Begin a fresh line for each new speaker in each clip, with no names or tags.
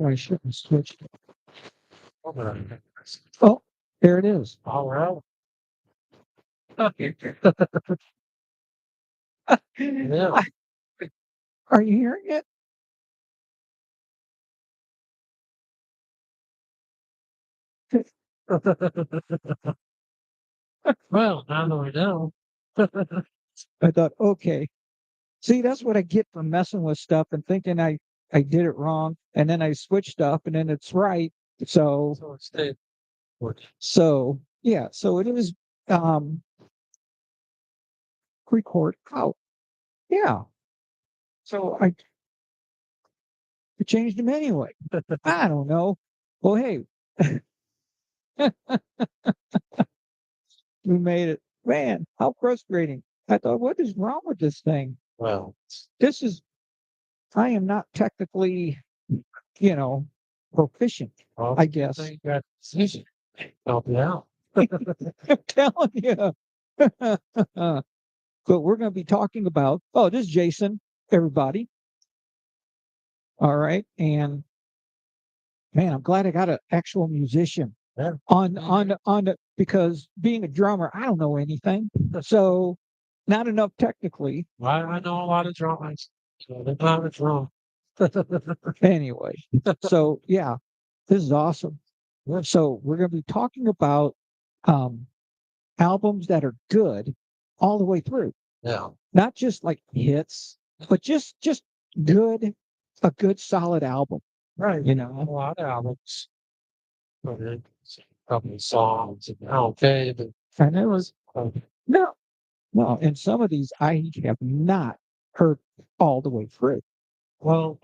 I shouldn't switch. Oh, there it is.
All right. Yeah.
Are you hearing it?
Well, now that we know.
I thought, okay. See, that's what I get for messing with stuff and thinking I did it wrong, and then I switched up, and then it's right. So
So it stayed.
so yeah, so it is um record out. Yeah. So I changed them anyway. I don't know. Well, hey, we made it. Man, how frustrating. I thought, what is wrong with this thing?
Well,
This is, I am not technically, you know, proficient,
well,
I guess.
you got the decision. Help you out.
I'm telling you. But we're going to be talking about, oh, this is Jason, everybody. All right. And man, I'm glad I got an actual musician
Yeah.
on the, because being a drummer, I don't know anything. So not enough technically.
I know a lot of drummers. So they're not a drum.
Anyway, so yeah, this is awesome. So we're going to be talking about um, albums that are good all the way through,
Yeah.
not just like hits, but just good, a good solid album.
Right.
You
A
know,
lot of albums. But it's a couple of songs. Okay. But
and it was no, no, and some of these I have not heard all the way through.
well,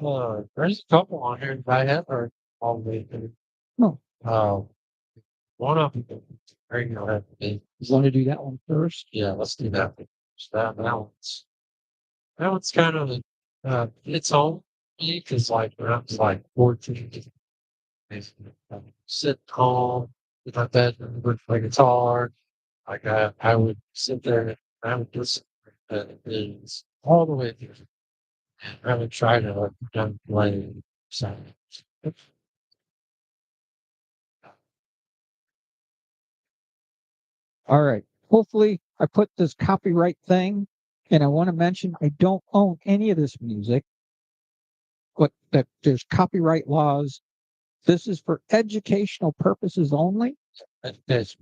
there's a couple on here that I have heard all the way through.
No,
Uh, one of them, very good.
you want to do that one first?
Yeah, let's do that. That one's kind of its own me because like when I was like 14, sit home with my bedroom with my guitar. Like I would sit there and I would listen to things all the way through. And I would try to like play songs.
All right. Hopefully, I put this copyright thing, and I want to mention I don't own any of this music, but that there's copyright laws. This is for educational purposes only.
That's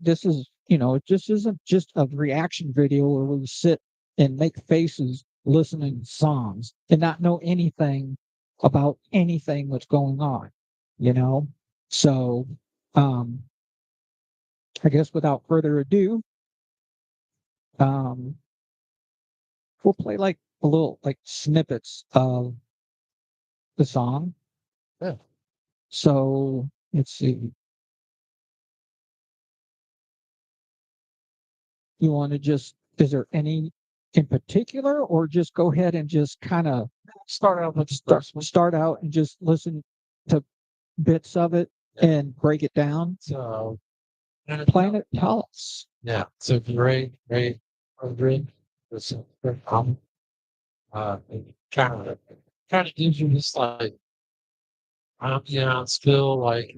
This is, it just isn't just a reaction video where we sit and make faces listening to songs and not know anything about anything that's going on, you know? So, um, I guess without further ado, um, we'll play like a little like snippets of the song.
yeah.
So let's see. You want to just, is there any in particular, or just go ahead and just kind of
Start out with the
start
first one.
start out and just listen to bits of it and break it down?
So and
Planet Tell us.
yeah. So great, this album. It kind of gives you this like ambiance feel like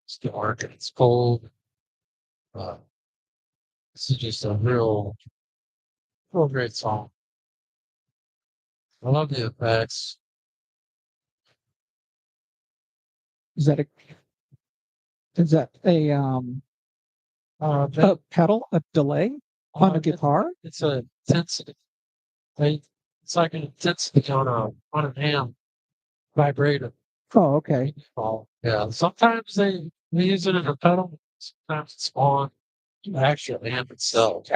it's dark and it's cold. Uh, this is just a real great song. I love the effects.
Is that a is that
That,
a pedal, a delay on a guitar?
it's a intensity. Right? It's like an intensity on a ham vibrator.
Oh, okay.
Oh, yeah. Sometimes they use it as a pedal. Sometimes it's on the actual amp itself.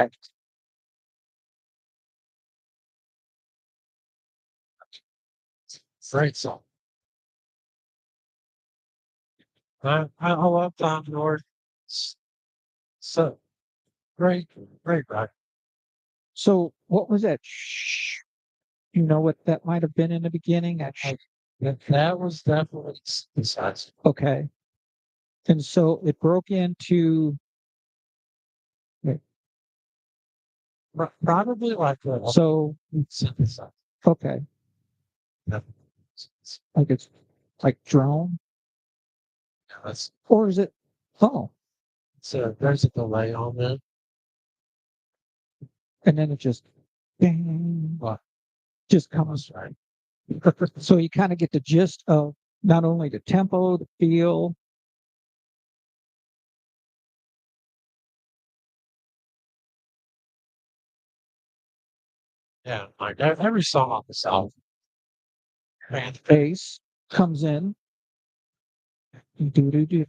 Great song. I love Tom North. So great record.
So what was that? Shh. You know what that might have been in the beginning?
That was definitely synthesized.
Okay. And so it broke into,
Probably like a
so,
synthesized.
okay.
Yeah.
Like it's like drone,
Yeah, that's
or is it? Oh,
so there's a delay on that.
and then it just ding,
What?
just comes.
Right.
So you kind of get the gist of not only the tempo, the feel.
Yeah, like every song on this album, man,
Bass comes in. Do do do.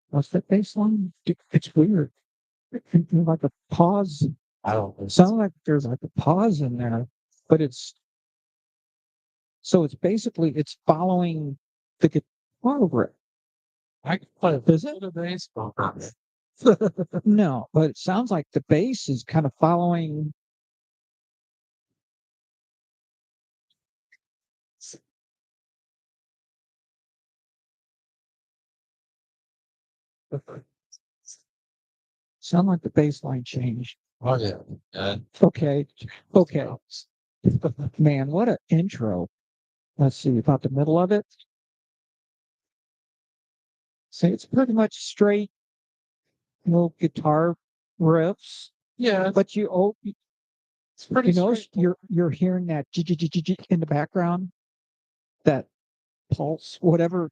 What's that bass line? It's weird. Like a pause.
I don't know.
Sounds like there's like a pause in there, but it's so it's basically it's following the guitar riff.
I can play a
Is
bit
it?
of bass, but not
No, but it sounds like the bass is kind of following. Sound like the bass line changed.
Oh yeah, yeah.
Okay, okay, man, what an intro. Let's see about the middle of it. See, it's pretty much straight little guitar riffs,
Yeah,
but
it's pretty
you know
straightforward.
you're hearing that in the background, that pulse, whatever.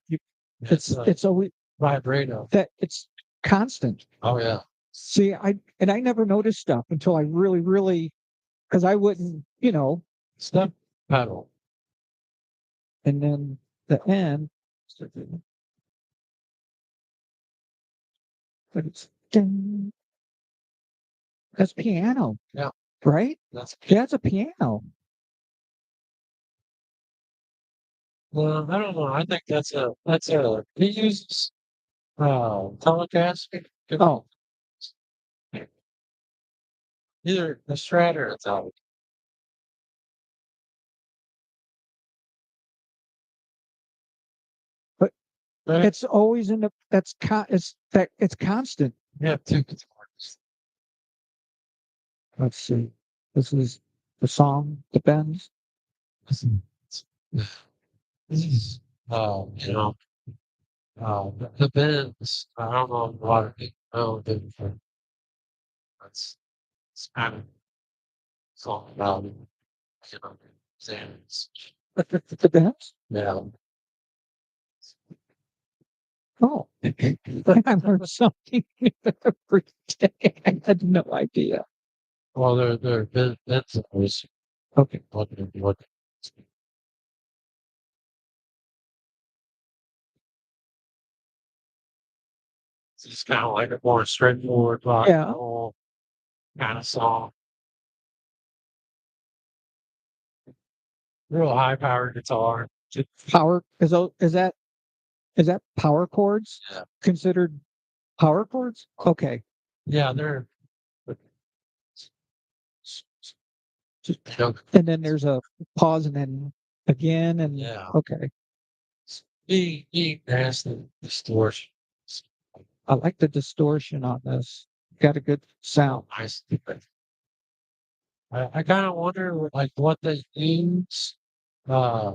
It's a
It's always
vibrato.
that it's constant.
Oh yeah,
See, I never noticed stuff until I really because I wouldn't,
step pedal.
and then the end, but it's ding, that's piano,
Yeah,
right?
that's
Yeah, it's a piano.
well, I don't know. I think that's a he uses Telecaster.
Oh,
Either the Strat or it's out.
but
But
it's always in the it's constant.
you have two guitars.
Let's see. This is the song, the bends.
This is, you know, the bands. I don't know a lot of people know them for that's it's kind of song about Sam's.
The bends.
Yeah.
Oh, I learned something new every day. I had no idea.
Well, they're bands was
Okay.
what it's kind of like a more straightforward rock and
Yeah.
roll kind of song. Real high powered guitar.
Power is that power chords
Yeah.
considered power chords? Okay.
Yeah, they're just
And then there's a pause and then again and
yeah.
okay.
Being nasty distortion.
I like the distortion on this. Got a good sound.
Nice. I kind of wonder like what they use. Uh,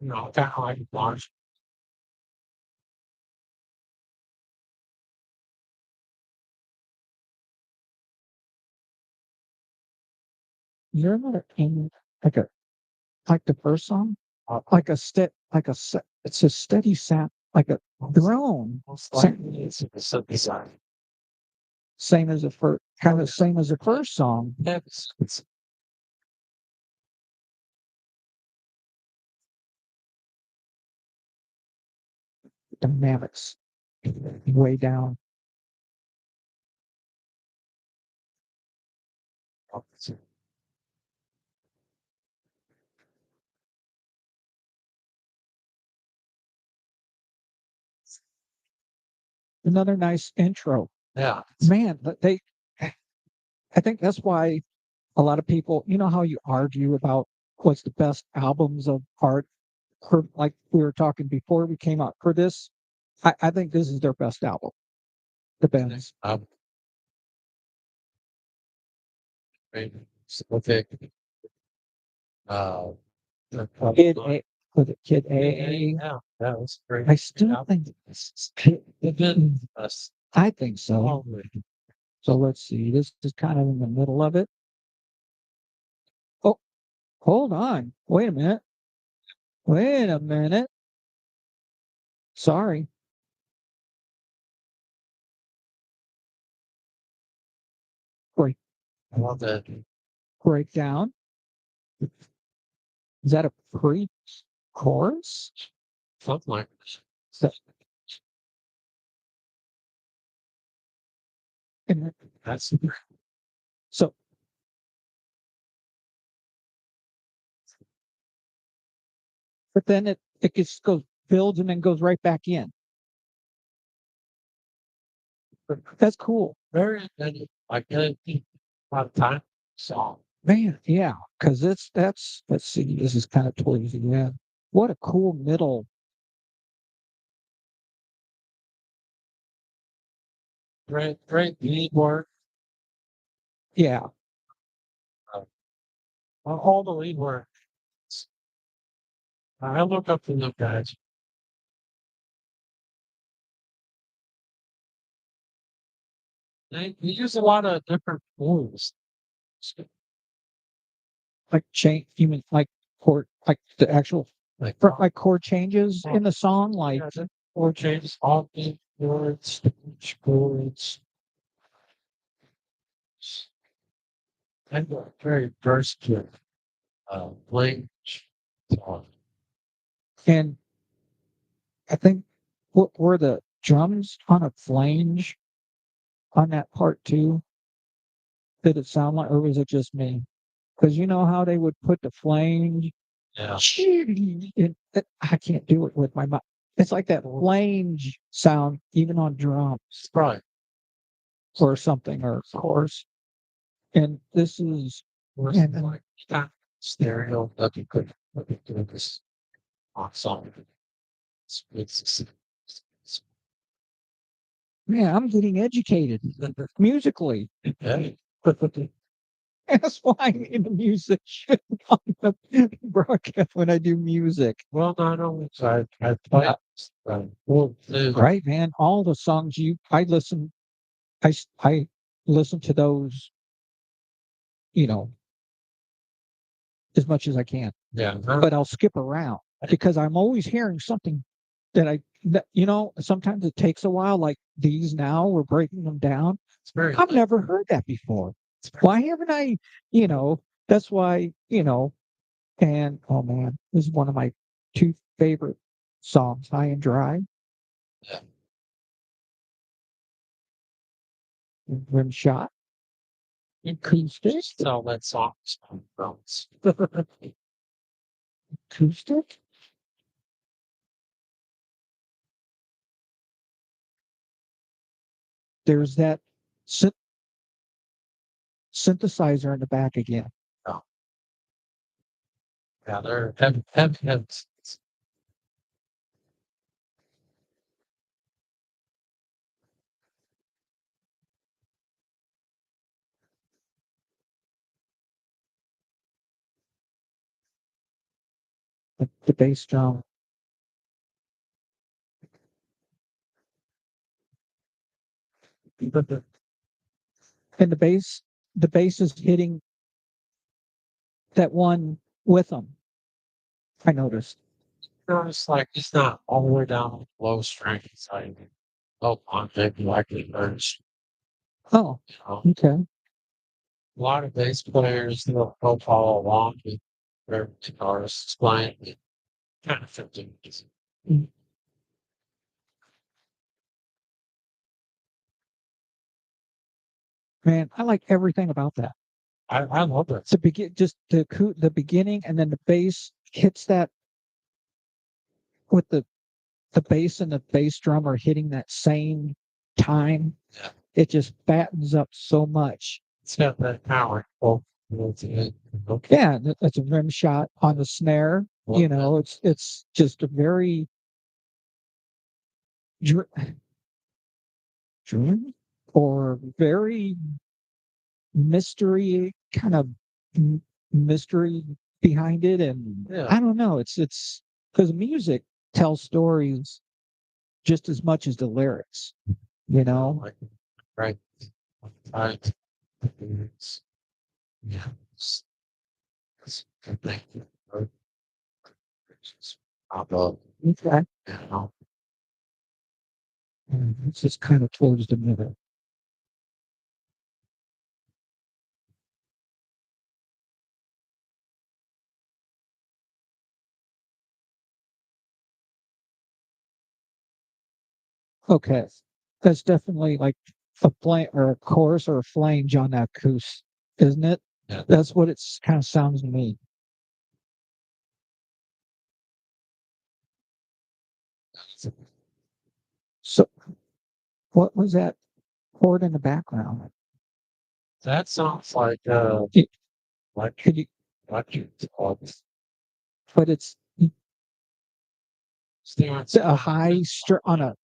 kind of like Marsh.
You're not like a like the first song? Like a it's a steady sound, like a drone.
Most likely it's a synthesizer.
Same as the first, kind of same as the first song.
Yeah, it's
Dynamics way down. Another nice intro.
yeah,
Man, but I think that's why a lot of people, you know how you argue about what's the best albums of art for, like we were talking before we came out for this. I think this is their best album, the Bends.
um, very specific. Uh,
Kid A, was it Kid A?
yeah, that was great.
I still think
It did us.
I think so.
Oh,
So let's see. This is kind of in the middle of it. Oh, hold on. Wait a minute. Wait a minute. Sorry. Break
I love that.
breakdown. Is that a pre-chorus?
Something like
So, and
that's
so, but then it just goes builds and then goes right back in. That's cool.
very many. I can't think a lot of time song.
Man, yeah, because let's see, this is kind of towards the end. What a cool middle.
Great lead work.
Yeah,
Uh, all the lead work. I look up to them guys. They use a lot of different tools.
like change, even like chord, like the actual,
Like
like chord changes in the song, like
yeah, or changes all the words, chords, and they're very versatile. Language. So,
and I think what were the drums on a flange on that part too? Did it sound like, or was it just me? Because you know how they would put the flange,
yeah,
and I can't do it with my mouth. It's like that flange sound, even on drums
it's probably
or something, or chorus. And this is,
worse
and
than like that stereo that you could do this on song. It's
man, I'm getting educated musically.
hey,
That's why I need a musician on the broadcast when I do music.
well, not only so I play, well,
Right, man. All the songs I listen to those, you know, as much as I can,
yeah,
but I'll skip around because I'm always hearing something sometimes it takes a while, like these now, we're breaking them down.
it's very,
I've never heard that before.
it's very,
Why haven't I, that's why, and oh man, this is one of my two favorite songs, High and Dry,
yeah,
Rim Shot, Acoustic,
tell that song is from drums.
Acoustic. There's that synth- synthesizer in the back again.
Oh, yeah, they're heavy,
The bass drum and the bass is hitting that one with them. I noticed.
it's like it's not all the way down low strength. It's like low contact, like it hurts.
Oh,
You know,
okay.
a lot of bass players they'll follow along with their guitarists playing. It kind of fits in.
Mm. Man, I like everything about that.
I love it.
To begin, just the beginning, and then the bass hits that with the bass and the bass drum are hitting that same time.
Yeah,
It just fattens up so much.
it's got that power. Oh, okay.
Yeah, that's a rim shot on the snare. It's just a very dr- or very mystery kind of mystery behind it, and
Yeah.
I don't know. It's because music tells stories just as much as the lyrics. You know,
Like, right. Right. It's, yeah. It's a thing. It's pop up,
okay.
you know.
It's just kind of towards the middle. Okay, that's definitely like a flame or a chorus or a flange on that acoustic, isn't it?
Yeah.
That's what it's kind of sounds to me. So, what was that chord in the background?
That sounds
Y-
like
Could you?
electric.
But
It's
a high on a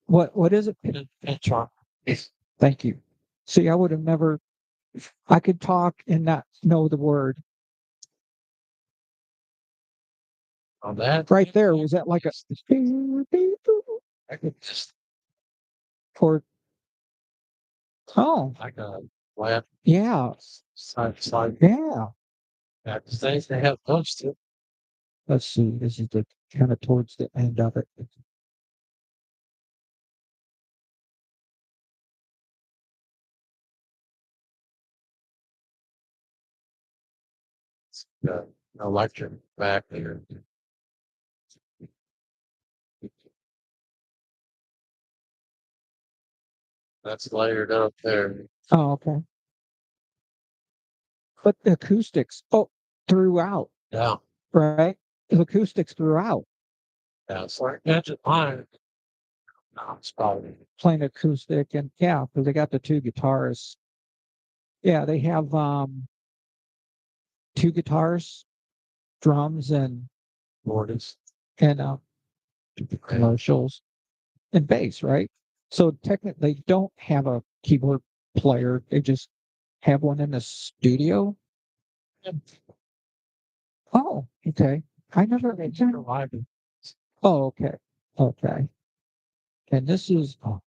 what is it?
pinch on.
Thank you. See, I would have never. I could talk and not know the word.
On that,
Right there, was that like a
I could just
chord? Oh,
like a flat
yeah,
slide.
yeah.
Yeah, 'cause they have those too.
Let's see. This is the kind of towards the end of it.
The electric back there. That's layered up there.
Oh, okay. But the acoustics, throughout,
Yeah.
right? The acoustics throughout,
Yeah. It's like Magic Line. No, it's probably
playing acoustic, and yeah, because they got the two guitars. Yeah, they have two guitars, drums,
Mortis.
and
Yeah.
commercials and bass, right? So technically, they don't have a keyboard player. They just have one in the studio. Oh, okay. I never.
It's a live.
Oh, okay. Okay. And this is, oh,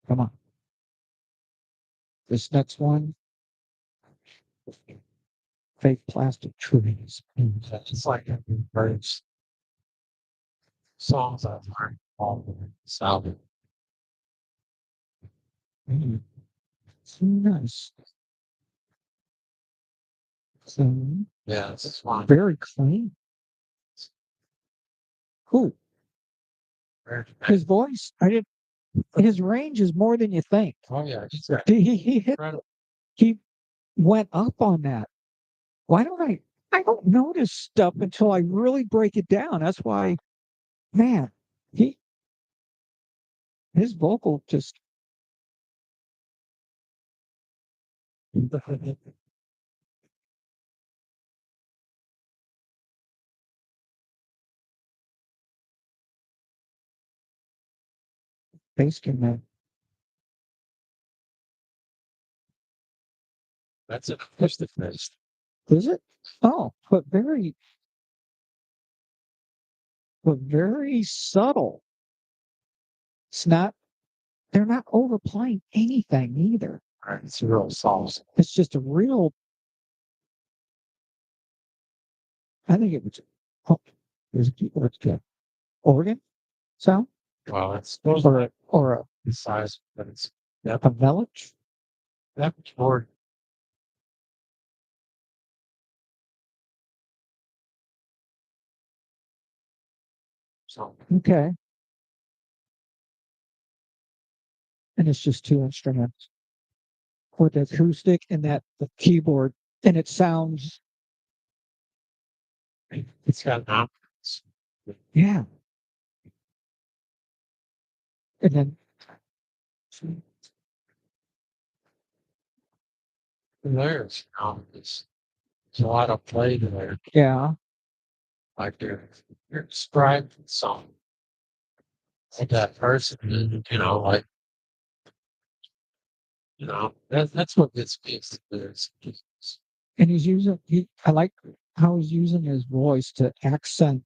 come on. This next one, fake plastic trees.
It's like birds songs I've learned all the sound.
Mm, nice. So
Yeah, it's fun.
very clean. Cool.
Very
His voice, I did his range is more than you think.
Oh yeah, he's got
He hit
incredible.
he went up on that. Why don't I don't notice stuff until I really break it down. That's why, man, he his vocal just bass can
That's an acoustic bass.
is it? Oh, but very subtle. It's not they're not overplaying anything either.
Right, it's real soft.
It's just a real I think it was oh, there's a keyboard good. Organ sound
Well, it's supposed to be
or
the size, but it's that
a village.
that board. So
Okay. And it's just two instruments with the acoustic and that the keyboard. And it sounds
it's got options.
yeah. And then
There's there's a lot of play there.
yeah.
Like you're describing something like that person, like That's what gets me is there's
And I like how he's using his voice to accent,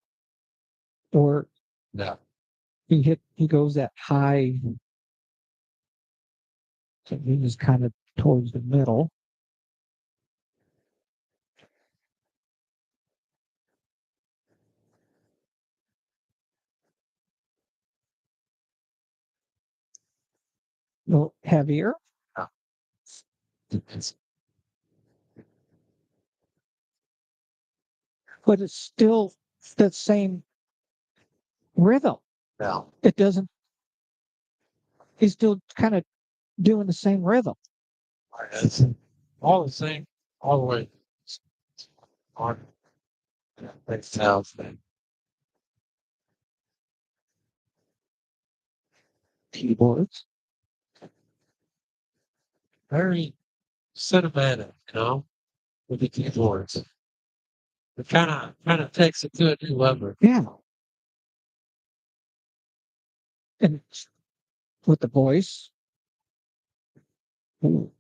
or
yeah.
he goes that high, so he was kind of towards the middle. A little heavier,
Yeah. It's
but it's still that same rhythm.
yeah.
It doesn't, he's still kind of doing the same rhythm.
It's all the same all the way on that sounds thing.
Keyboards.
Very cinematic, with the keyboards. It kinda takes it to a new level.
Yeah. And with the voice. Ooh.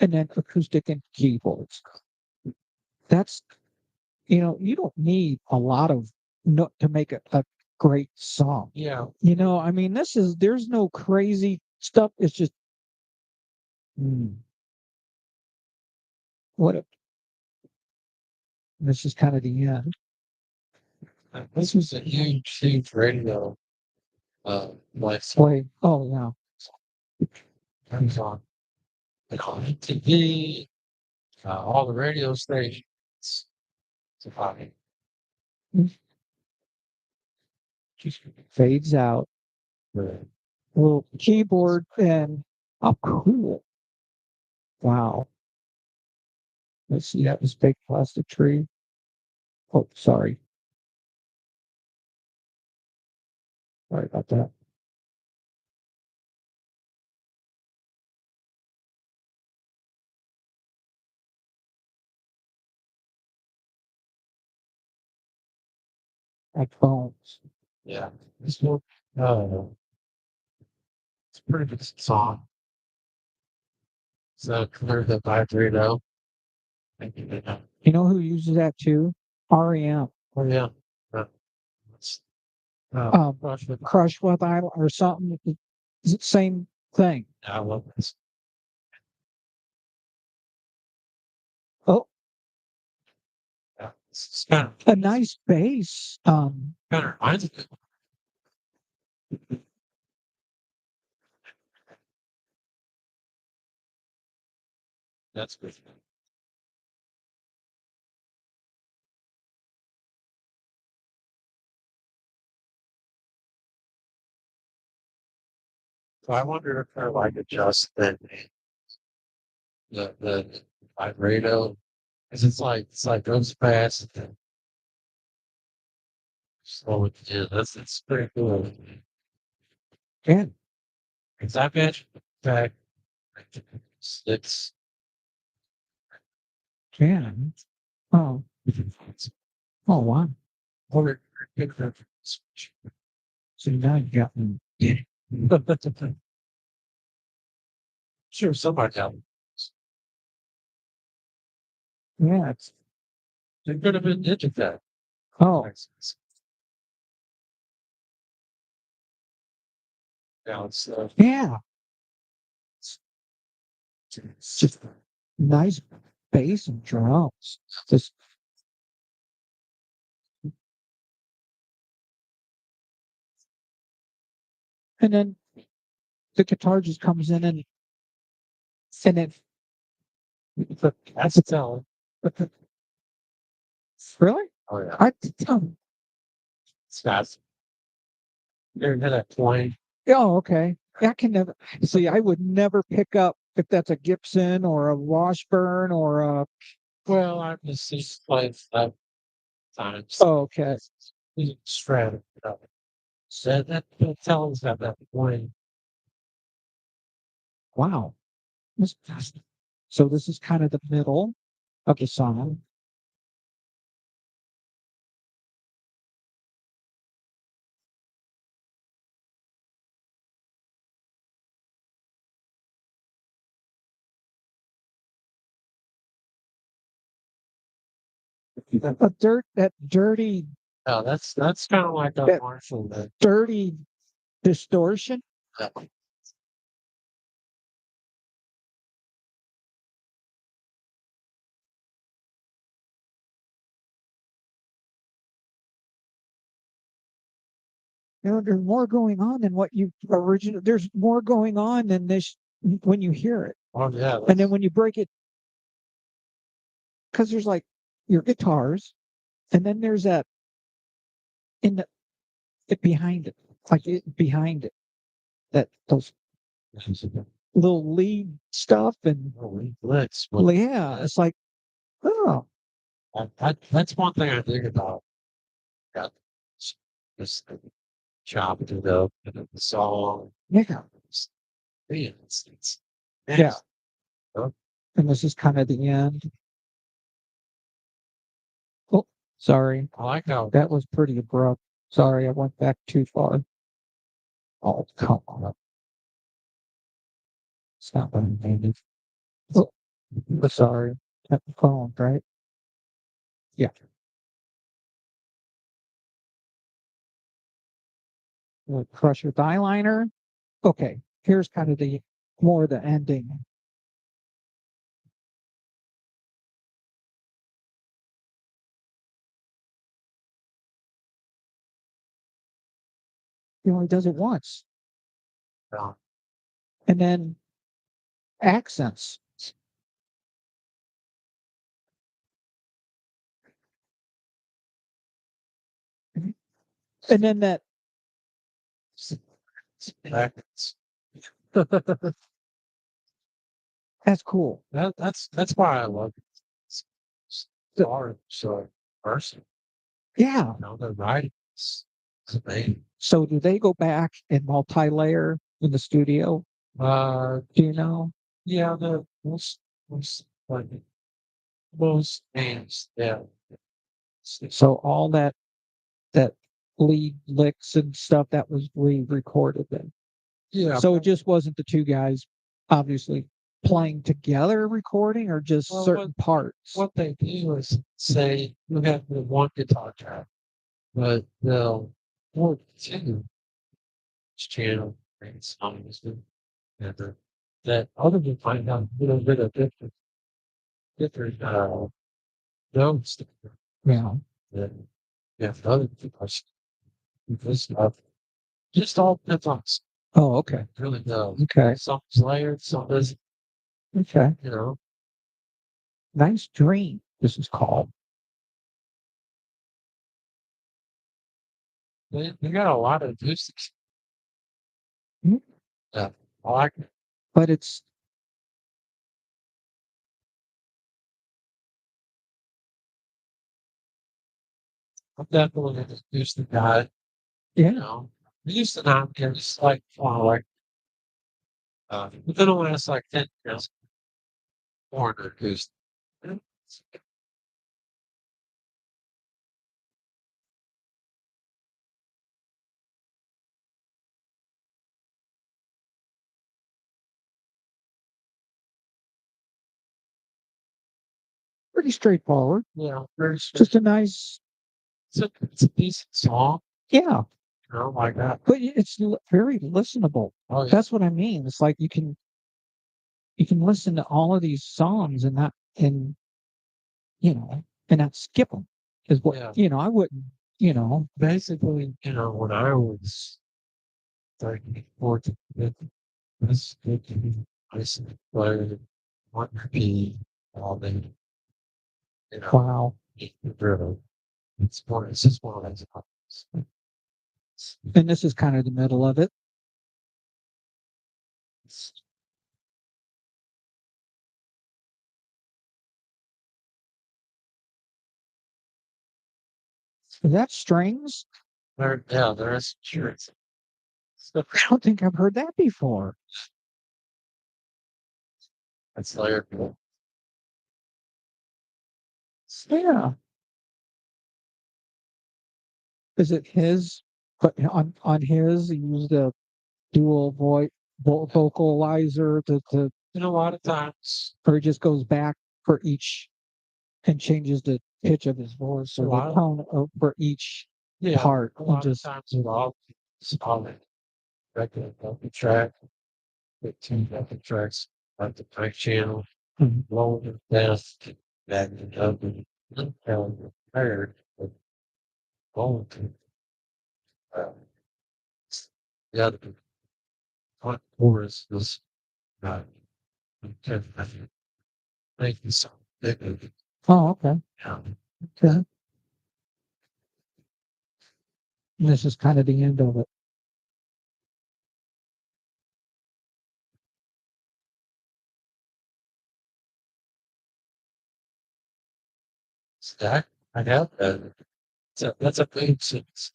And then acoustic and keyboards. That's, you don't need a lot of note to make a great song.
Yeah.
I mean, there's no crazy stuff. It's just, mm, what a, this is kind of the end.
This was a huge, huge radio like
Play. Oh, yeah.
comes on on TV, all the radio stations. It's about it.
Mm. Just fades out.
Right.
Little keyboard and, oh, cool. Wow. Let's see. That was big plastic tree. Oh, sorry. Sorry about that. Like phones.
Yeah. This one, uh, it's a pretty good song. So clear the vibrato. Thank you.
You know who uses that too? REM.
Oh yeah. Uh, it's,
Um,
Rush with
Crush with Idol or something. It's the same thing.
I love this.
Oh,
Yeah. It's kind
a nice bass.
of reminds me. That's good. So I wonder if they're like adjust the vibrato. 'Cause it's like goes fast and then slow it down. That's pretty cool.
Yeah,
Because I imagine the fact it's
yeah. Oh, oh, wow.
more
So now you got me.
sure somebody out.
Yeah.
It could have been Digitech.
Oh,
Now it's
yeah. It's just nice bass and drums. Just, and then the guitar just comes in and then
that's a talent.
really?
Oh yeah.
I
It's fast. They're at that point.
Oh, okay. I can never see. I would never pick up if that's a Gibson or a Washburn or a.
Well, I'm just playing five times.
Oh, okay.
Straight. So that tells at that point.
Wow. This- So this is kind of the middle of the song. that dirty,
Yeah, that's kind of like a
that
Marshall that
dirty distortion.
uh,
There's more going on than what you originally. There's more going on than this when you hear it,
oh yeah,
and then when you break it, because there's like your guitars, and then there's that in the it behind it, like it behind it, that those
that's
little lead stuff, and
licks.
yeah, it's like, oh
That's one thing I think about. Got just chopped it up and the song.
yeah,
It's, man, it's
yeah.
nasty, huh?
And this is kind of the end. Oh, sorry,
I like how
that was pretty abrupt. Sorry, I went back too far. Oh, come on, it's not what I needed. Oh, sorry, at the phone, right? Yeah. Crush with eyeliner. Okay, here's kind of the more the ending. He only does it once,
uh,
and then accents, and then that.
That's
That's cool.
that's why I love it.
The-
Art so person.
Yeah.
You know, the writing is amazing.
So do they go back and multi-layer in the studio? Do you know?
Yeah, the most like most names, yeah.
So all that lead licks and stuff that was re-recorded then.
Yeah,
So it just wasn't the two guys obviously playing together recording, or just
well,
certain parts.
what they do is say you have the one guitar track, but they'll work two each channel and songs and that other than find out a little bit of different notes
Yeah.
that you have other guitars because of just all depends on
Oh, okay.
it really does.
Okay.
Something's layered, some doesn't,
Okay.
you know.
Nice Dream, this is called.
They got a lot of acoustics.
Mhm.
Yeah, I like it.
But it's
I'm definitely an acoustic guy. You
yeah.
know, I used to not get just like far like within the last like 10 years, more into acoustic. It's
Pretty straightforward.
very
Just a nice,
it's a decent song,
yeah.
you know, like that.
But it's very listenable.
Oh yeah,
That's what I mean. It's like you can listen to all of these songs and not and and not skip them. Is what
yeah.
I wouldn't. You know,
Basically, you know, when I was 13, 14, 15, this good to be listening player, one repeat, all day, you know,
wow.
really. It's just one of those hobbies.
And this is kind of the middle of it. Is that strings?
Yeah, there is sure.
I don't think I've heard that before.
It's layered.
Yeah. Is it his? But on his, he used a dual voice vocalizer to
And a lot of times,
or it just goes back for each. and changes the pitch of his voice or the
Wow.
tone for each
Yeah,
part.
a
And
lot of
just
times it'll all be solid, regular bumpy track, 15 bumpy tracks, like the pipe channel,
Mhm.
low and fast, back and up, and paired with bone. Uh, the other one chorus is not making some big,
oh, okay.
yeah.
Okay. And this is kind of the end of it.
Stack, I have that. That's a big six.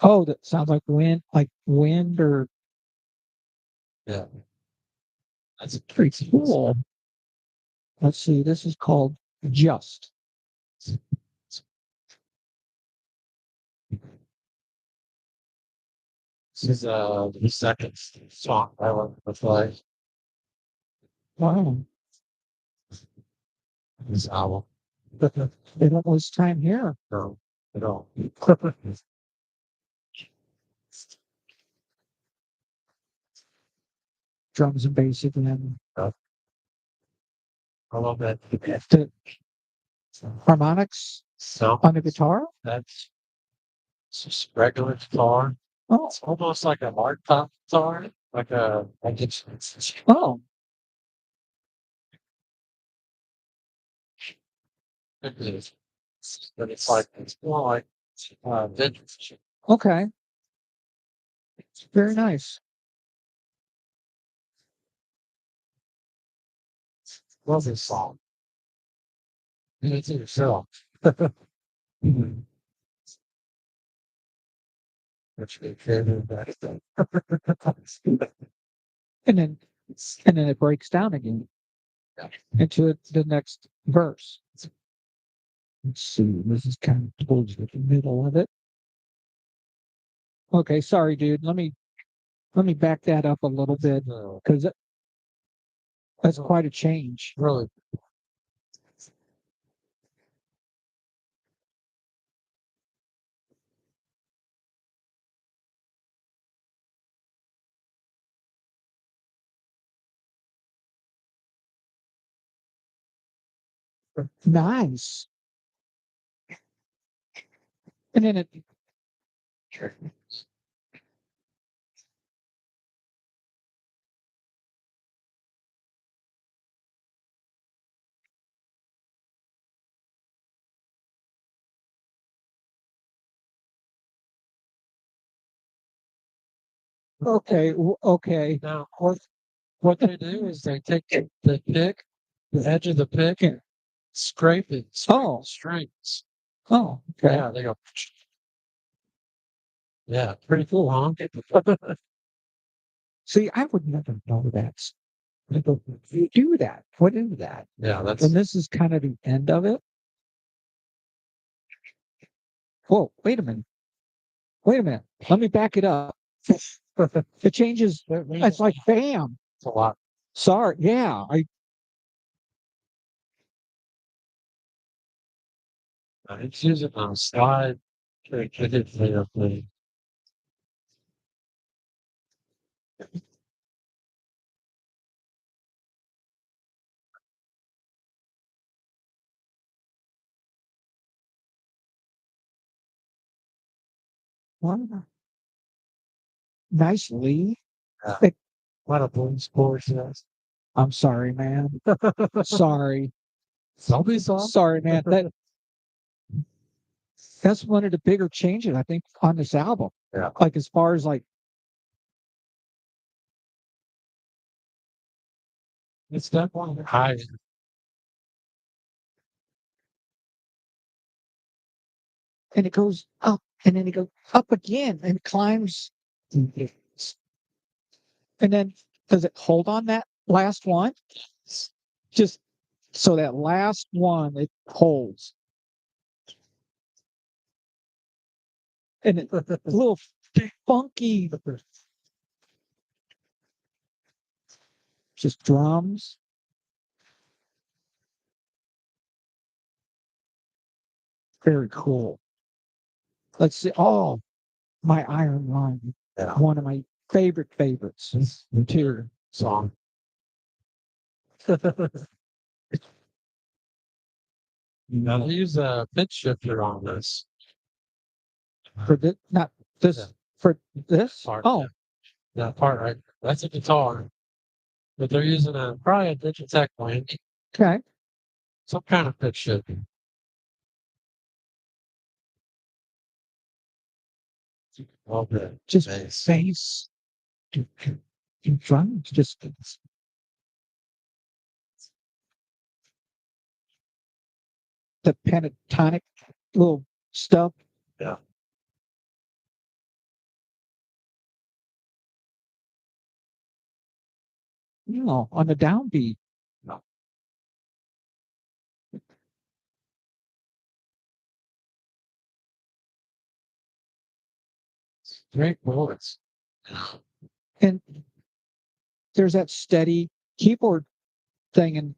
Oh, that sounds like wind or
Yeah, that's a
pretty cool. Let's see. This is called Just.
This is the second song I want to play
Wow.
this album.
They don't waste time here.
No, at all.
Drums and bass again.
I love that.
The harmonics
So
on the guitar.
that's just regular guitar.
Oh,
It's almost like a hard top guitar, like it's
oh,
it is. But it's like it's more like vintage.
okay. Very nice.
Love this song. You it yourself. Which we favorite that thing.
And then it breaks down again
Yeah.
into the next verse. Let's see. This is kind of towards the middle of it. Okay, sorry, dude. Let me back that up a little bit because that's quite a change.
Really,
Nice. And then it okay.
now what they do is they take the pick, the edge of the pick,
Yeah.
scrape it,
Oh,
strings.
oh, okay.
Yeah, they go. Yeah, pretty cool, huh?
See, I would never know that. You do that. What is that?
Yeah, that's
And this is kind of the end of it. Whoa, wait a minute. Wait a minute. Let me back it up. It changes. It's like bam.
a lot.
Sorry. Yeah.
It's using a slide. They did the
Wow. Nicely.
what a boom scores. Yes.
I'm sorry, man. Sorry.
Zombie song.
Sorry, man. That's one of the bigger changes I think on this album.
Yeah.
Like as far as like,
It's definitely high.
and it goes up, and then it goes up again and climbs, and then does it hold on that last one? Just so that last one it holds, and it, a little funky, just drums. Very cool. Let's see. Oh, my Iron Line.
Yeah.
One of my favorites. Too.
Song. Now they use a pitch shifter on this
For this, not this,
Yeah.
for this?
part.
Oh,
That part right. That's a guitar, but they're using probably a Digitech one,
okay.
some kind of pitch shifter. All good.
Just
Bass.
bass. Drums. Just the pentatonic little stuff.
Yeah.
On the downbeat.
Great bullets.
And there's that steady keyboard thing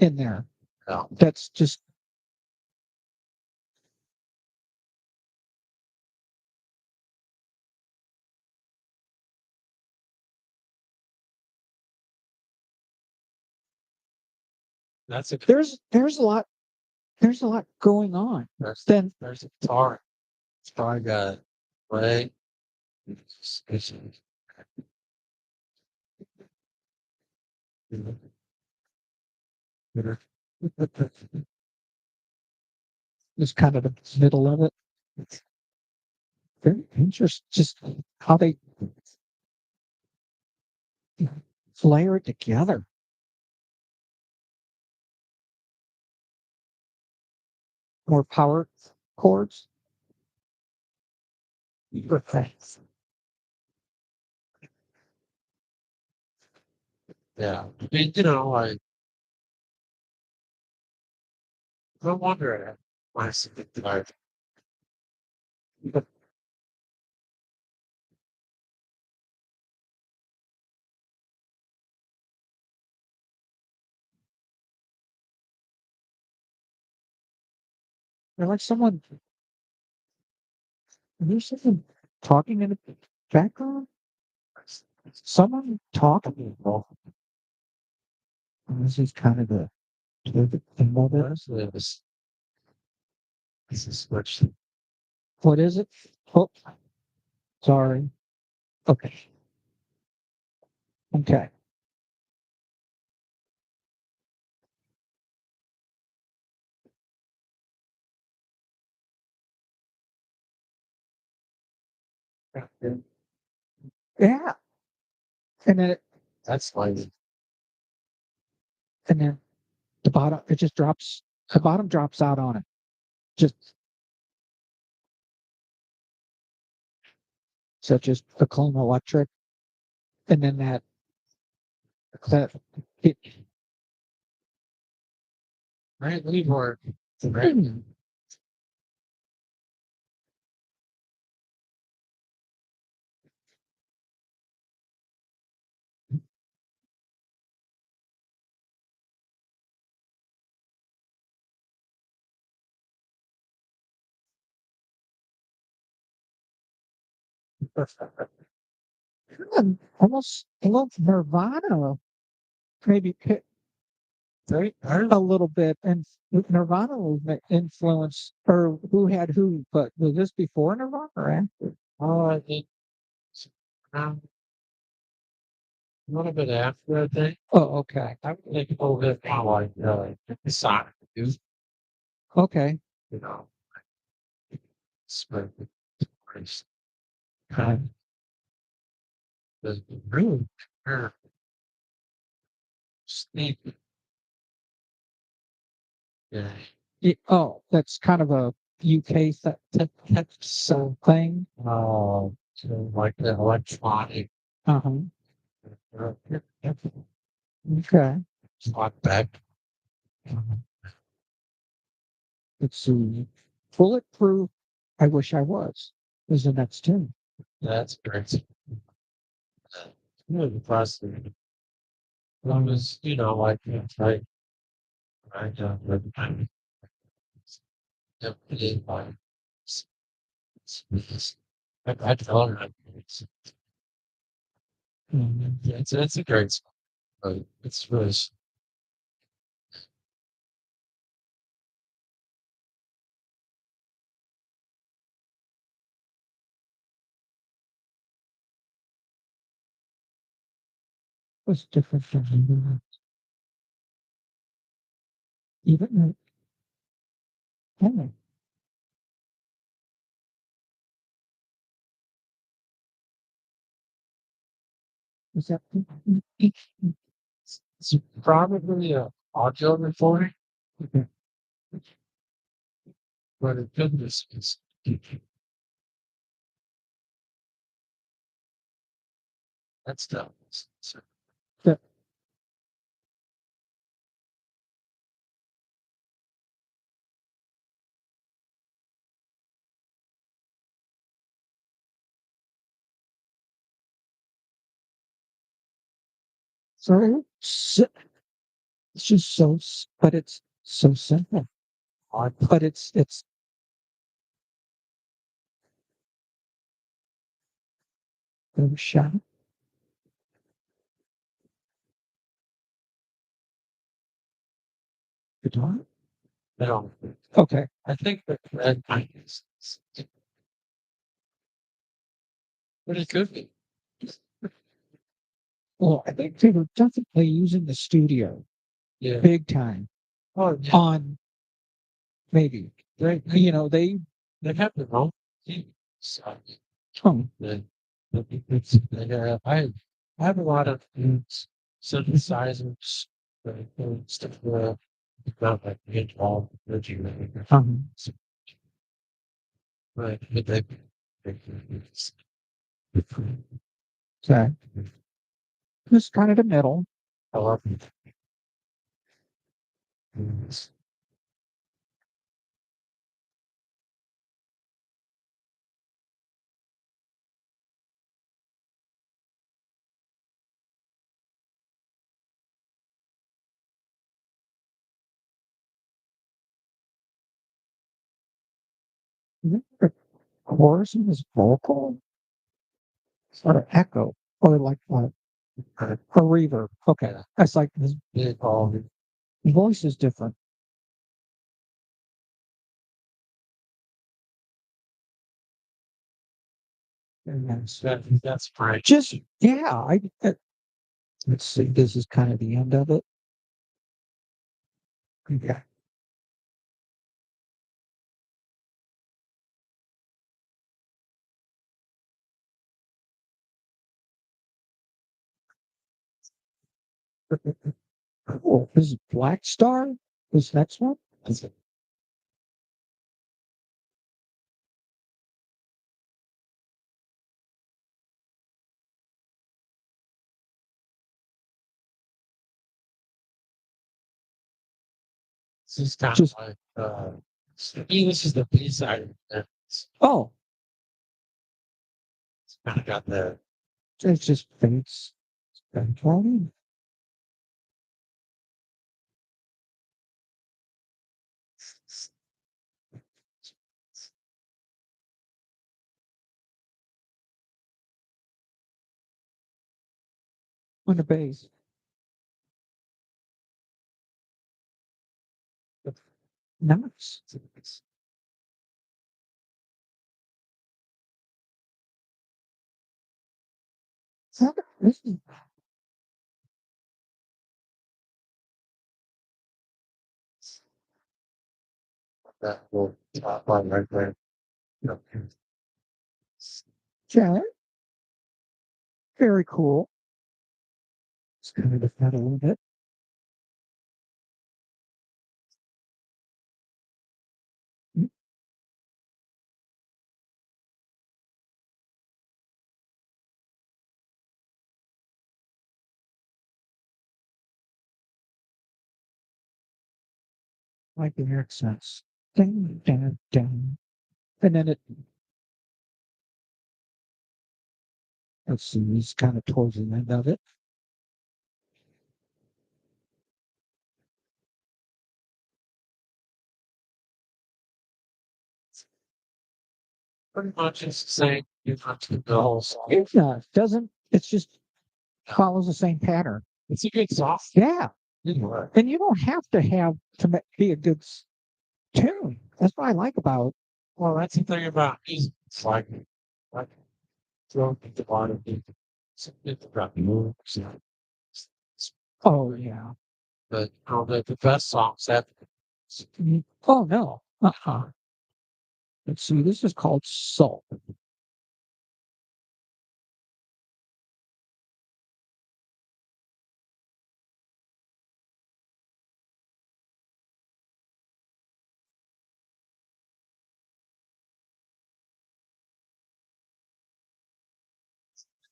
in there.
Yeah.
That's just
That's a
there's a lot going on. Then
there's a guitar. It's probably got play.
is kind of the middle of it. Very interesting. Just how they layer it together. More power chords. Perfect.
Yeah. I mean, like no wonder why I see the guitar.
They're like someone. There's someone talking in the background. Someone talking. This is kind of the moment.
Honestly, this is switch.
What is it? Oh, sorry. Okay. Okay. Yeah. And then
That's like
and then the bottom it just drops. The bottom drops out on it. Just such as the clone electric, and then that it.
great lead work. Great.
Almost Nirvana maybe
Great.
a little bit, and Nirvana was influenced, or who had who, but was this before Nirvana or after?
I think um, a little bit after, I think.
Oh, okay.
I would think a little bit more like Sonic,
Okay.
you know, spread the kind of the really er, steep. Yeah.
Oh, that's kind of a UK thing.
So like the electronic
Uh-huh.
uh,
Okay.
slot back.
Let's see. Bulletproof. I wish I was the next tune.
That's great. Really impressive. Long as like right, right, definitely I don't know. Yeah, it's a great song, but it's really
was different from even oh, was that
it's probably a audio recording,
okay.
but it goodness is that's the so
That, so it's just so but it's so simple.
hard
But it's a shot guitar.
now.
Okay.
I think that kind is but it could be.
Well, I think they were definitely using the studio
Yeah.
big time
Oh yeah.
on maybe
They have their own team. So
um,
the I have a lot of synthesizers stuff not like involved with you
um
but they
so just kind of the middle.
I love
The chorus is vocal or echo or like
uh,
a reverb. Okay.
yeah,
That's like his
they all
voice is different. And
that's right.
just yeah, let's see. This is kind of the end of it. Yeah. Cool. This is Black Star. This next one.
That's it. This is kind of
Just
like to me, this is the B side of it.
oh,
It's kind of got the
it's just Fates. On the bass. Nice. This is
that little top line right there. You know,
yeah, very cool. It's kind of that a little bit. Like the accents. Ding, ding, ding. And then it, let's see, it's kind of towards the end of it.
pretty much it's the same. You have to the whole song.
Yeah, doesn't it's just follows the same pattern.
It's a good song.
Yeah,
Anyway,
and you don't have to have to be a good tune. That's what I like about.
well, that's the thing about music. It's like throwing the bottom of the rap moves.
Oh yeah.
But the best songs have
Oh no. Let's see. This is called Soul.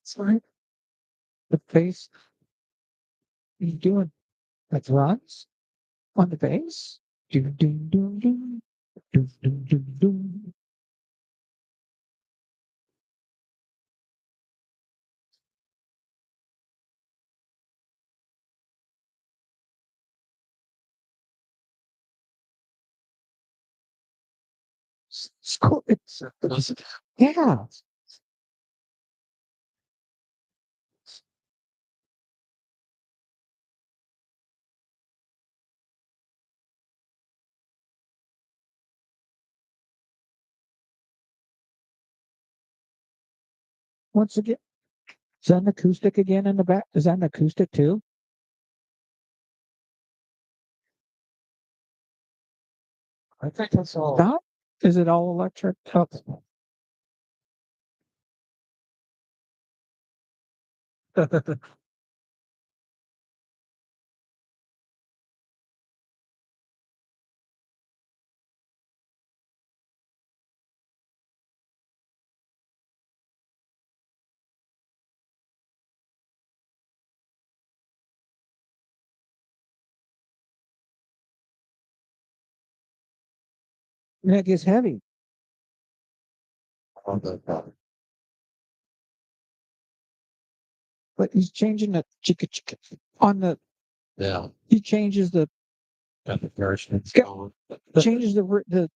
Sorry. The bass. What are you doing? Like runs on the bass. Doom doom doom doom doom doom doom doom. It's cool. It's yeah. Once again, is that an acoustic again in the back? Is that an acoustic too?
I think that's all.
No? Is it all electric? Oh, and it gets heavy.
On the
But he's changing the chicka chicka on the.
yeah,
He changes the
got the version it's
Go-
going.
changes the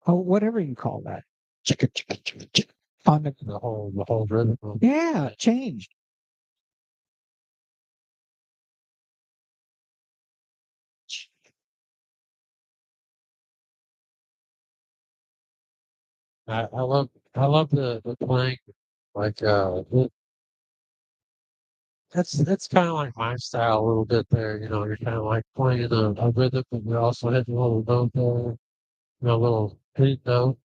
oh whatever you call that chicka chicka chicka chicka on the
The whole rhythm.
yeah changed.
I love the playing like that's kind of like my style a little bit there. You're kind of like playing a rhythm, but you're also hitting a little note there, a little beat note.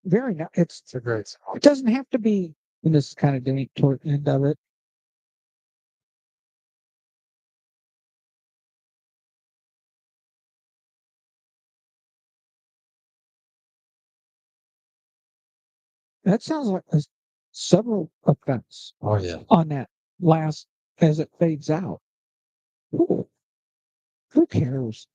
Very nice.
It's a great song.
It doesn't have to be. And this is kind of getting toward the end of it. That sounds like a several effects
Oh yeah.
on that last as it fades out. Who, who cares?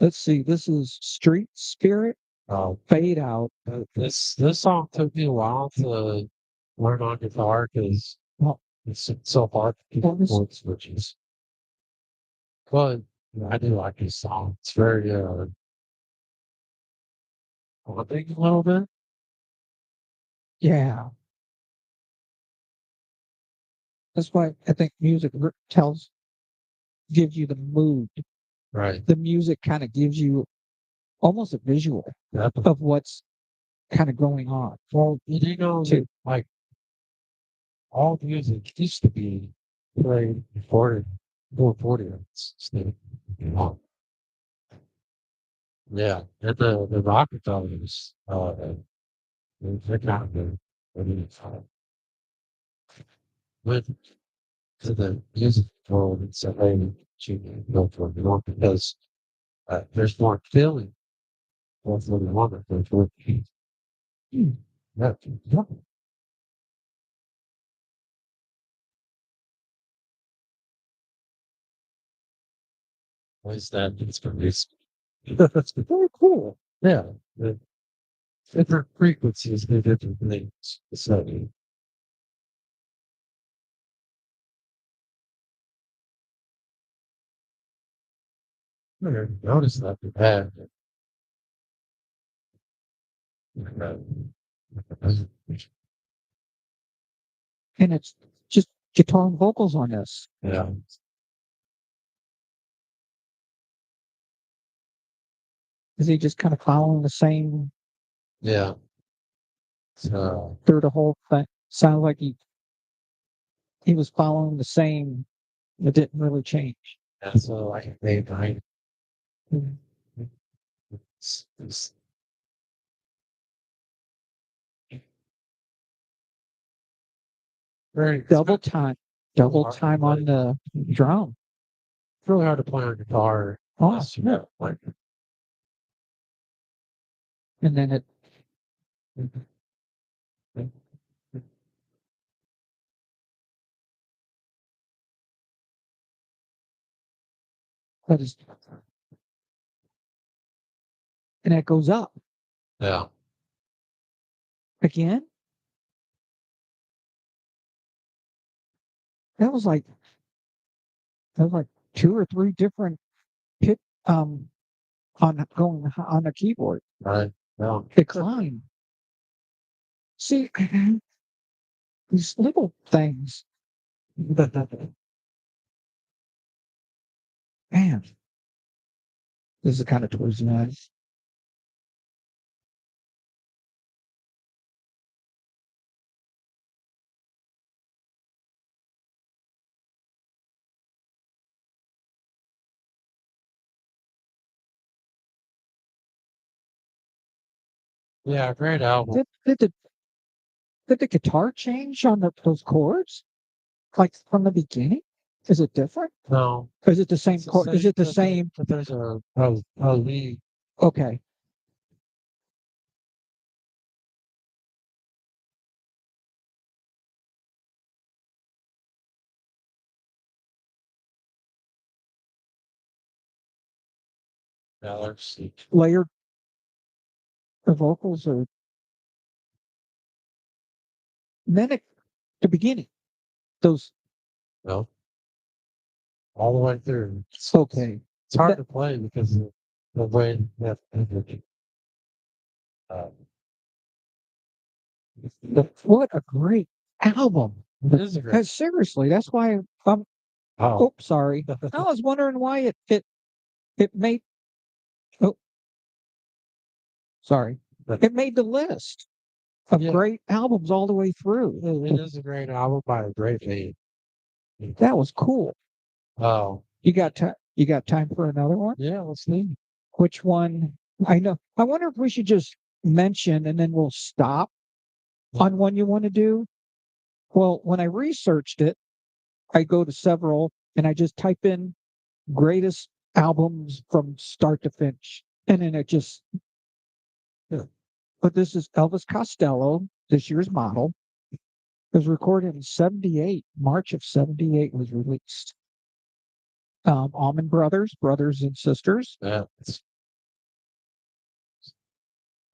Let's see. This is Street Spirit
Um,
Fade Out.
this song took me a while to learn on guitar because
Well,
it's so hard to keep
well, this,
chord switches. But I do like this song. It's very haunting a little bit.
yeah. That's why I think music gives you the mood.
Right.
The music kind of gives you almost a visual
Definitely.
of what's kind of going on.
Well,
Too.
like all music used to be played recorded 440 instead. Of- Yeah, and the Rockefellers, they're kind of good. I mean, went to the music world and said, "Hey, you can go for it more because there's more feeling for the woman than for the yeah, yeah, voice that it's produced. That's
Very cool.
yeah. The different frequencies do different things. So I never noticed that before.
And it's just guitar and vocals on this.
Yeah.
Is he just kind of following the same
Yeah. So
through the whole thing? Sounds like he was following the same. It didn't really change.
that's like they behind it's very
Double time, double
hard to
time on
play.
the drum.
It's really hard to play on guitar.
Oh,
Unless you know, like
and then it that is, and it goes up
yeah.
again. That was like two or three different pit on going on the keyboard.
Right. Yeah.
Decline. See these little things. Man, this is kind of towards the end.
Yeah, great album.
Did the guitar change on those chords? Like from the beginning? Is it different?
No.
Or is it the same
It's the
chord? Is it the
but
same?
but there's a lead.
Okay.
Yeah, there's
Layered the vocals or then at the beginning. Those
no all the way through.
okay.
It's hard to play because of the way that uh,
What a great album.
it is a great.
Seriously, that's why
Oh,
oh sorry. I was wondering why it made oh sorry. It made the list of
yeah,
great albums all the way through.
it is a great album by a great band.
That was cool.
Oh,
You got time for another one?
yeah, let's see.
Which one? I know. I wonder if we should just mention and then we'll stop on one you want to do. Well, when I researched it, I go to several and I just type in greatest albums from start to finish. And then it just,
Yeah.
but this is Elvis Costello, this year's model. It was recorded in 78. March of 78 was released. Allman Brothers, Brothers and Sisters.
Yeah.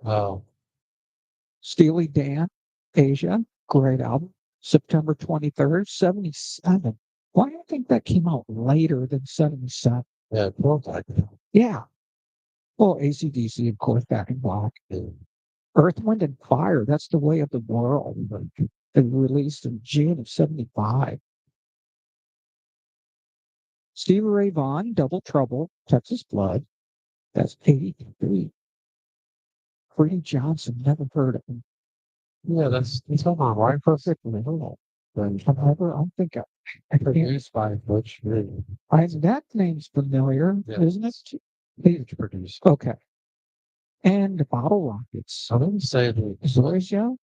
Oh,
Steely Dan, Asia, great album. September 23rd, 77. Why do you think that came out later than 77?
yeah, cool. Like that.
Yeah. Well, AC/DC, of course, Back in Black.
Yeah.
Earth, Wind, and Fire, that's the way of the world. It released in June of 75. Stevie Ray Vaughan, Double Trouble, Texas Blood. That's 83. Freddie Johnson, never heard of him.
Yeah, that's how my wife perfectly well. Then
I think I can't.
produced by Butch Vig.
That name's familiar,
Yeah.
isn't it?
Huge producer.
Okay. And the Bottle Rockets.
I wouldn't say that.
Zorizio,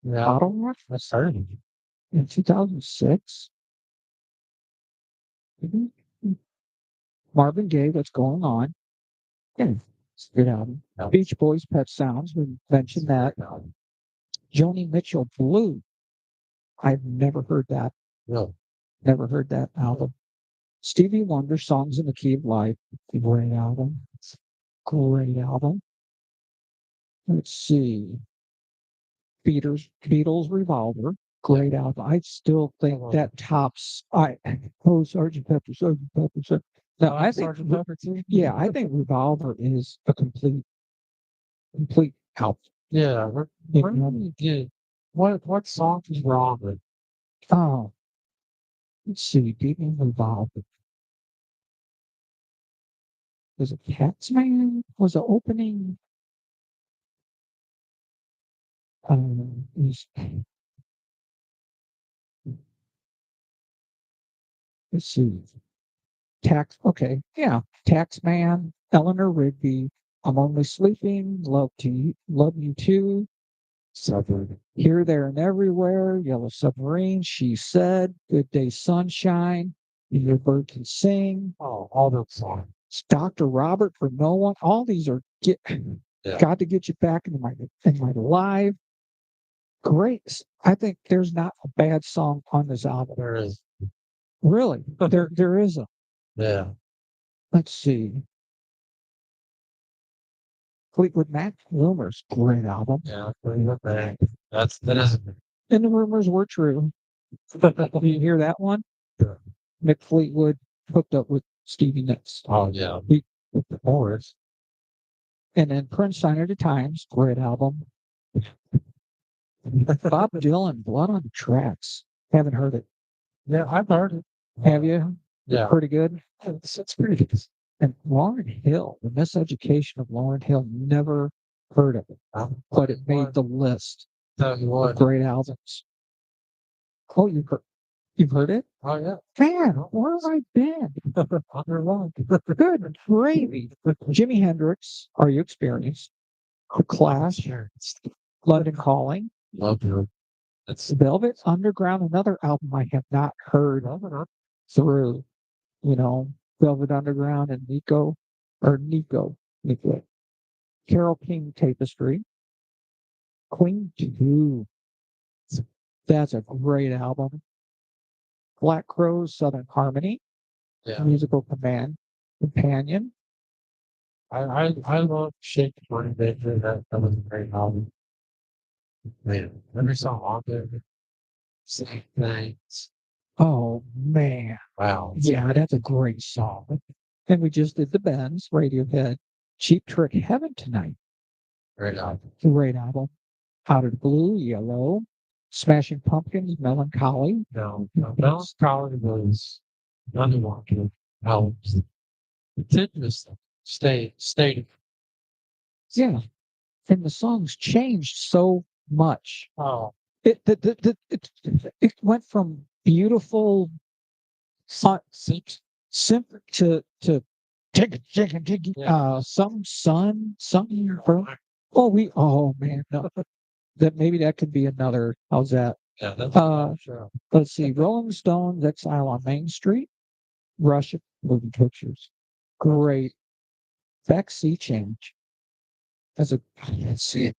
Yeah,
Bottle Rockets
that's 30.
in 2006. Mhm. Marvin Gaye, What's Going On? Yeah, it's a good album.
Yeah.
Beach Boys, Pet Sounds, we mentioned that. Joni Mitchell, Blue. I've never heard that.
No.
Never heard that album. Stevie Wonder, Songs in the Key of Life. Great album. Great album. Let's see. Beatles Revolver. Great album. I still think that tops. Sergeant Pepper, Sergeant Pepper, Sergeant. No, I think
Sergeant Pepper too.
yeah, I think Revolver is a complete album.
Yeah.
You
What
know?
really did? What song is wrong with?
Oh, let's see. Beatles Revolver. Was it Taxman? Was the opening? Was- let's see. Okay, yeah. Taxman, Eleanor Rigby. I'm only sleeping. Love you too. Submarine. Here, there, and everywhere. Yellow Submarine. She said, Good Day, Sunshine. Your bird can sing.
Oh, all those songs.
Dr. Robert for no one. All these are
Yeah.
got to get you back into my life. Great. I think there's not a bad song on this album.
There is.
Really, there isn't.
Yeah.
Let's see. Fleetwood Mac, Rumors, great album.
Yeah. That is.
And the rumors were true. Do you hear that one?
Yeah.
Mick Fleetwood hooked up with Stevie Nicks.
Oh yeah.
With the chorus. And then Prince Sign of the Times, great album. Bob Dylan, Blood on the Tracks. Haven't heard it.
Yeah, I've heard it.
Have you?
Yeah.
Pretty good.
It's pretty good.
And Lauryn Hill, The Miseducation of Lauryn Hill, never heard of it, but it made the list
Tell you
of
what.
great albums. Oh, you've heard it?
Oh yeah.
Man, where have I been?
Underlined.
Good gravy. Jimi Hendrix, Are You Experienced? Clash, London Calling,
Love you. It's
Velvet Underground, another album I have not heard through. Velvet Underground and Nico. Carole King Tapestry. Queen 2. That's a great album. Black Crowes, Southern Harmony.
yeah.
Musical Companion.
I love Shake Money Baker. That was a great album. Man, every song on there. Same things.
Oh man.
Wow.
Yeah, that's a great song. And we just did the Bends, Radiohead. Cheap Trick Heaven Tonight.
Great album.
Great album. Out of the Blue, Yellow. Smashing Pumpkins, Melancholy.
No, Melancholy was another one of albums. Continuous stayed.
Yeah. And the songs changed so much.
Oh,
It went from beautiful, simple to some sun, something. Oh man, no. That could be another. How's that?
yeah, that's sure.
Let's see. Rolling Stones, Exile on Main Street, Russia, Moving Pictures. Great. Back Sea Change. Let's see.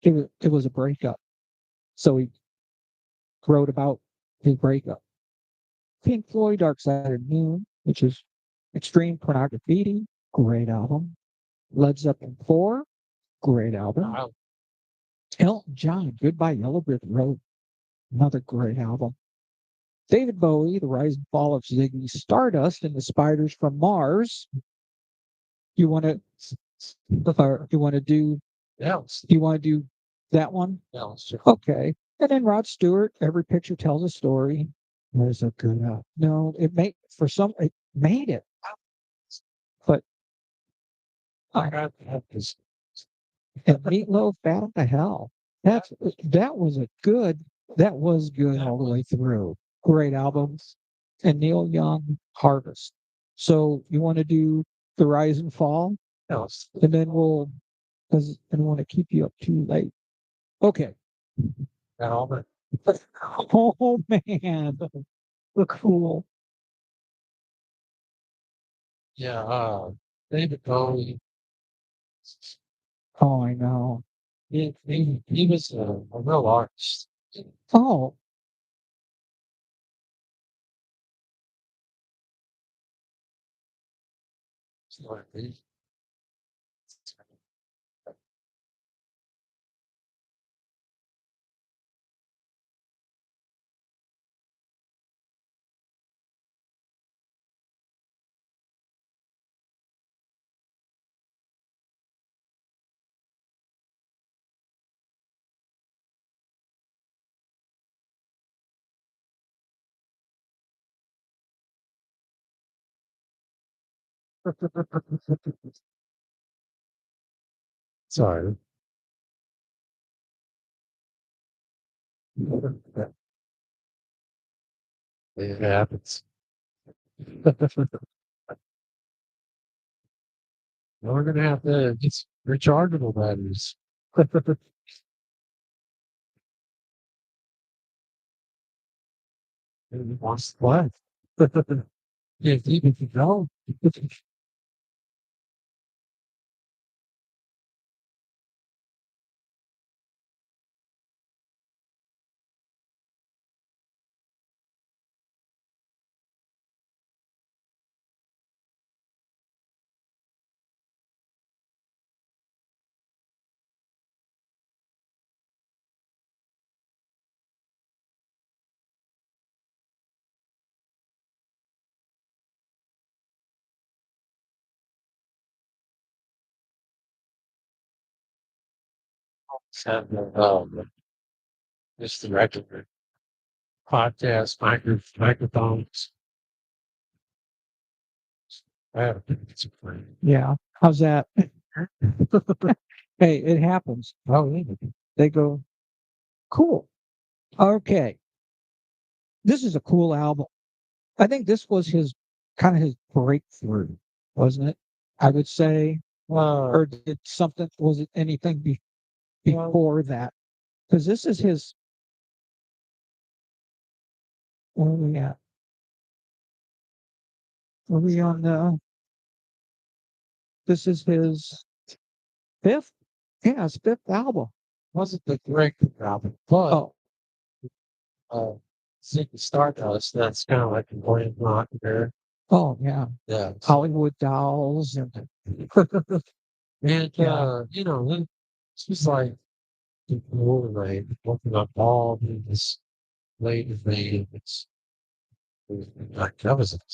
It was a breakup. So he wrote about his breakup. Pink Floyd, Dark Side of the Moon, which is Extreme Pornography. Great album. Led Zeppelin 4. Great album.
Wow.
Elton John, Goodbye Yellow Brick Road. Another great album. David Bowie, The Rise and Fall of Ziggy Stardust and the Spiders from Mars. You want to do
Yeah,
that one?
yeah, sure.
Okay. And then Rod Stewart, Every Picture Tells a Story. There's a good no, it made it. But
I got this.
and Meatloaf, Battle to Hell. That was good all the way through. Great albums. And Neil Young, Harvest. So you want to do The Rise and Fall?
Else.
And then because I don't want to keep you up too late. Okay.
Got all that.
Oh man. Look cool.
Yeah, David Bowie.
Oh, I know.
He was a real artist.
Oh,
Sorry. It happens. We're gonna have to get some rechargeable batteries. He wants to play. If even if you don't. Have just the regular podcast microphones. I have it's a friend.
Yeah. How's that? Hey, it happens.
Oh, yeah.
They go, cool. Okay. This is a cool album. I think this was his kind of his breakthrough, wasn't it? I would say, or did something, was it anything before that? Because this is his, where are we at? Are we on this is his fifth? Yeah, his fifth album.
Wasn't the breakthrough album, but
Oh,
Ziggy Stardust, that's kind of like a glam rock there.
oh, yeah.
Yeah.
Hollywood Dolls and
And,
Yeah.
it's just like cool, like looking up all these late things. Like that was in the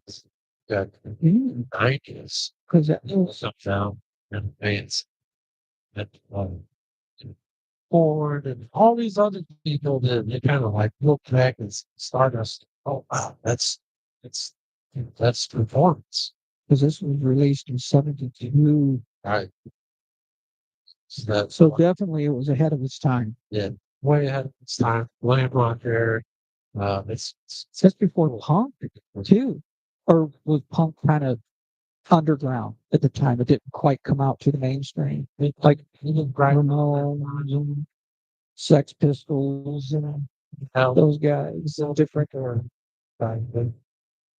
70s. Yeah,
Mm,
90s.
because that
It was up down and bands and Ford and all these other people that they kind of like look back and Stardust. Oh wow, it's that's performance.
because this was released in '72.
Right. So that's
So definitely it was ahead of its time.
yeah, way ahead of its time. Glam rock there. It's
Just before punk too, or was punk kind of underground at the time? It didn't quite come out to the mainstream, like
even bright
Ramones and Sex Pistols and
hell
those guys. Different.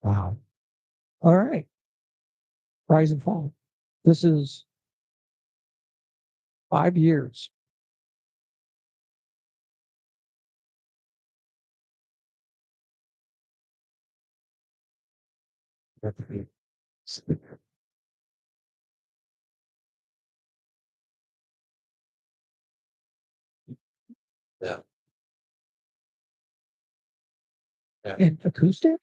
Wow. All right. Rise and fall. This is 5 years.
Yeah. Yeah.
And acoustic,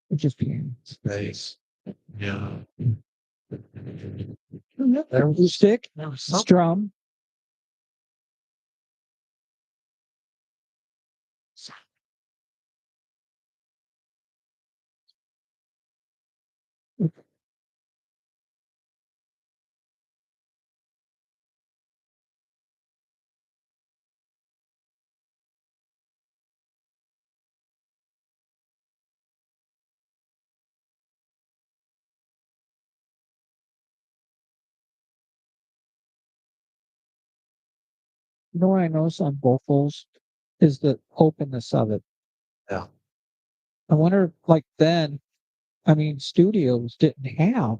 or just piano.
Space. Yeah.
Acoustic,
There was something.
strum. You know what I noticed on vocals is the openness of it.
Yeah.
I wonder, like then, I mean, studios didn't have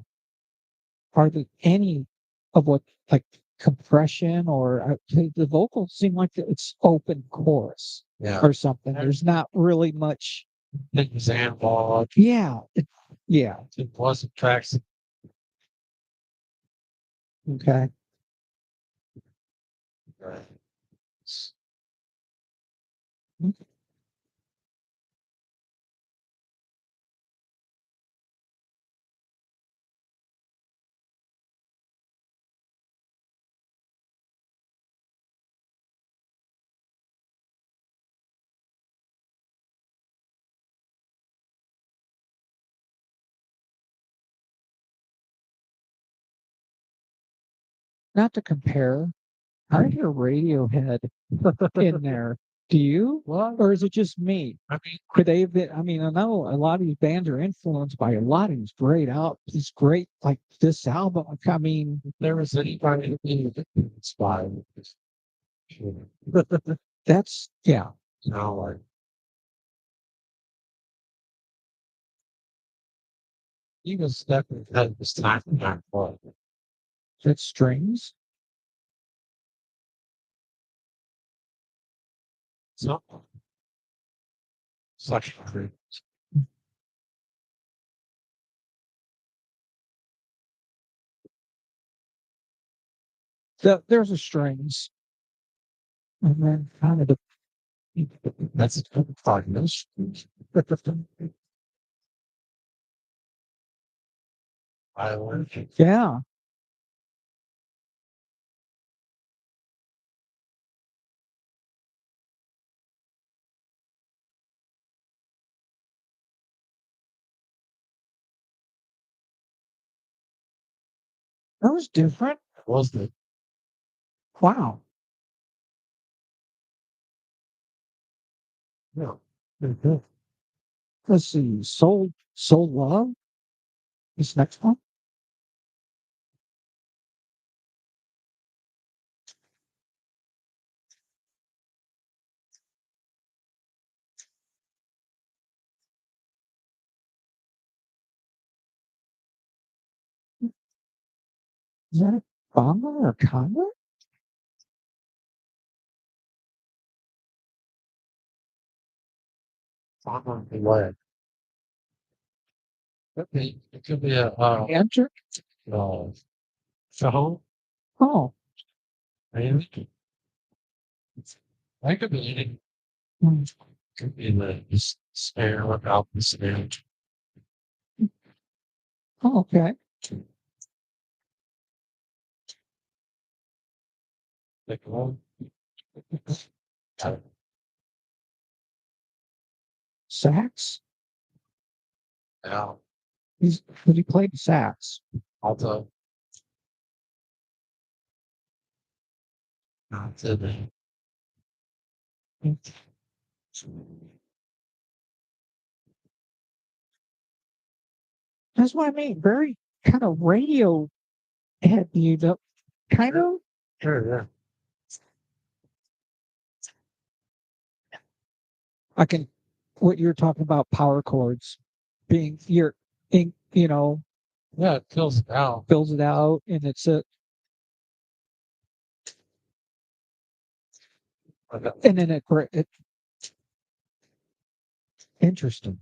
hardly any of what like compression or the vocals seem like it's open chorus
Yeah.
or something. There's not really much
things analog.
Yeah. Yeah.
It wasn't tracks.
Okay. Not to compare, I hear Radiohead in there. Do you?
What?
Or is it just me?
I mean,
Could they have been, I mean, I know a lot of these bands are influenced by a lot of these great, like this album. I mean,
if there was anybody in the inspired,
that's, yeah,
like he was definitely had this time back for
that's strings.
so such a great.
There's a strings. And then kind of the,
That's a good prognosis. I learned.
yeah, that was different.
Was the
Wow.
yeah. Mhm.
Let's see. Soul Love. This next one. Is that a Bonga or Conga?
On the way. It could be a
Enter.
uh, show.
Oh,
Maybe. That could be anything.
hmm.
Could be the snare without the snare.
Oh, okay.
Like, well,
Sax.
now,
He played the sax.
although not to the
That's what I mean. Very kind of radio head you know, kind of.
sure, yeah.
I can what you're talking about power chords being your ink, you know,
Yeah, it kills it out.
fills it out and it's a and then it interesting.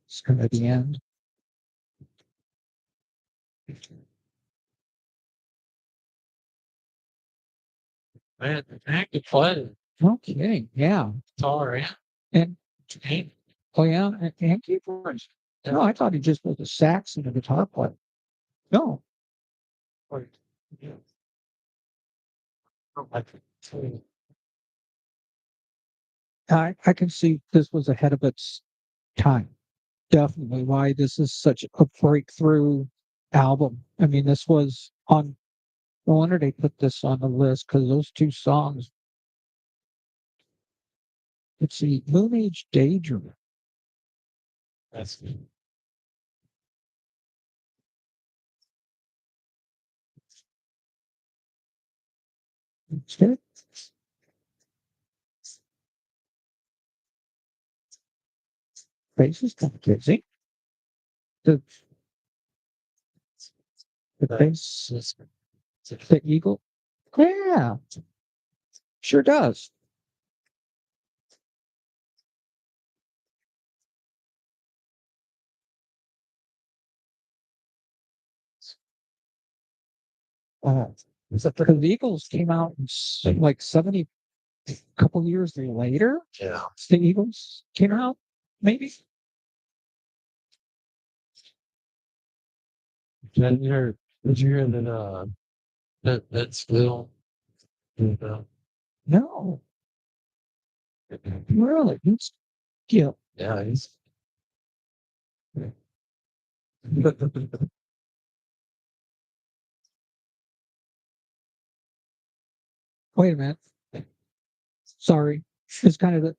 It's kind of the end.
Man, I could play
No kidding. Yeah.
guitar and
And
paint.
oh yeah, and keyboards. No, I thought he just was a sax and a guitar player. No,
Or, yeah, I could play.
I can see this was ahead of its time. Definitely why this is such a breakthrough album. I mean, this was on, no wonder they put this on the list because those two songs, let's see, Moon Age Daydream.
That's good.
Okay. Bass is kind of busy. The, the bass,
That's
the eagle. Yeah, sure does. Because the Eagles came out in like 70, a couple years later.
Yeah.
The Eagles came out, maybe.
Did you hear that, that still,
No, really. It's cute.
yeah, he's,
Wait a minute. Sorry. It's kind of the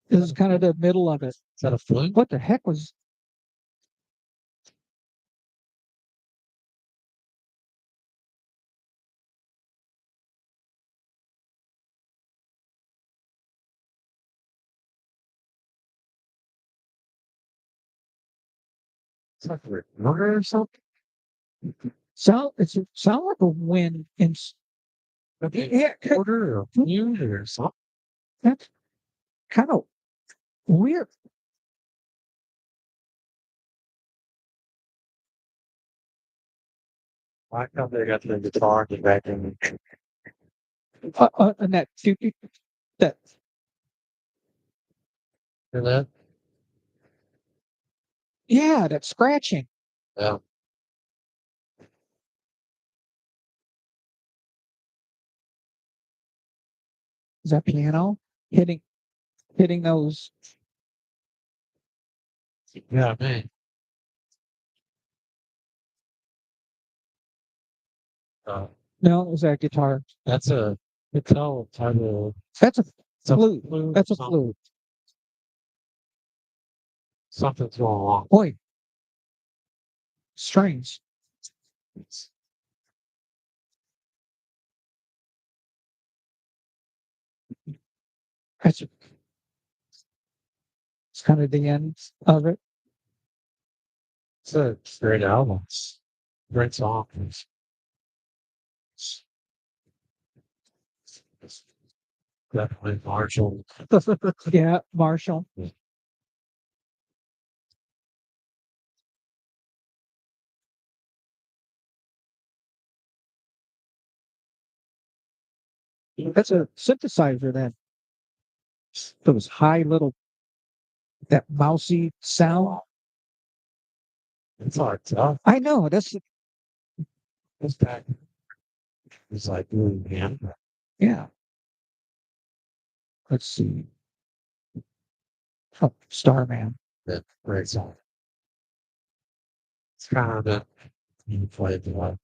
This is kind of the middle of it.
is that a fluke?
What the heck was?
It's like a recorder or something?
Sound like a wind in. Yeah,
Recorder or flute or something?
that's kind of weird.
I thought they got the guitar and back in.
And that
Hear that?
yeah, that scratching.
Yeah.
Is that piano hitting those?
Yeah, man. Uh,
No, is that guitar?
that's a guitar title.
That's a
It's a
flute.
flute.
That's a flute.
Something's going on.
Boy, strings. That's it's kind of the end of it.
It's a great album. Great song. It's definitely Marshall.
Yeah, Marshall. That's a synthesizer then. Those high little that mousy sound.
It's hard tough.
I know that's
This back is like really man.
yeah. Let's see. Oh, Starman.
That great song. It's kind of that you play a lot.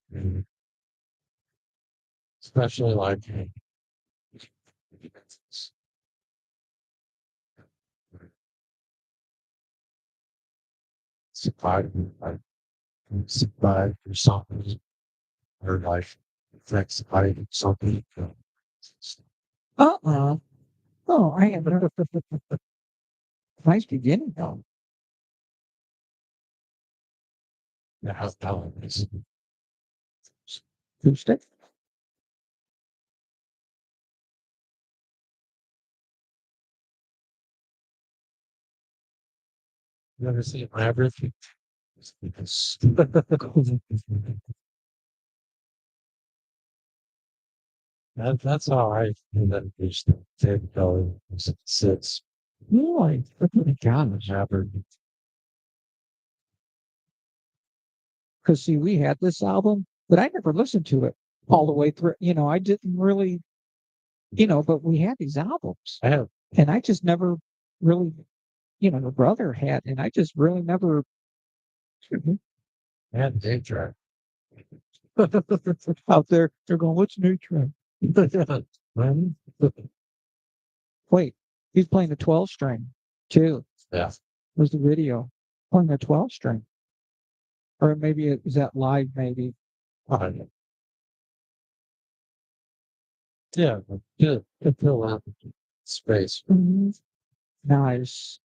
Especially like survive, like survive or something, or like affect somebody or something.
Uh-uh. Oh, I have never nice beginning though.
Yeah, how's that?
Acoustic.
You ever seen Labyrinth? That's how I feel that it's the David Bowie sits.
Really?
God, Labyrinth.
Because see, we had this album, but I never listened to it all the way through. I didn't really, but we had these albums,
I have
and I just never really, my brother had, and I just really never.
I had Dave track.
Out there, they're going, "What's new trend?" Wait, he's playing the 12 string too.
Yeah.
Where's the video? Playing the 12 string, or maybe is that live? Maybe.
Yeah, good. Good fill out space.
Nice.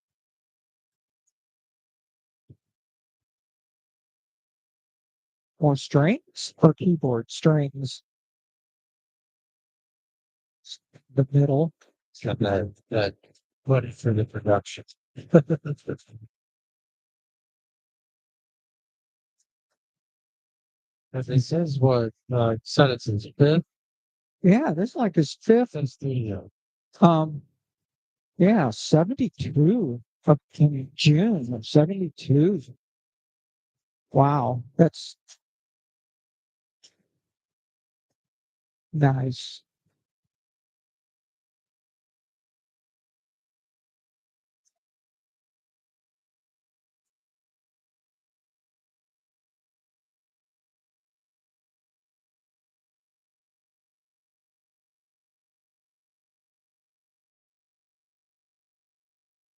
More strings or keyboard strings? The middle.
It's got that money for the production. As it says what said it's his fifth
Yeah, this is like his fifth.
studio.
Um, yeah, 72 up in June of 72. Wow, that's nice.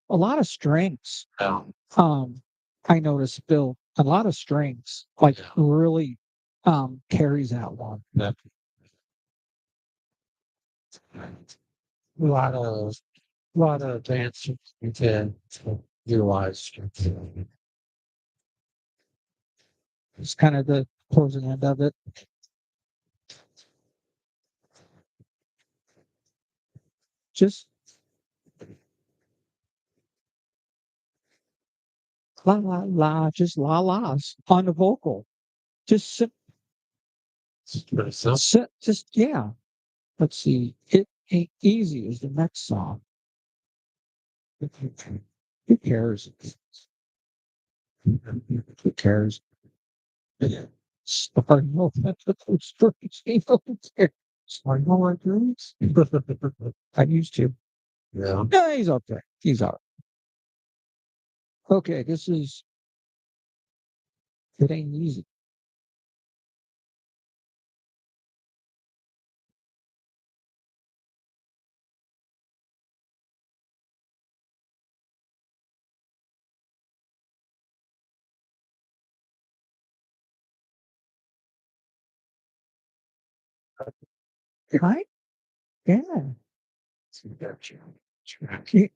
A lot of strengths.
Um,
Um, I noticed Bill, a lot of strengths, like
yeah,
really carries that one.
that a lot of advanced you can utilize.
It's kind of the closing end of it. Just la la la, just la las on the vocal. Just sit,
It's pretty simple.
just yeah. Let's see. It ain't easy is the next song. Who cares? Who cares? Sorry, no offense to those strings. Who cares? Sorry, no my dreams. I used to.
Yeah.
Yeah, he's okay. He's all right. Okay, this is it ain't easy. Right? Yeah. Yeah.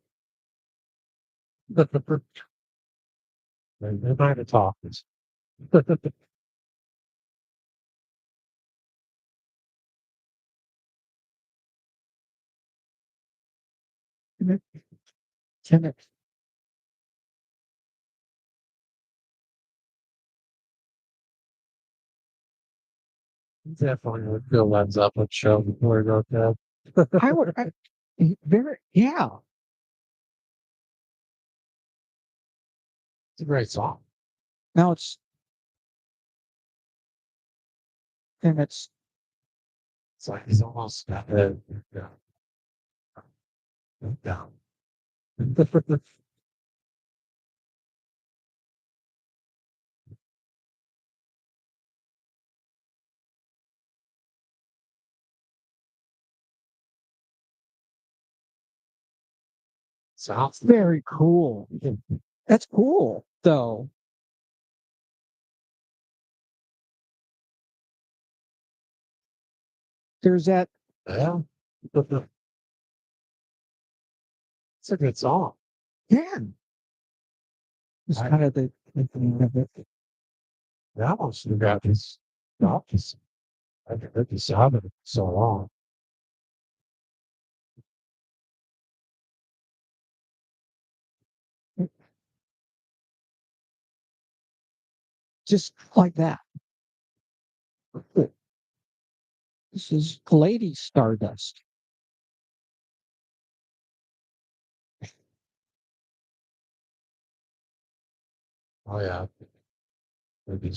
They might have talked.
Can it,
Definitely would feel Led Zeppelin show before he wrote that.
I would, very, yeah.
It's a great song.
Now and it's,
It's like he's almost got it. Yeah. Yeah. Sounds
very cool. That's cool, though. There's that,
yeah. It's a good song.
yeah. It's
I
kind of the thing of it.
that one should have got this options. I've heard this album for so long.
Just like that. This is Lady Stardust.
Oh yeah. Maybe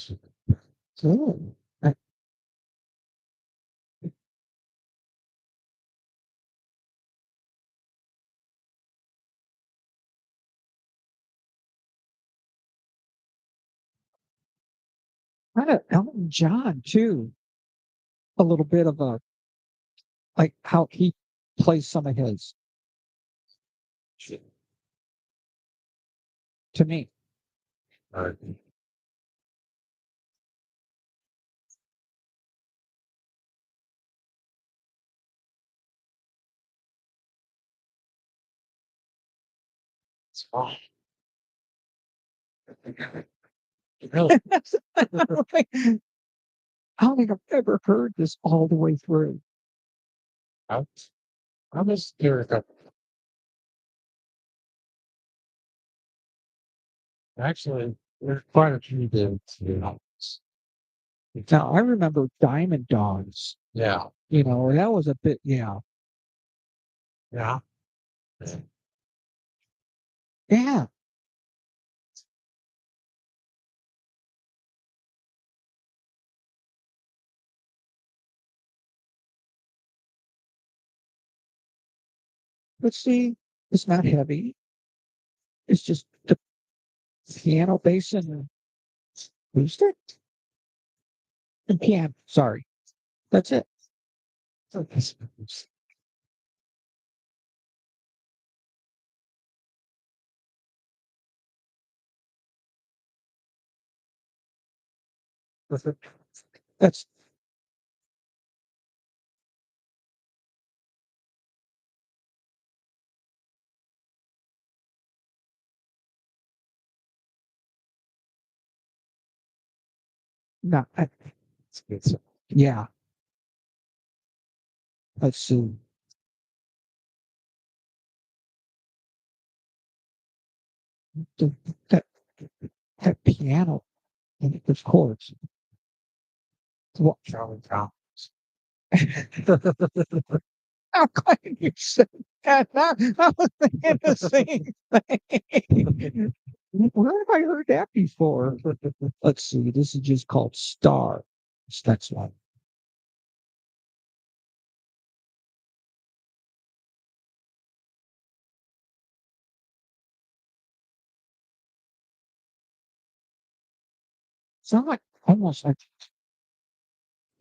Cool. I kind of Elton John too. A little bit of a like how he plays some of his to me.
uh, it's fine. Really.
I don't think I've ever heard this all the way through.
I, I was there a couple. Actually, there's quite a few dudes. You know,
Now I remember Diamond Dogs.
Yeah.
That was a bit, yeah.
Yeah.
Yeah. But see, it's not heavy. It's just the piano, bass, and acoustic and piano. Sorry. That's it. That's not, yeah. Let's see. The, that, that piano and the chords. What?
Charlie Brown.
How glad you said that. I was thinking the same thing. Where have I heard that before? Let's see. This is just called Star. That's one. Sound like almost like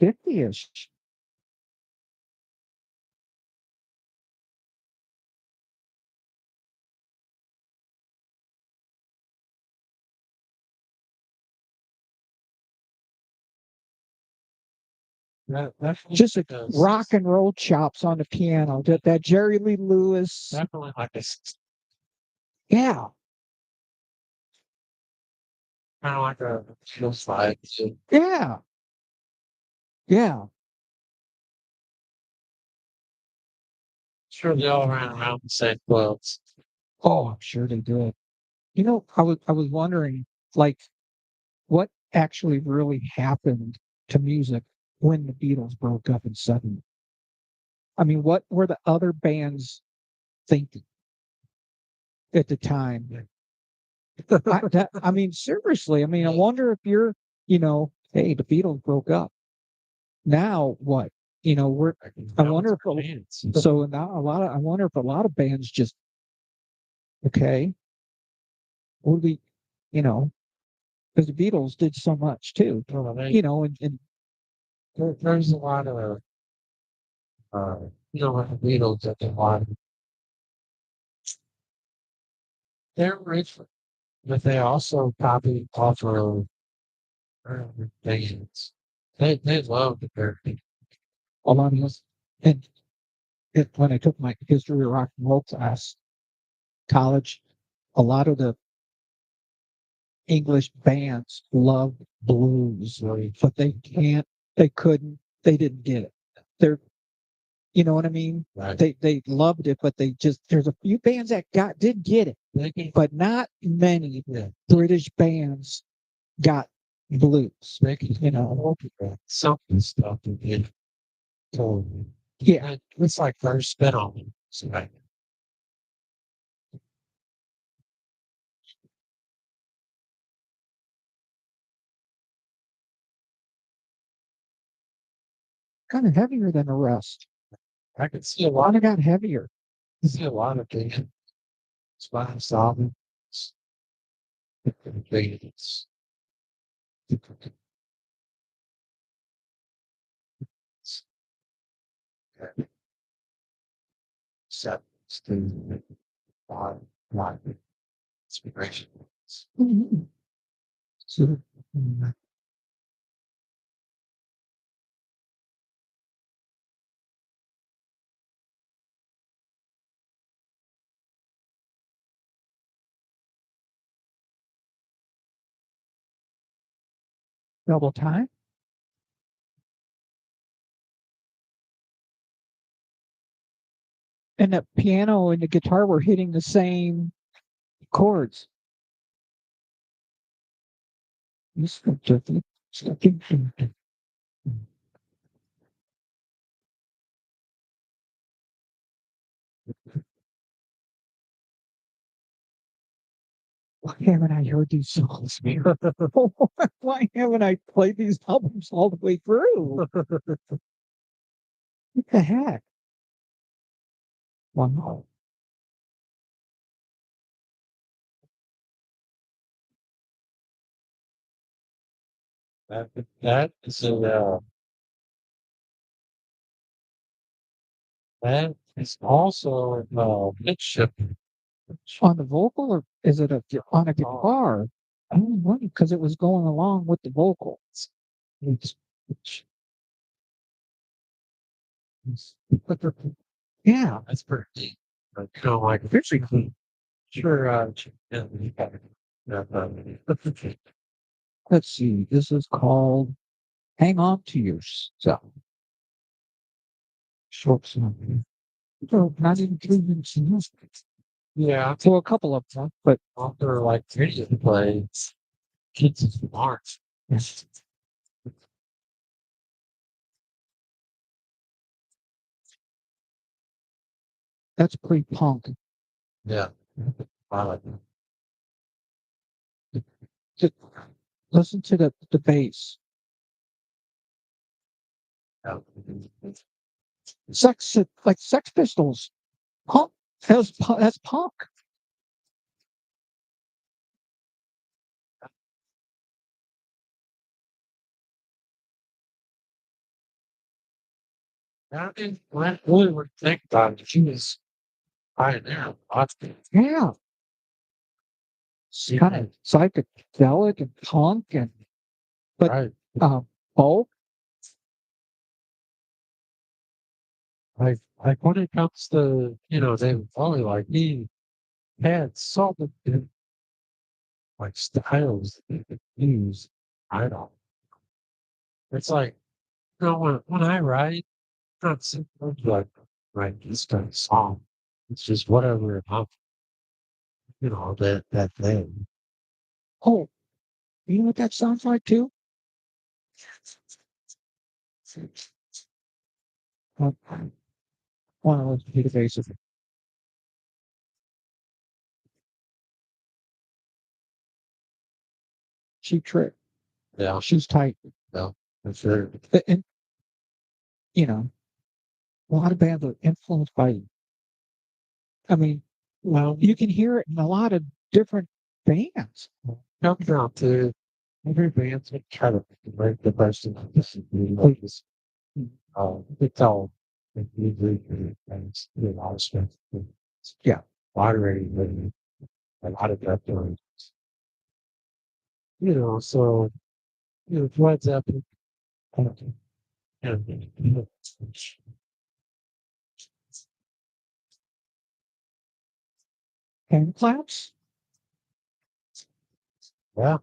50-ish.
That's
Just like
because
rock and roll chops on the piano. That Jerry Lee Lewis.
definitely like this,
Yeah.
kind of like a chill slide.
Yeah. Yeah.
Sure, they all ran around the same clothes.
Oh, I'm sure they did. I was wondering, like, what actually really happened to music when the Beatles broke up in '70? I mean, what were the other bands thinking at the time? I mean, seriously, I mean, I wonder if hey, the Beatles broke up. Now what? I wonder so now I wonder if a lot of bands just, okay, what do we, you know, because the Beatles did so much too, and
There's a lot of, with the Beatles that they want. They're rich, but they also copy off of other bands. They love the parody.
a lot of us, and when I took my history of rock and roll class, college, a lot of the English bands loved blues,
Right.
but they couldn't, they didn't get it. They're, you know what I mean?
Right.
They loved it, but there's a few bands that did get it,
They can,
but not many
yeah,
British bands got blues.
they can, something stuff and get told.
Yeah,
It's like first spin on it. So, like,
kind of heavier than the rest.
I can see a lot
Kind
of,
of got heavier.
see a lot of bands. Spine solving. Bands. Set. Student. Live. Inspiration.
Mhm. So, double time. And the piano and the guitar were hitting the same chords. This is different. why haven't I heard these songs? Why haven't I played these albums all the way through? What the heck? Wow.
That is that is also pitch shift.
On the vocal, or is it on a guitar? I don't know, because it was going along with the vocal. Yeah,
That's pretty deep. But, you know, like basically, sure. Yeah,
let's see. This is called "Hang On to Yourself." Short song. So not even 3 minutes long.
yeah.
So a couple of them, but
After like video plays, kids is smart.
yes, that's pretty punk.
Yeah. I like
Just listen to the bass.
that.
Like Sex Pistols. Punk. That's punk.
I mean, when I really would think about it, she was pioneer.
Yeah, it's kind of psychedelic and punk and but
Right.
folk.
Like when it comes to, you know, they probably like he had so many like styles that he could use. I don't. It's like, you know, when I write, it's not simple like write this kind of song. It's just whatever I'm, you know, that thing.
Oh, you know what that sounds like too? Uh, One of those databases. Cheap Trick.
Yeah.
Shoes tight.
Yeah. For sure.
And you know, a lot of bands are influenced by. I mean,
Well,
you can hear it in a lot of different bands.
comes down to every band's would try to break the person of this is it's all usually and a lot of strength.
Yeah.
Moderating with a lot of depth on, you know, so you know, Led Zeppelin and
Hand claps.
yeah.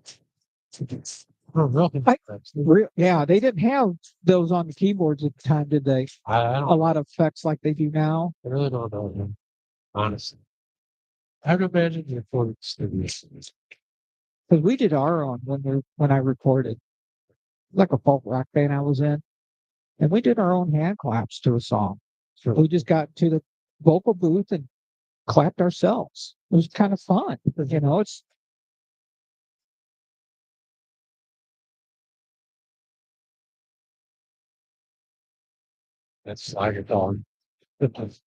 Oh, really?
Yeah, they didn't have those on the keyboards at the time, did they?
I
A
don't
lot of effects like they do now.
I really don't know him, honestly. I would imagine the recording studio.
Because we did our own when I recorded, like a folk rock band I was in, and we did our own hand claps to a song.
Sure.
We just got to the vocal booth and clapped ourselves. It was kind of fun. You know, it's
That's like a dog.
that's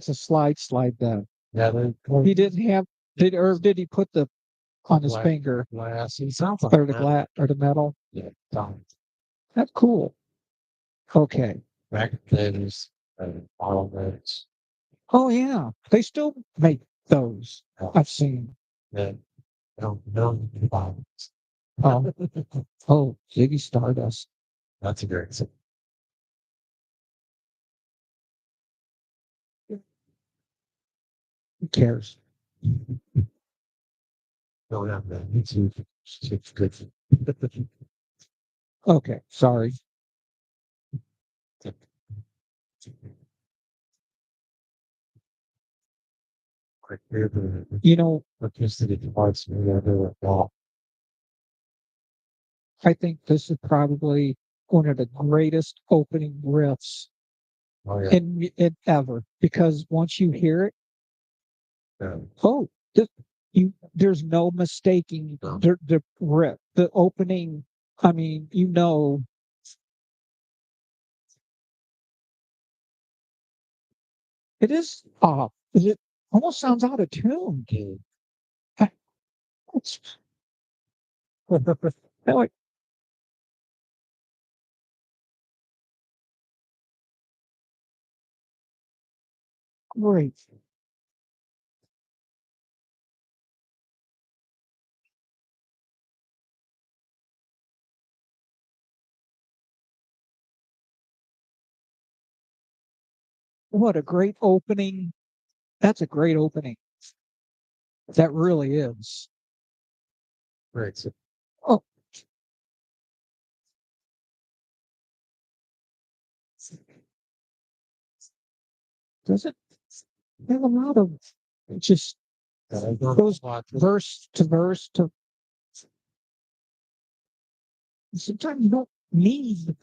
a slide down.
Yeah,
He didn't have did he put the on his finger
glass. It sounds like
or the glass or the metal?
yeah, Tom.
That's cool. Okay.
Back in the days, all of those.
Oh yeah, they still make those. I've seen.
Yeah, don't violence.
Um, oh, Ziggy Stardust.
That's a great thing.
Who cares?
Don't have that. It's good.
Okay, sorry.
Quick paper.
You know,
Electricity parts me over wall.
I think this is probably one of the greatest opening riffs
Oh yeah.
in ever because once you hear it,
Yeah.
oh, this there's no mistaking
No.
the rip, the opening. I mean, it is off. It almost sounds out of tune. It's like, great. What a great opening. That's a great opening. That really is.
Right. So,
Oh, does it have a lot of just goes verse to verse to sometimes you don't need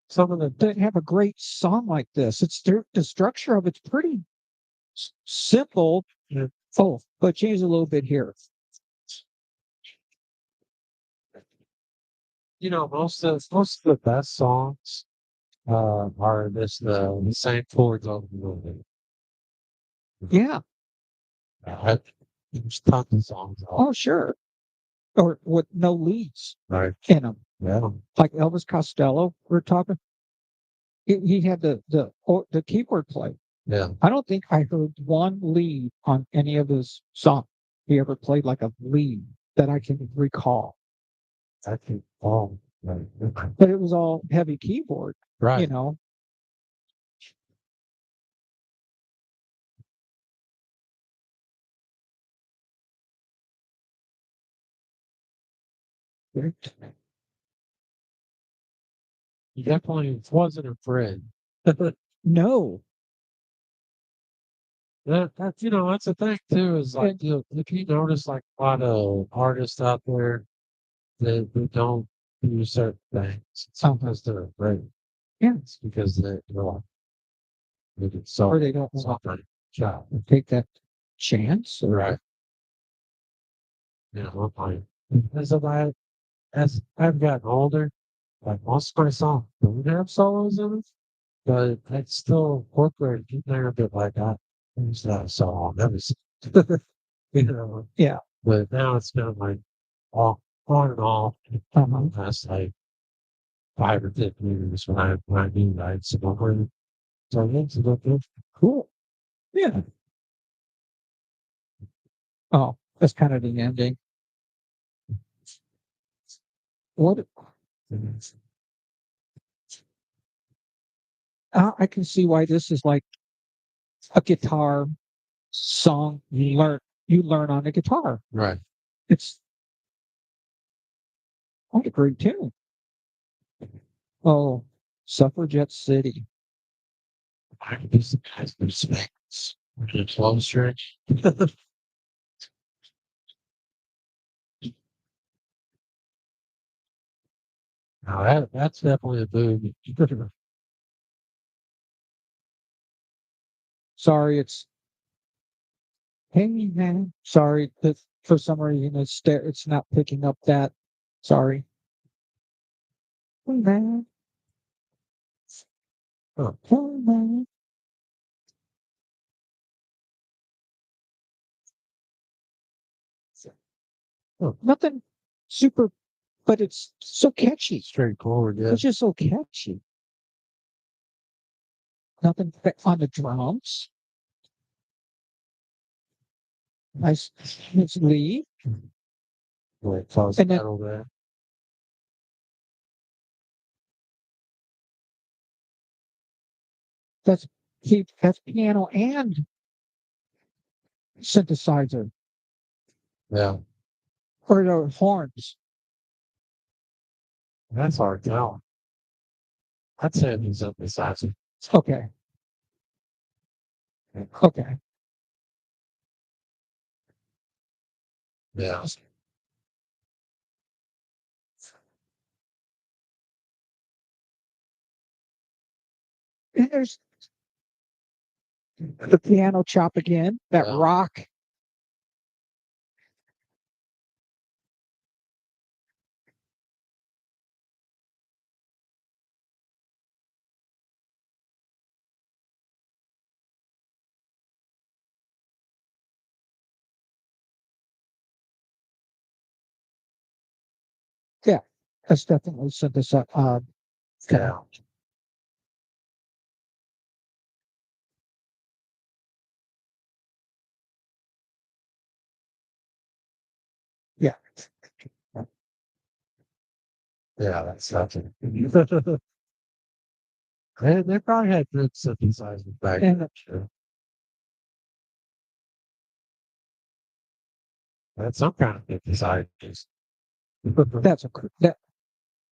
some of the that have a great song like this. The structure of it's pretty simple.
Yeah.
Oh, but change a little bit here.
Most of the best songs are the same chords over and over.
Yeah.
There's tons of songs.
Oh, sure. Or with no leads
Right.
in them,
Yeah.
like Elvis Costello. We're talking. He had the keyboard play.
Yeah.
I don't think I heard one lead on any of his songs. He ever played like a lead that I can recall.
I think all. Right.
But it was all heavy keyboard, you
Right.
know.
He definitely wasn't afraid.
No.
That's the thing too, is like
And
if you notice like a lot of artists out there that don't do certain things, it's because they're afraid.
yeah,
It's because they're like maybe so
or they don't want
something job.
to take that chance. Or,
Right. I'm like as I've gotten older, like most of my songs don't have solos in it, but I'd still incorporate in there a bit like that. I used to have a solo on every song. you know.
yeah.
But now it's kind of like off, on and off.
Uh-huh.
Past like 5 or 10 years when I knew that I'd smoke. So it's a good.
Cool. Yeah. Oh, that's kind of the ending. What I can see why this is like a guitar song you learn on a guitar.
Right.
It's quite a great tune. Oh, Suffragette City.
I could be some guys with specs. The 12 stretch. Now that's definitely a boom.
Sorry, it's hey man. Sorry that for some reason it's not picking up that. Sorry. Hey man.
Huh.
Hey man. Nothing super, but it's so catchy.
Straightforward, yeah.
It's just so catchy. Nothing on the drums. Nice, nice lead.
Like fuzz
And then
metal there.
that's that's piano and synthesizer
Yeah.
or the horns.
That's hard to tell. I'd say it means synthesizer.
Okay. Okay.
Yeah.
And there's the piano chop again, that
Yeah.
rock. That's definitely synthesizer.
Yeah.
Yeah.
Yeah, that's nothing. They probably had good synthesizers back
And
then. Sure. That's some kind of synthesizers.
that's a that.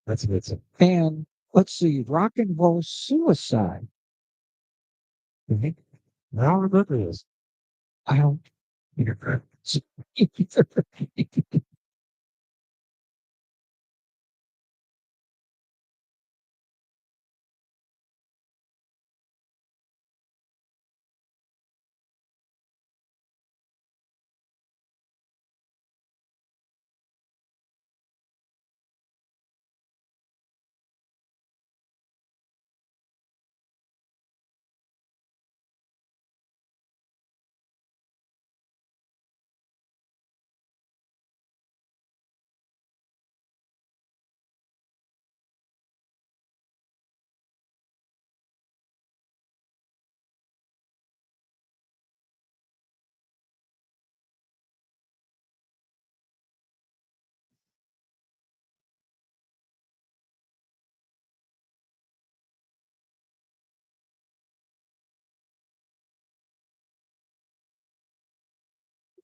That's a good thing.
And let's see, rock and roll suicide.
I don't remember this.
I don't.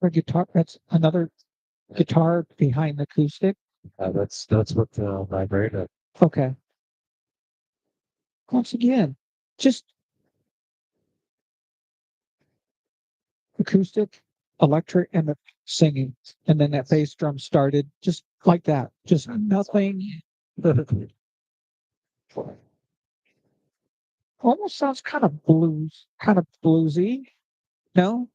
A guitar. That's another guitar behind the acoustic.
That's what the vibrator.
Okay. Once again, just acoustic, electric, and the singing, and then that bass drum started just like that. Just nothing. Almost sounds kind of bluesy. No,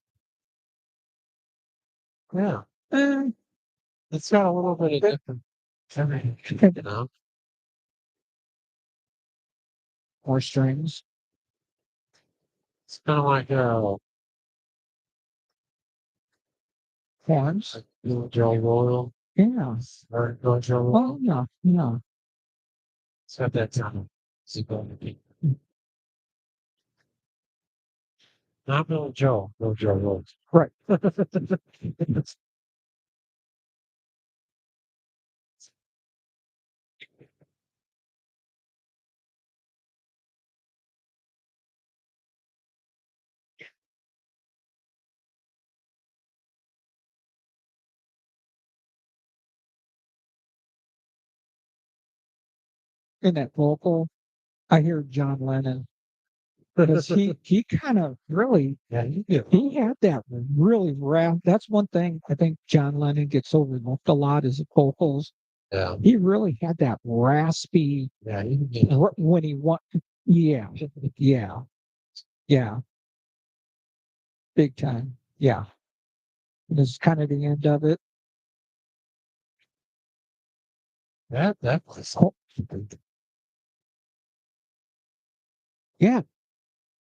Yeah,
eh,
it's got a little bit of different. You know,
more strings,
it's kind of like
horns.
Joe Royal
Yeah.
or no Joe
Well,
Royal.
yeah, yeah.
It's got that sound. It's going to be not Bill Joe, no Joe Royal.
Right. In that vocal, I hear John Lennon because he kind of really
Yeah, you do.
he had that really rap. That's one thing I think John Lennon gets overlooked a lot is the vocals.
Yeah,
He really had that raspy
yeah, you can get.
when he want. Yeah, yeah, yeah, big time. Yeah, this is kind of the end of it.
That was.
Oh, yeah,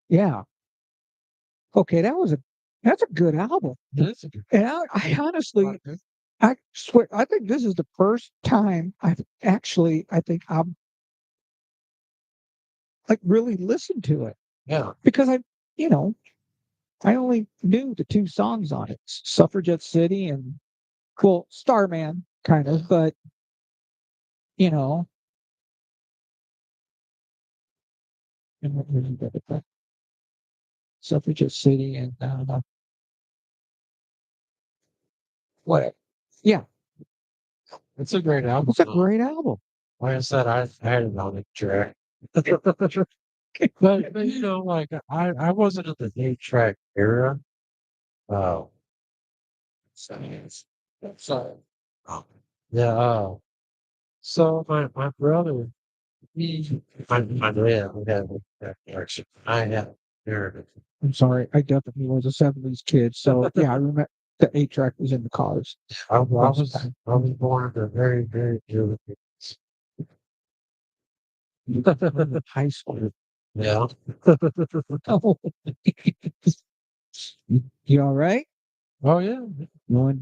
yeah. Okay, that's a good album.
That's a good.
And I honestly, I swear, I think this is the first time I think I'm like really listened to it
Yeah,
because you know, I only knew the two songs on it, Suffragette City and well, Starman kind of, but you know, and what was it? Suffragette City and what? Yeah,
it's a great album.
it's a great album.
Like I said, I had it on the track. But you know, like I wasn't in the 8-track era. Oh, so yeah. So my brother, he, my dad, we had that collection. I had there.
I'm sorry, I definitely was a '70s kid, so yeah, I remember the 8-track was in the cars.
I was born in a very very early.
High school.
Yeah.
Oh, you all right?
Oh yeah.
You want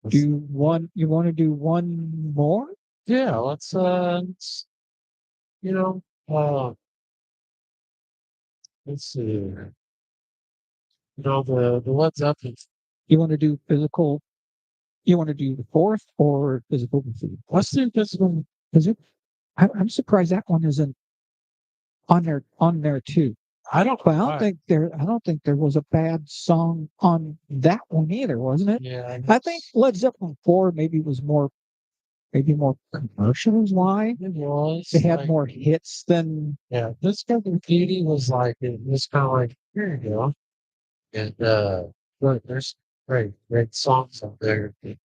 do one? You want to do one more?
Yeah, let's you know, let's see here. The Led Zeppelin.
You want to do physical? You want to do the fourth or physical defeat?
Let's do physical.
Is it? I'm surprised that one isn't on there too.
I don't
But
know why.
I don't think there was a bad song on that one either, wasn't it?
Yeah,
I think Led Zeppelin 4 maybe more commercial is why.
it was
They had
like,
more hits than
yeah, this fucking beauty was like, it was kind of like, here you go. And, but there's great songs up there. And,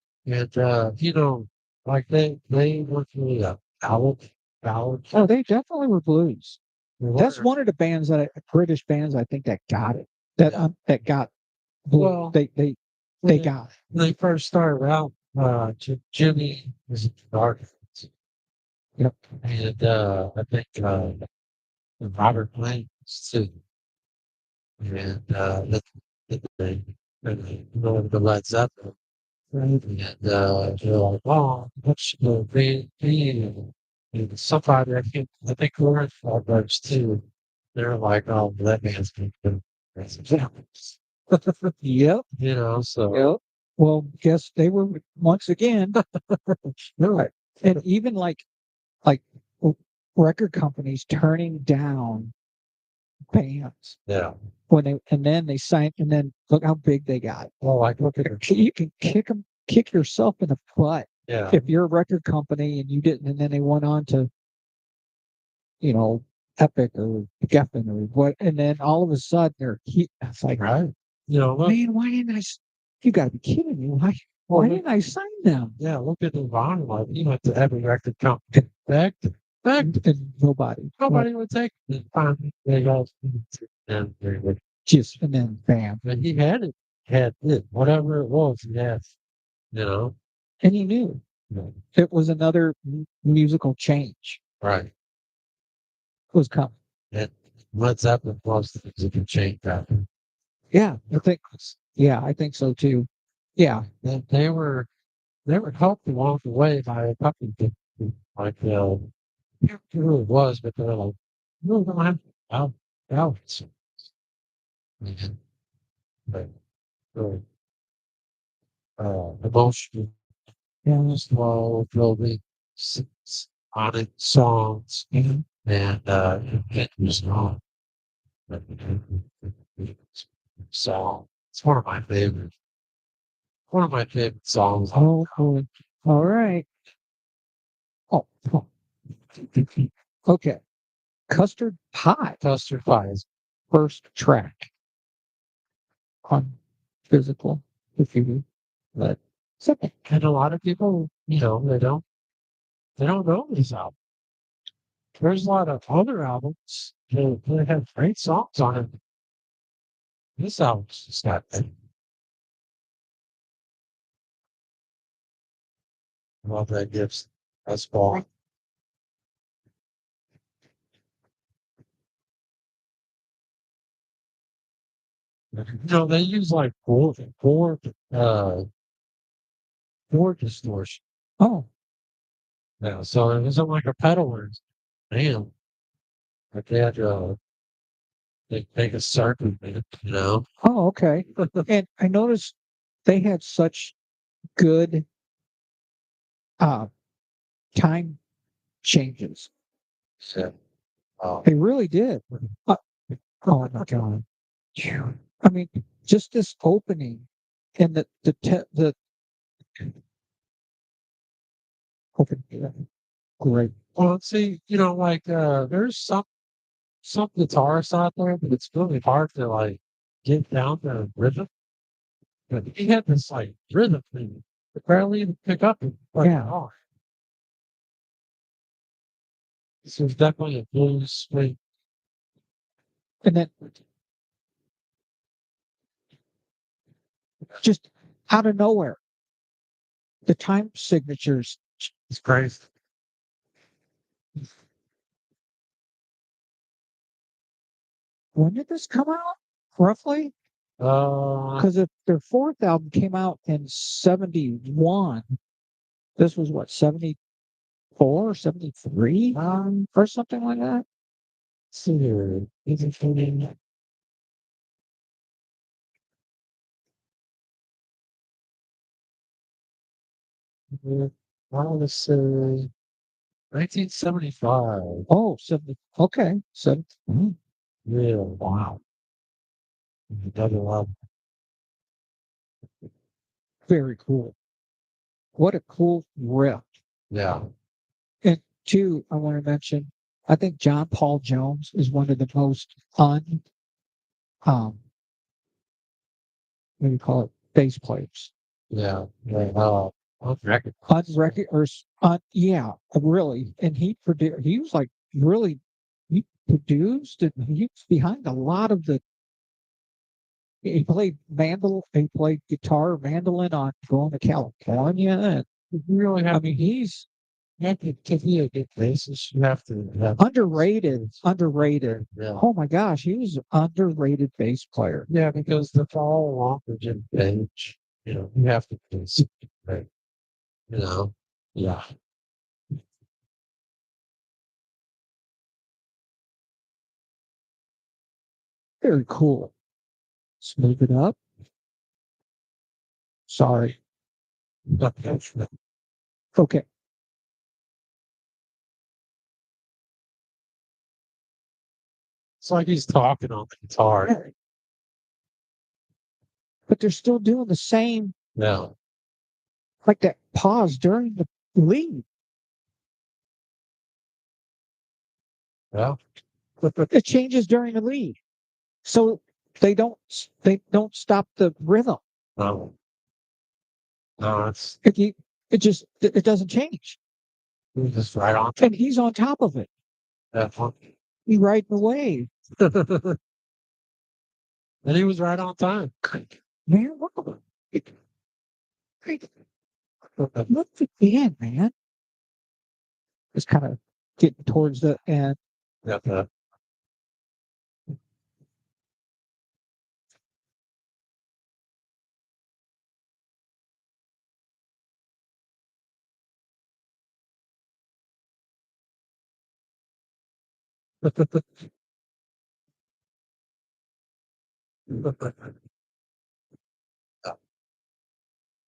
like they were really a ballad.
oh, they definitely were blues.
They
That's
were.
one of the bands British bands I think that got it. That got blue.
Well, when
They
they,
got it.
when they first started out, Jimmy was in the artist.
Yep.
And, I think, Robert Plant was too. And, the Led Zeppelin. Right. And, they're like, "Oh, what's the and somebody I think Lawrence brothers too. They're like, "Oh, that man's been good."
Yep.
So
Yep. Well, guess they were once again, right. And even like record companies turning down bands
yeah.
when they sign and then look how big they got.
Well, like look at her.
You can kick yourself in the butt
Yeah.
if you're a record company and you didn't, and then they went on to you know Epic or Geffen or what, and then all of a sudden it's like,
Right. Look.
man, why didn't you got to be kidding me? Why didn't I sign them?
Yeah, look at Nirvana. Like, to every record company. Back,
And
nobody would take it. Finally, they go, and they would.
just and then bam,
But he had it, whatever it was, he had, you know.
and he knew
Yeah.
it was another musical change
Right.
was coming.
And Led Zeppelin was the music change that.
Yeah, I think so too. Yeah,
They were helped along the way by a couple of people. Like, I can't remember who it was, but they're like, no, don't have out out. But really, emotional, slow, building, sonic songs, and it was not. So it's one of my favorite songs.
oh, all right. Oh, oh, okay. Custard Pie,
Custard Pies.
first track on physical, if you will. But second,
And a lot of people, they don't know these albums. There's a lot of other albums that have great songs on it. This album's just got love that Gibson. That's Paul. They use like uh four distortion.
oh,
Yeah, so it isn't like a pedal or damn. Like they had to make a circuit.
oh, okay. And I noticed they had such good uh time changes.
So, uh,
They really did. Uh, oh my god. Phew. I mean, just this opening and the opening, great.
well, let's see, like there's some guitarists out there, but it's really hard to like get down to rhythm. But he had this like rhythm thing, that barely even pick up and play
Yeah.
guitar. This was definitely a blues swing.
And then just out of nowhere, the time signatures.
It's crazy.
When did this come out? Roughly? Because if their fourth album came out in 71, this was what, 74? 74, 73, or something like that.
See here. Is it funny? I want to say 1975.
Oh, 70. Okay. 70.
Yeah, wow. Another one.
Very cool. What a cool riff.
Yeah.
And two, I want to mention, I think John Paul Jones is one of the most what do you call it, bass players.
Yeah. Yeah. On record.
Unrecord or yeah, really. And he was like really he produced and he was behind a lot of the he played guitar, mandolin on Going to California. And
You really
I
have
mean he's
to be a good bassist. You have to have
underrated.
Yeah.
Oh my gosh, he was an underrated bass player.
Yeah, because to follow along with Jim Page, you have to do something, right? You know. Yeah.
Very cool. Let's move it up. Sorry. Okay.
It's like he's talking on the guitar.
But they're still doing the same,
Yeah.
like that pause during the lead.
Yeah.
It changes during the lead. So they don't stop the rhythm.
No. No, it's
It doesn't change.
just right on.
And he's on top of it.
That one.
He's riding the wave.
And he was right on time.
Man, look at the end, man. It's kind of getting towards the end.
Got that.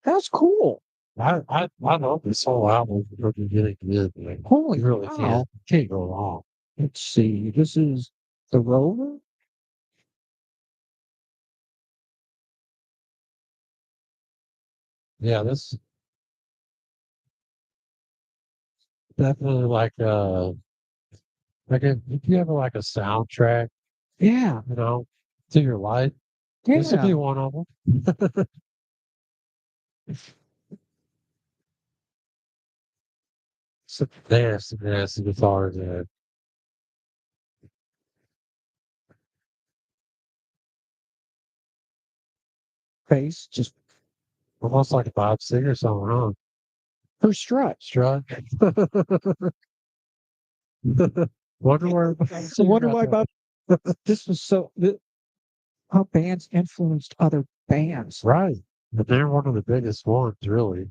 That's cool.
I love this whole album from beginning to end. Like,
Holy
you really
wow.
can't go wrong.
Let's see. This is the Rover.
Yeah, this definitely if you have like a soundtrack,
Yeah.
to your life, this would
Yeah.
be one of them. Some nasty guitars in
Bass, just
almost like a Bob Singer song, huh?
her strut.
Strut. Wonder where Bob
I
Singer
wonder
got
why
that.
Bob. This was how bands influenced other bands.
Right. But they're one of the biggest ones, really.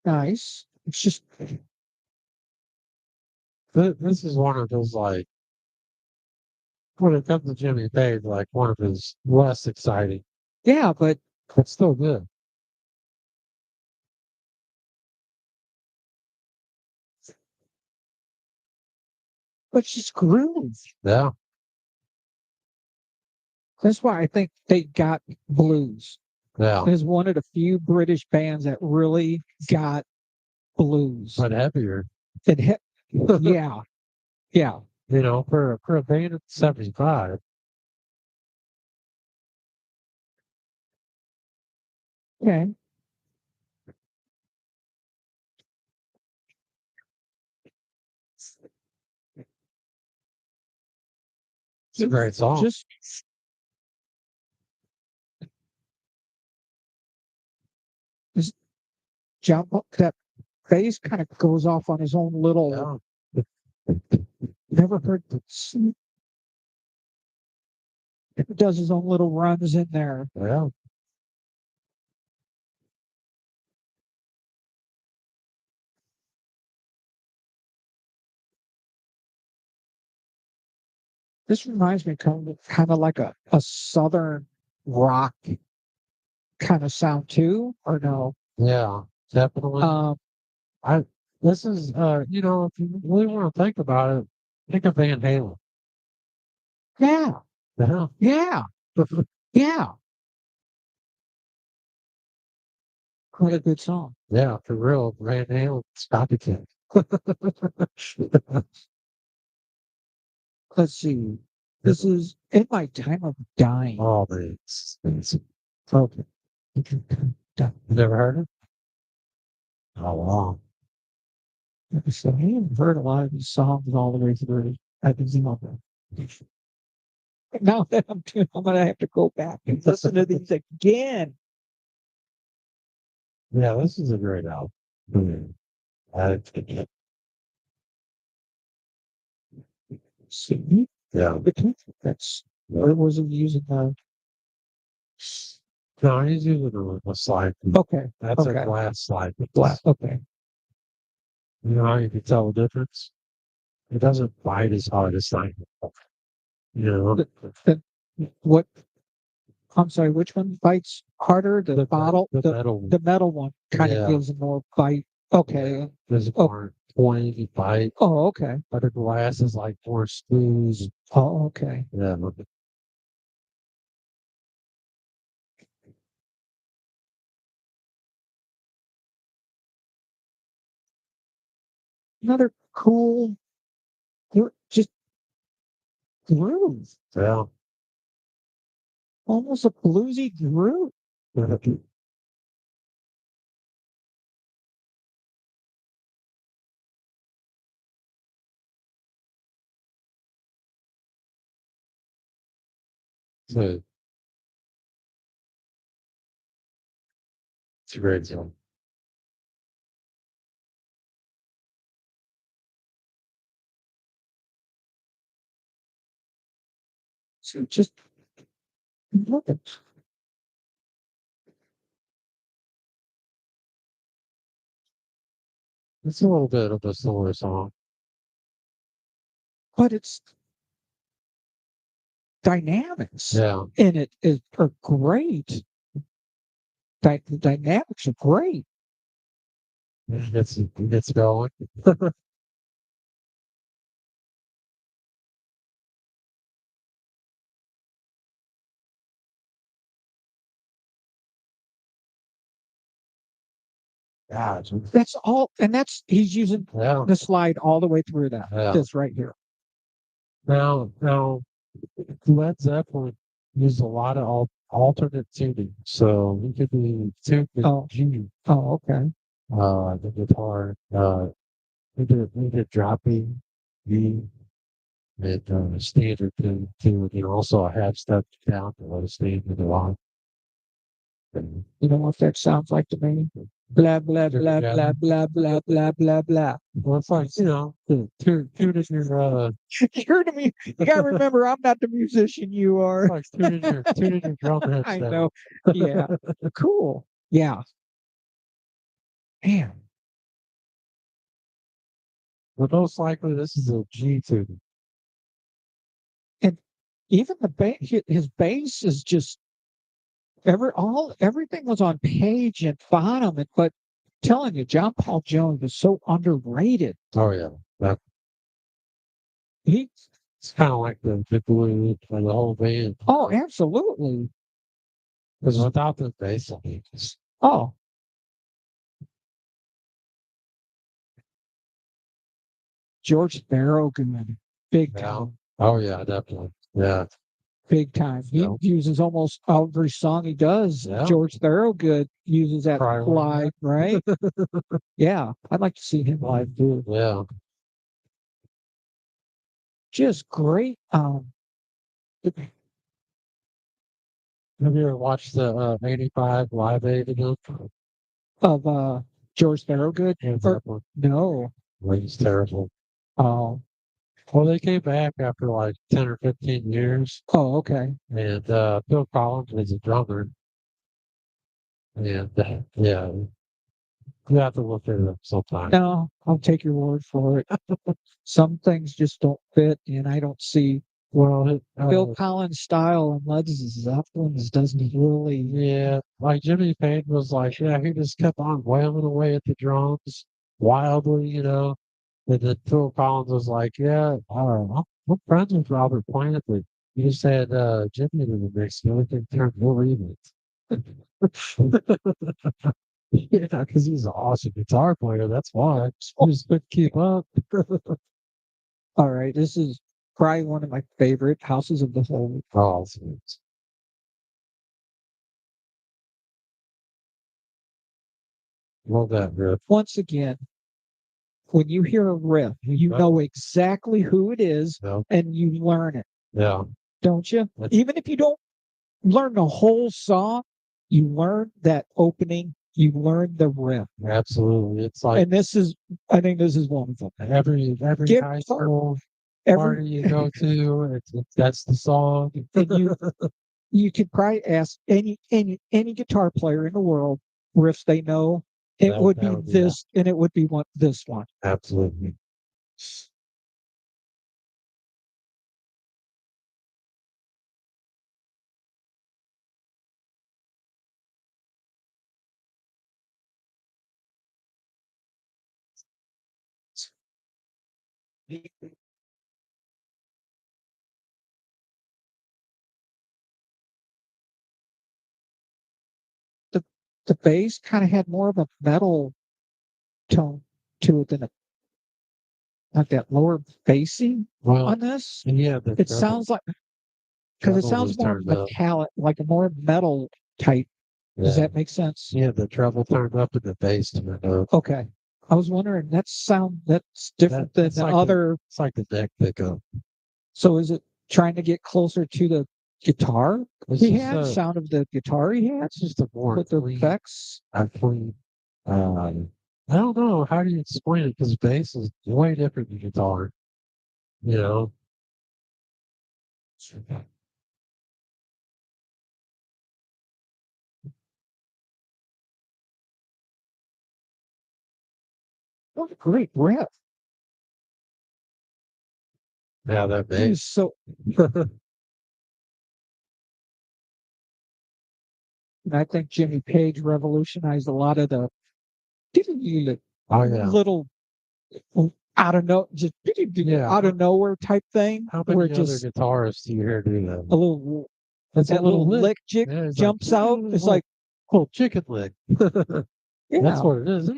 Nice. It's just
This is one of those like when it comes to Jimmy Page, like one of his less exciting,
yeah, but
but still good.
just groove.
Yeah.
That's why I think they got blues.
Yeah.
Is one of the few British bands that really got blues.
But heavier.
It hit, yeah, yeah.
For a band of 75.
Okay.
It's a great song.
Just this jump up that bass kind of goes off on his own little.
Yeah.
Never heard this. does his own little runs in there.
Yeah.
This reminds me kind of like a southern rock kind of sound too, or no?
Yeah, definitely.
Um,
I this is if you really want to think about it, think of Van Halen.
yeah,
Yeah.
yeah, yeah. Quite a good song.
Yeah, for real. Van Halen, copycat.
Let's see. This is in my time of dying.
Oh, man. It's okay. You never heard it? Oh, wow.
So I haven't heard a lot of these songs all the way through. I can see them. Now that I'm doing, I'm gonna have to go back and listen to these again.
Yeah, this is a great album. Mm. Uh,
See,
yeah.
that's or was it using the
No, he's using a slide.
okay,
That's a
okay,
glass slide.
black, okay.
You know how you can tell the difference? It doesn't bite as hard as slide. You know,
The, what I'm sorry, which one bites harder? The
the,
bottle,
the metal.
the metal one kind of
Yeah.
gives a more bite. Okay.
There's a
Oh,
more pointy bite,
oh, okay.
but the glass is like more smooth.
Oh, okay.
Yeah.
Another cool, just groove,
Yeah.
almost a bluesy groove.
So it's a great song.
So just look at,
It's a little bit of a slower song.
but it's dynamics
Yeah.
in it are great. The dynamics are great.
It's going. Yeah.
That's all, and that's he's using
Yeah.
the slide all the way through that.
Yeah.
This right here.
Now, Led Zeppelin used a lot of alternate tuning. So we could be tuned to
Oh,
G,
oh, okay.
the guitar. We did dropping B and standard tune, and also a half step down to let it standard along. And
You know what that sounds like to me? Blah blah
took
blah
it
blah
down.
blah blah blah blah blah.
Well, it's like, tuning your
You're the me. You gotta remember, I'm not the musician you
it's
are.
like tuning your drum heads
I
down.
know. Yeah. Cool. Yeah. Man.
But most likely this is a G tune.
And even the bass, his bass is just everything was on page and bottom. But telling you, John Paul Jones is so underrated.
Oh yeah. That
He,
it's kind of like the glue for the whole band.
oh, absolutely.
Because without the bass, I mean,
Oh, George Thorogood, big
yeah.
time,
Oh yeah, definitely. Yeah.
big time. He
Yeah.
uses almost every song he does.
Yeah.
George Thorogood uses that
Cry
live, right? Yeah, I'd like to see him live too.
Yeah.
Just great.
Have you ever watched the '85 Live Aid again?
Of George Thorogood.
Yeah,
Or
that one.
no,
Well, he's terrible.
oh,
Well, they came back after like 10 or 15 years,
Oh, okay.
and Bill Collins was a drummer. And yeah, you have to look at it up sometime.
No, I'll take your word for it. Some things just don't fit, and I don't see
Well,
Bill Collins' style and Led Zeppelin's doesn't really.
yeah, like Jimmy Page was like, yeah, he just kept on wailing away at the drums wildly, you know. And then Phil Collins was like, yeah, I'm friends with Robert Plant, but you just had Jimmy in the mix, the only thing turned more remix. Yeah, because he's an awesome guitar player. That's why. He just couldn't keep up.
All right, this is probably one of my favorite Houses of the Holy.
Awesome. Love that riff.
Once again, when you hear a riff, you know exactly who it is,
Yeah,
and you learn it,
yeah.
don't you? Even if you don't learn the whole song, you learn that opening, you learn the riff.
Absolutely. It's like
And I think this is one of them.
every
Give
high
part-
school
every
party you go to, that's the song.
and you could probably ask any guitar player in the world riffs they know. It would
That
be
would be that.
this, and it would be this one.
Absolutely.
The the bass kind of had more of a metal tone to it than like that lower bassing
Well,
on this.
yeah,
It sounds like because it
treble
sounds
was
more
turned up.
metallic, like a more metal type. Does
Yeah,
that make sense?
yeah, the treble turned up and the bass turned up.
Okay. I was wondering that's different than
That's
the
like
other.
it's like the neck pickup.
So is it trying to get closer to the guitar
It's
he
just
had, sound of the guitar he had
it's just a more
with the
clean,
effects?
clean. I don't know how do you explain it because bass is way different than guitar. You know,
What a great riff.
yeah, that
He was
bass.
so and I think Jimmy Page revolutionized a lot of the
Oh yeah,
little out of no just
yeah.
out of nowhere type thing
How
where
many
it
other
just
guitarists do you hear do that?
a little
It's a
that
little
little
lick.
lick jick
Yeah, it's like
jumps out. It's like,
oh, chicken lick. That's
yeah,
what it is.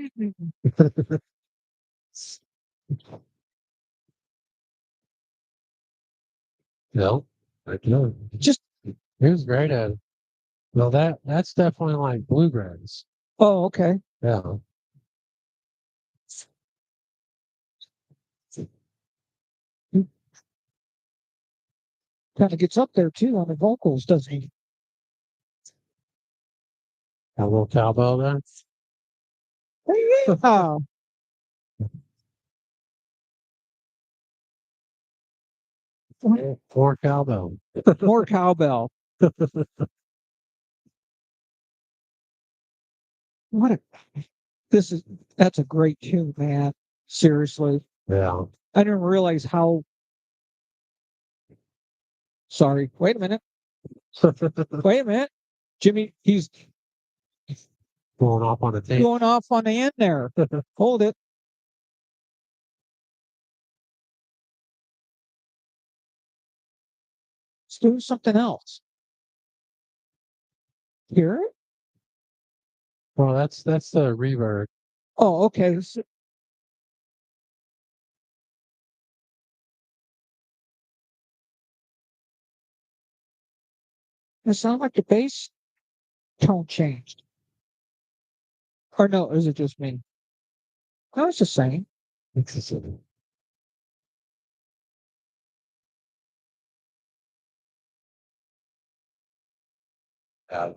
No, I know.
just
He was great at it. Well, that's definitely like bluegrass.
oh, okay.
Yeah.
Kind of gets up there too on the vocals, doesn't he?
A little cowbell there.
Oh,
More cowbell.
more cowbell. What a that's a great tune, man. Seriously.
Yeah.
I didn't realize how sorry. Wait a minute. Wait a minute. Jimmy, he's
Going off on a tangent.
going off on the end there. Hold it. Let's do something else. Hear it?
Well, that's the reverb.
Oh, okay. It sounds like the bass tone changed. Or no, is it just me? No, it's the same.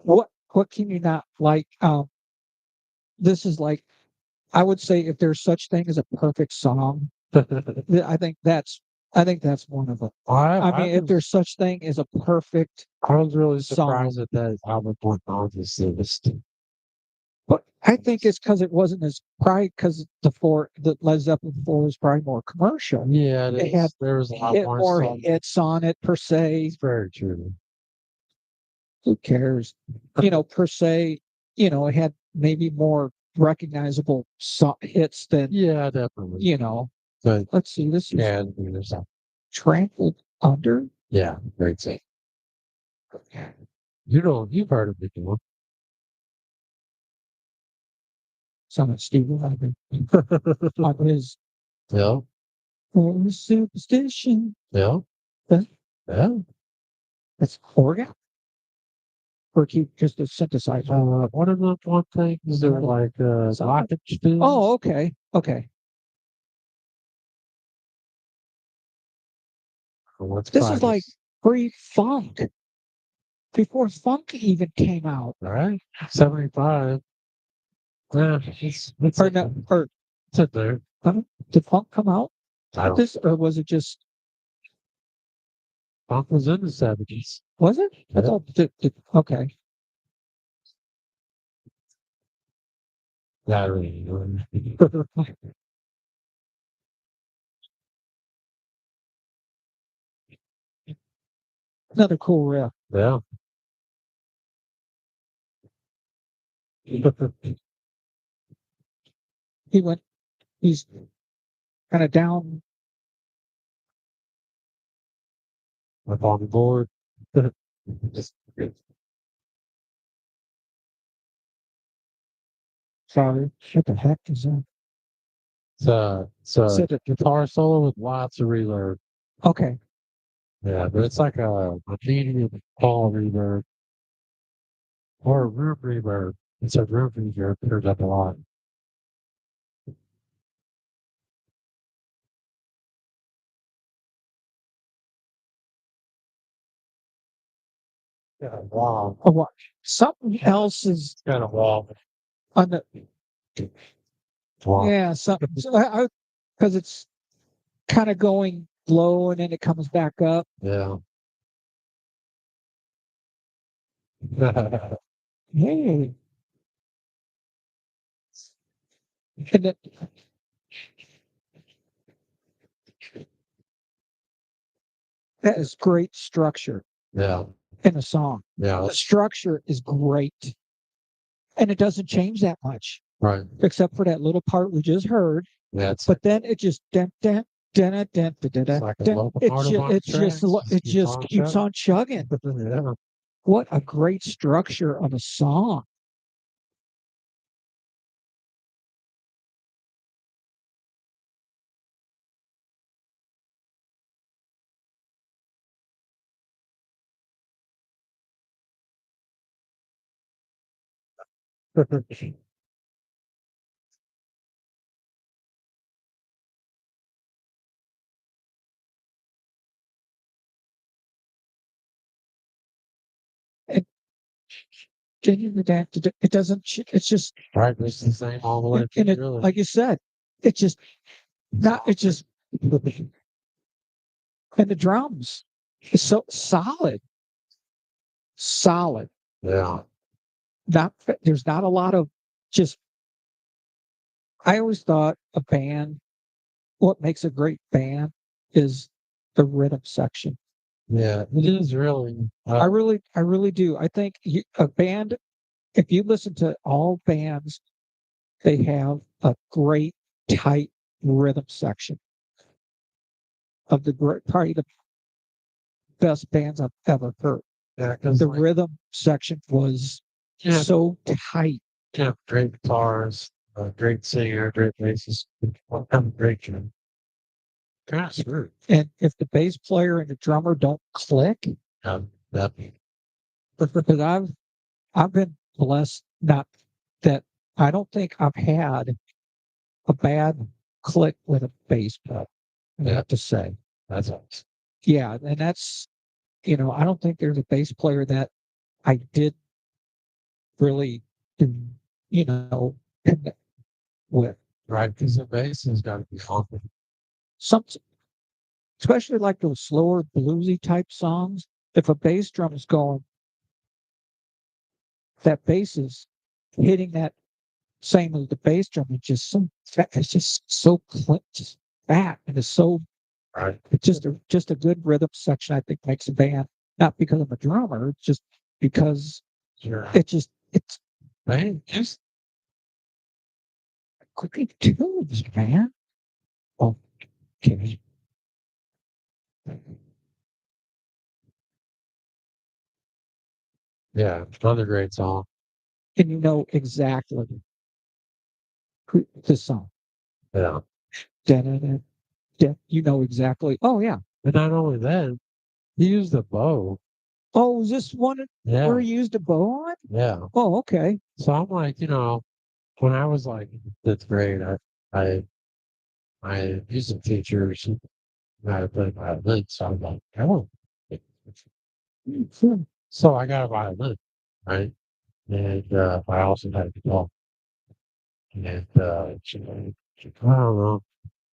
What can you not like? This is like I would say if there's such thing as a perfect song, I think that's I think that's one of them. I mean, if there's such thing as a perfect
I was really
song,
surprised that album went on this list.
but I think it's because it wasn't as probably because the Led Zeppelin 4 was probably more commercial.
Yeah,
It had
there was a lot
hit
more
more
songs.
hits on it per se.
It's very true.
Who cares? Per se, it had maybe more recognizable hits than,
Yeah, definitely. But
let's see, this is
yeah, there's some.
Trampled Under.
Yeah, great thing. You've heard of it before.
Some of Stevie Wonder on his
Yeah,
Superstition.
yeah,
Huh?
yeah.
That's organ or keep just a synthesizer.
One of the one things are like rocket spins.
Oh, okay.
What's
This is like pre-funk, before funk even came out.
all right, 75. Yeah, it's
Or no, or
it's up there.
did funk come out
I
with
don't.
this, or was it just
Funk was in the 70s.
was it? I
Yeah.
thought okay.
Not really.
Another cool riff.
Yeah.
He's kind of down.
Up on the board.
Sorry, what the heck is that?
It's a
Said it.
guitar solo with lots of reverb.
Okay,
Yeah, but it's like a medium tall reverb or a room reverb. It's a room reverb. Turns up a lot. Yeah, wow.
oh, what? Something else is
Kind of wow.
on the
Wow.
yeah. Something because it's kind of going low and then it comes back up.
Yeah.
Hey, and then that is great structure
Yeah.
in a song.
Yeah.
The structure is great, and it doesn't change that much,
Right.
except for that little part we just heard.
Yeah. It's
But then it just
like a locomotive on the tracks.
it just keeps on chugging.
Yeah.
What a great structure of a song. It, it doesn't. It's just
Right. It's the same all the way
and
through,
it
really.
like you said. It just not. It just and the drums is so solid.
Yeah.
Not there's not a lot of just. I always thought a band. What makes a great band is the rhythm section.
Yeah. It is really.
I really do. I think a band, if you listen to all bands, they have a great tight rhythm section of probably the best bands I've ever heard.
Yeah. Because
The rhythm section was so tight.
Yeah. Great guitars, great singer, great bassist. Great drum. Kind of screwed.
And if the bass player and the drummer don't click,
Yeah. That.
because I've been blessed not that I don't think I've had a bad click with a bass player. I have to say.
That's awesome.
Yeah, and that's I don't think there's a bass player that I did really connect with.
Right. Because the bass has got to be confident.
Some especially like those slower bluesy type songs. If a bass drum is going, that bass is hitting that same as the bass drum. It's just so just fat and it's so
Right.
it's just a good rhythm section. I think makes a band not because I'm a drummer, it's just because
Sure.
it's
Man, just
great tunes, man. Okay.
yeah, another great song.
And you know exactly the song.
Yeah.
Da-da-da, you know exactly. Oh yeah.
And not only that, he used the bow.
Oh, is this one
Yeah.
where he used a bow on?
Yeah.
Oh, okay.
So I'm like, when I was like in fifth grade, I my music teachers had to play violin, so I'm like, oh. So I got a violin, right? And I also had a guitar. And I don't know,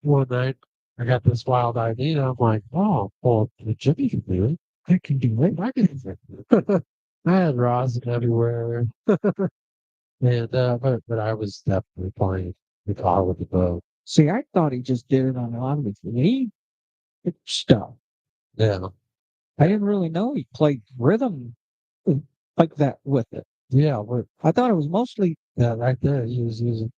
one night I got this wild idea. I'm like, oh, well, the Jimmy can do it. I can do it. I can do it. I had rosin everywhere. And but I was definitely playing guitar with the bow.
See, I thought he just did it on a lot of his lead stuff.
Yeah.
I didn't really know he played rhythm like that with it.
Yeah, but
I thought it was mostly.
yeah, right there he was using.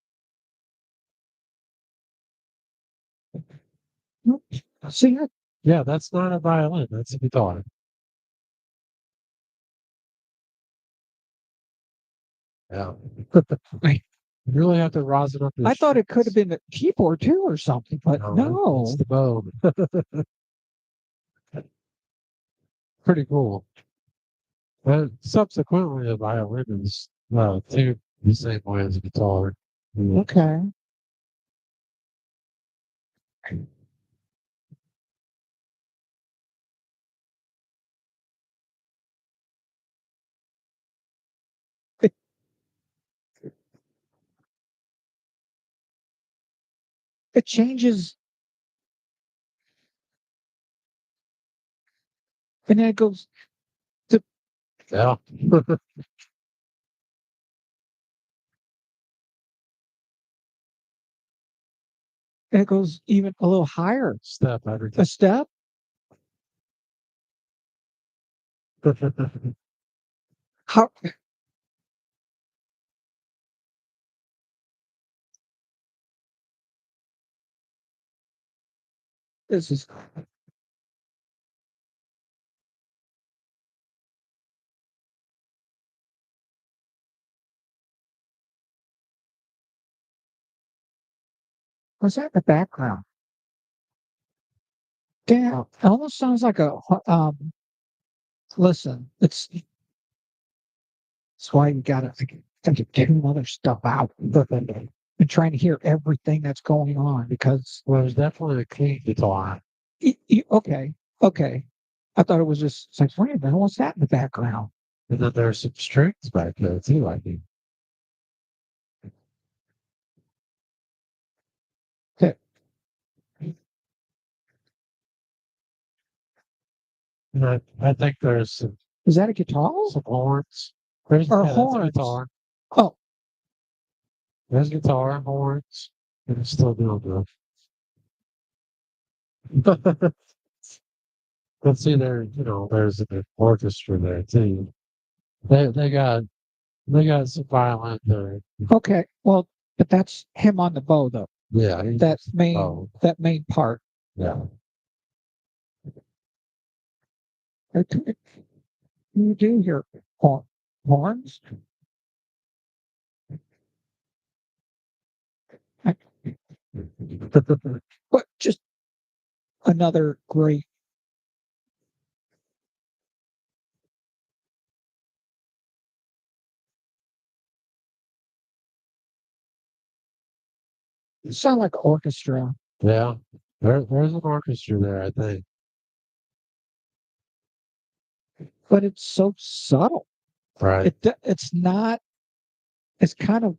See,
Yeah, that's not a violin. That's a guitar. Yeah.
I,
You really have to rosin up the
I thought it could have
strings.
been a keyboard too or something, but
No, it's
no.
the bow. Pretty cool. And subsequently, a violin is tuned the same way as a guitar. Yeah.
Okay. It, it changes, and then it goes to
Yeah.
it goes even a little higher.
Step every
A
time.
step. How this is what's that in the background? Damn, it almost sounds like a listen, it's why you gotta tune other stuff out and trying to hear everything that's going on because
Well, there's definitely a clean guitar.
okay, okay. I thought it was just it's like, wait a minute, what's that in the background?
And then there's some strings back there too, I think.
Okay,
And I think there's
is that a guitar
some horns. There's,
or
yeah, that's a
horns?
guitar.
Oh,
There's guitar, horns, and it's still doing good. But see, there's an orchestra there too. They they got they got some violin there.
okay. Well, but that's him on the bow though.
Yeah, oh
That main part.
yeah.
Okay. You do hear horns. I- But just another great. Sound like orchestra,
Yeah, there's an orchestra there, I think.
but it's so subtle.
Right.
It's not. It's kind of.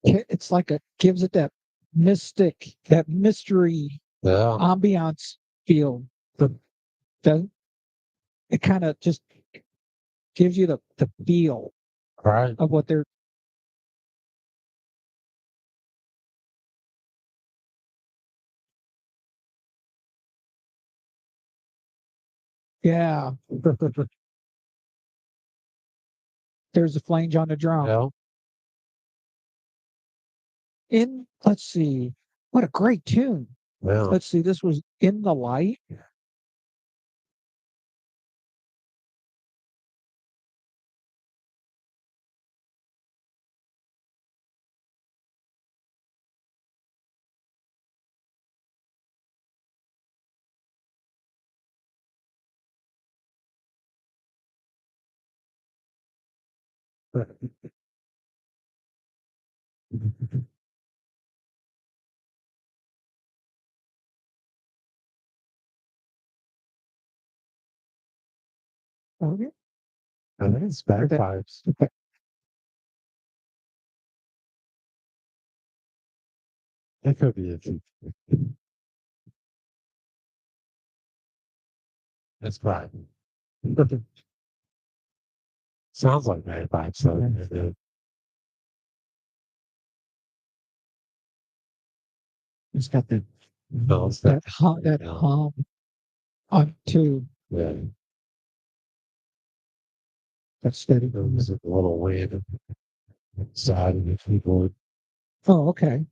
It's like it gives it that mystic, that mystery
Yeah.
ambiance feel. the it kind of just gives you the feel
Right.
of what they're. Yeah, there's the flange on the drum.
Yeah.
Let's see, what a great tune.
Yeah.
Let's see, this was In the Light. Okay.
I think it's bagpipes. It could be. It's right. Sounds like bagpipes. So
It's got
no, it's
that hum on two.
Yeah.
That's steady.
There was a little wind inside of the keyboard.
Oh, okay.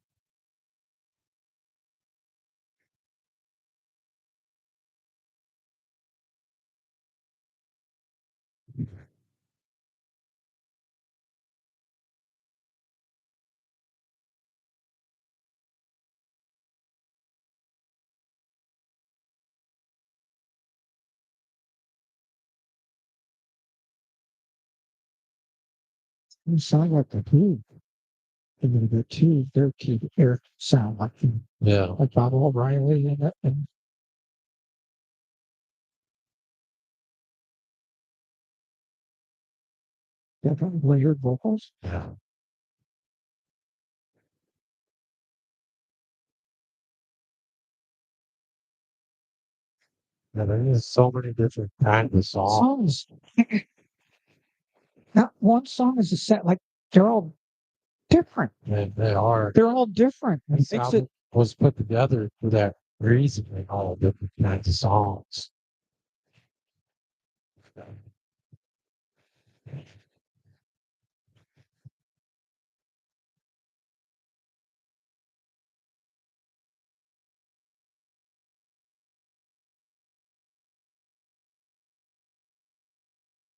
You sound like the tube a little bit too. Their key air sound
Yeah.
like Bob O'Reilly and definitely layered vocals.
Yeah. Yeah, there's so many different kinds of songs.
Songs. Not one song is a set. Like they're all different.
They are.
They're all different. It
This
makes it.
album was put together for that reason. Like all different kinds of songs.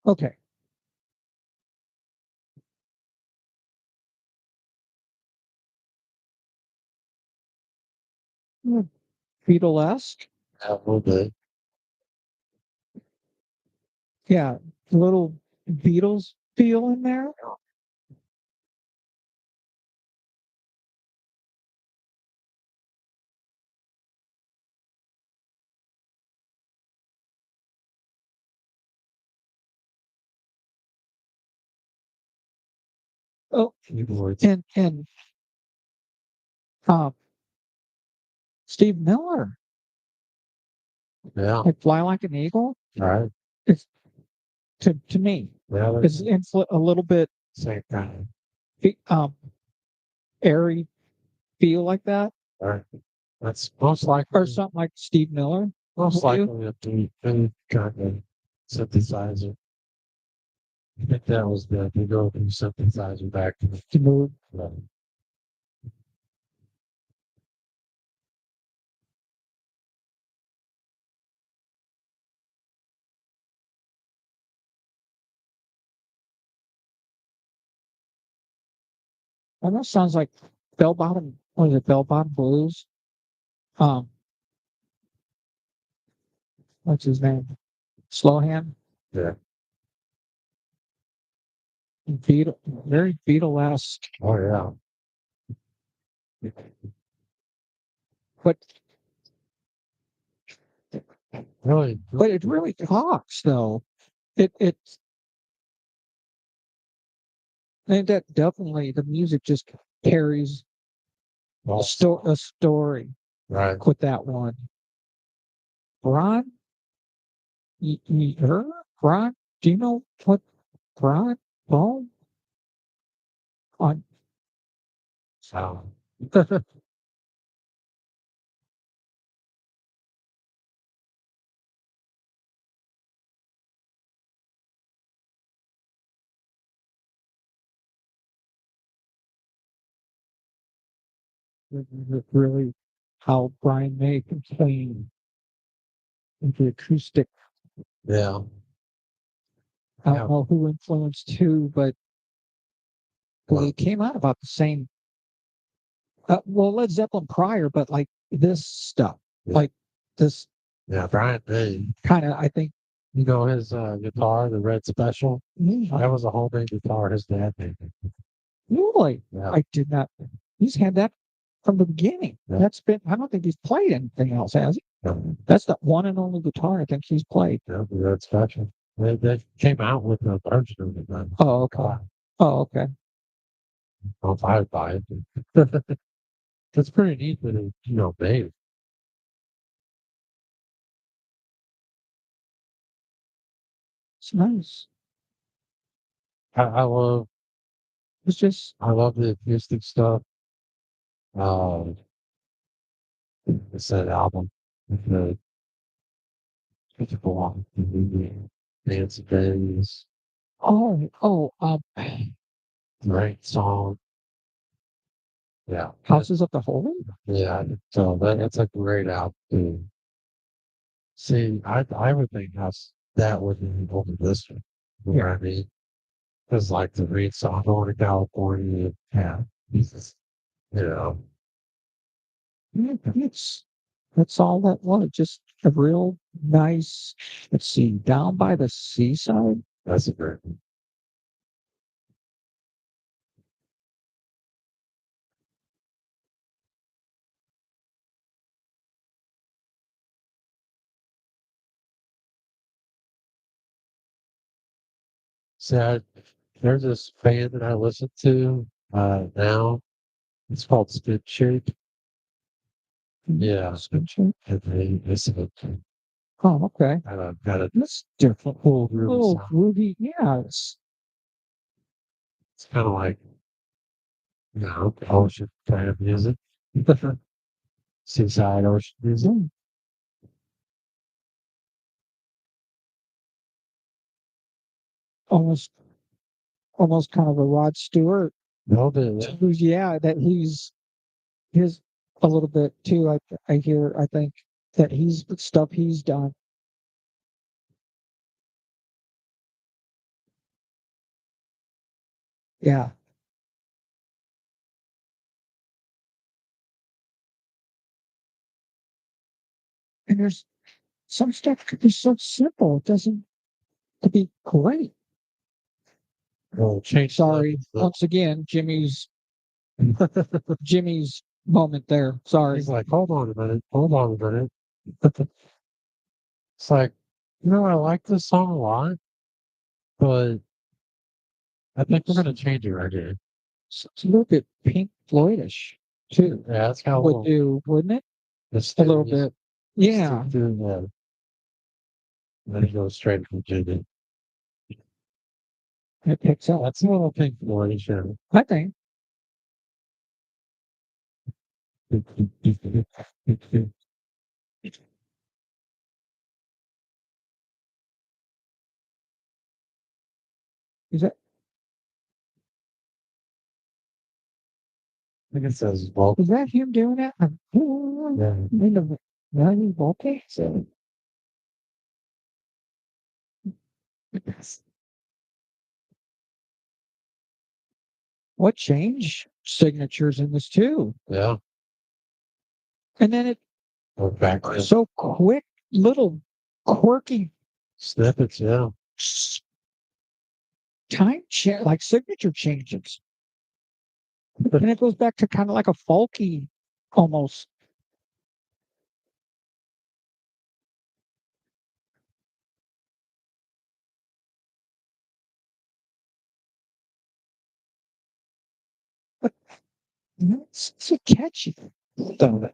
Okay. Beatlesque.
Yeah, a little bit.
Yeah. Little Beatles feel in there. Oh,
Keyboards.
and uh, Steve Miller,
Yeah.
like Fly Like an Eagle.
All right.
It's to me,
Yeah,
it's a little bit
same kind.
um airy feel like that,
All right. That's most
or
likely
something like Steve Miller.
most
Will you?
likely a any kind of synthesizer. I think that was the go from synthesizer back to the
To move. Almost sounds like bell bottom. What is it? Bell bottom blues. Um, what's his name? Slowhand.
Yeah.
Very Beatlesque,
Oh yeah.
but
Really.
it really talks though. It's and that definitely the music just carries
Well,
a story
right.
with that one. Ron, Brian, do you know what Brian Bone on
So
really how Brian May can play into acoustic?
yeah,
I
yeah,
don't know who influenced who, but
well,
they came out about the same. Well, Led Zeppelin prior, but like this stuff,
yeah,
like this
yeah. Brian May,
kind of, I think.
you know his guitar, the Red Special.
Mm,
That was a homemade guitar his dad made.
really,
Yeah,
I did not. He's had that from the beginning.
yeah,
That's been. I don't think he's played anything else, has he?
yeah,
That's the one and only guitar I think he's played.
yeah, the Red Special. They came out with a version of it then.
Oh, okay. Oh, okay.
If I would buy it. It's pretty neat that it, made.
It's nice.
I love
It's just
I love the acoustic stuff. Um, it's that album with the beautiful Nancy Days,
oh,
great song. Yeah,
Houses of the Holy.
yeah. So that's a great album too. See, I would think that would be over this one. You know
Yeah,
what I mean? Because like the great song going to California, yeah, Jesus, you know,
yeah, that's all that was. Just a real nice. Let's see, down by the seaside.
that's a great one. See, there's this band that I listen to now. It's called Spit Shape. Yeah,
Scripture.
and they sing
Oh, okay.
got a
That's different. Oh,
groovy
oh,
sound.
groovy. Yeah,
It's kind of like ocean kind of music, seaside ocean music.
mm, almost, almost kind of a Rod Stewart.
No, bit,
Who's yeah, that he's his a little bit too. I hear. I think that he's stuff he's done. Yeah, and there's some stuff could be so simple. It doesn't to be great.
well, change
Sorry,
the
once again, Jimmy's moment there. Sorry.
He's like, hold on a minute. It's like, I like this song a lot, but I think we're gonna change it right here.
It's a little bit Pink Floydish too.
Yeah, it's got a
Would
little
do, wouldn't it? A little
mysterious
bit. Yeah,
stick to it. And then he goes straight from Jimmy.
it picks up.
That's a little Pink Floyd, sure.
I think.
I
Is that
think it says, well,
is that him doing that?
yeah.
In the running vocal? So what change signatures in this too?
Yeah.
And then it
Go back to
so quick, little quirky
snippets, yeah.
s- like signature changes. And it goes back to kind of like a folky almost. But it's so catchy. Though.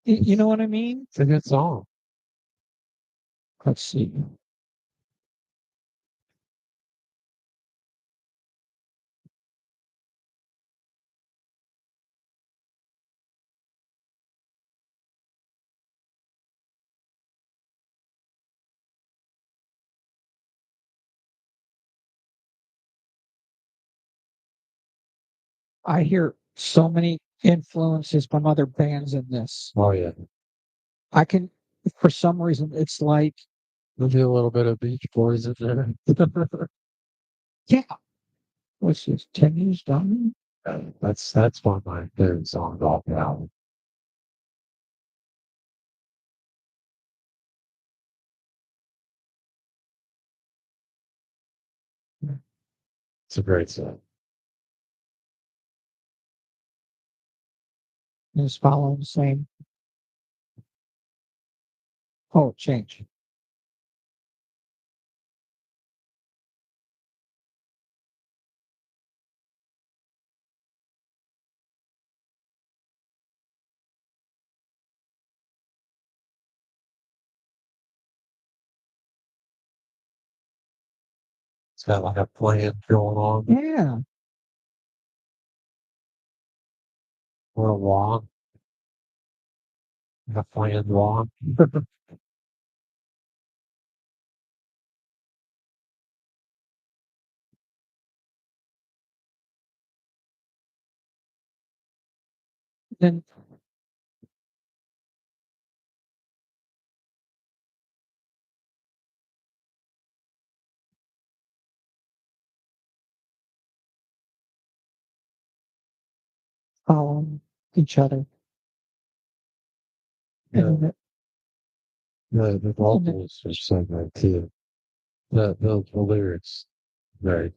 You know what I mean?
It's a good song.
Let's see. I hear so many influences from other bands in this.
Oh yeah,
I can, for some reason, it's like,
there'll be a little bit of Beach Boys in there.
yeah, what's this? 10 Years Done?
That's one of my favorite songs off the album. It's a great song.
Is following the same. Oh, change.
It's got like a plan going on
Yeah.
for a long, a planned long.
Then following each other.
Yeah,
And then
the vocals are so good too. The lyrics, right?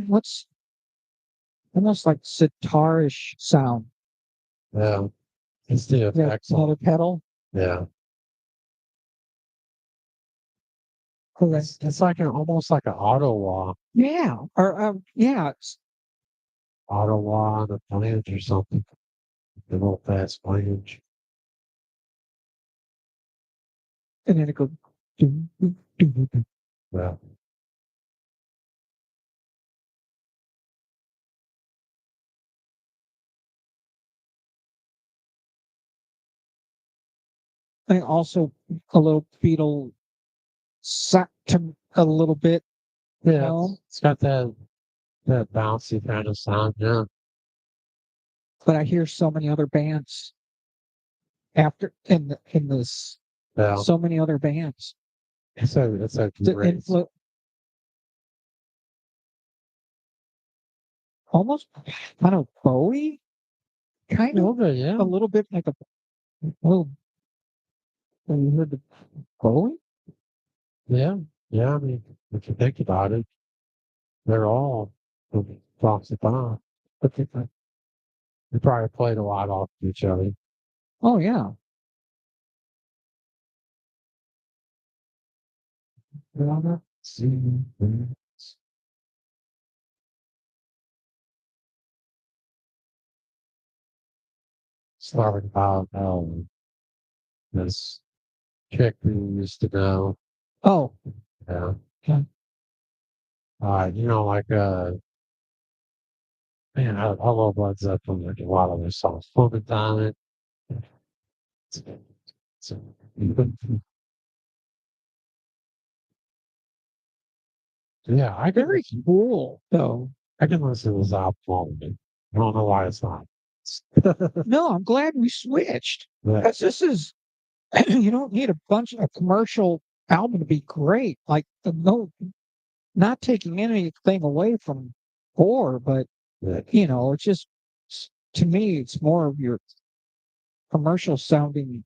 what's almost like sitarish sound?
Yeah, it's the
Is that
effects
another
on.
pedal?
Yeah,
Correct.
it's like almost like an
Yeah. Or yeah.
auto wah on a flange or something. The little fast flange.
And then it goes. Doo, doo, doo, doo, doo.
Yeah,
And also a little Beatle sack to a little bit, you
yeah.
know.
It's got that bouncy kind of sound. Yeah,
But I hear so many other bands after in this
yeah.
so many other bands.
It's a
The
great.
almost kind of Bowie, kind of
Okay, yeah,
a little bit like a little when you heard the Bowie.
yeah, yeah. I mean, if you think about it, they're all toxic bomb. But they probably played a lot off of each other.
Oh yeah,
Starting about this chick who used to know,
oh
yeah,
yeah.
like man, I love Led Zeppelin. Like a lot of their songs, Fun on it. It's- yeah,
Very cool though.
I can listen to this album all day. I don't know why it's not.
No, I'm glad we switched.
But
Because this is you don't need a bunch of commercial album to be great. Like no, not taking anything away from core, but
but,
it's just to me, it's more of your commercial sounding.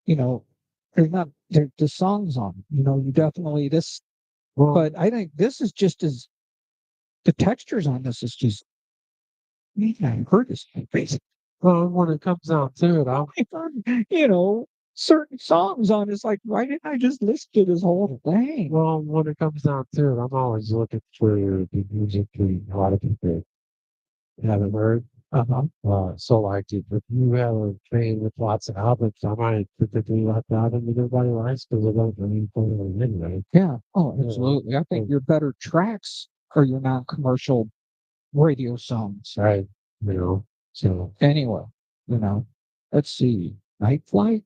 You know, they're not the songs on. You definitely this,
well,
but I think this is just as the textures on this is just. Man, I heard this basically.
when it comes down to it,
You know, certain songs on. It's like, why didn't I just listen to this whole thing?
Well, when it comes down to it, I'm always looking for the music that a lot of people haven't heard.
Uh-huh.
So like if you have a train with lots of albums, I might particularly like the album that everybody likes because I don't really put it anyway.
Yeah. Oh,
You know,
absolutely. I think
so,
your better tracks are your non-commercial radio songs.
right, you know, so
Anyway, let's see. Night Flight.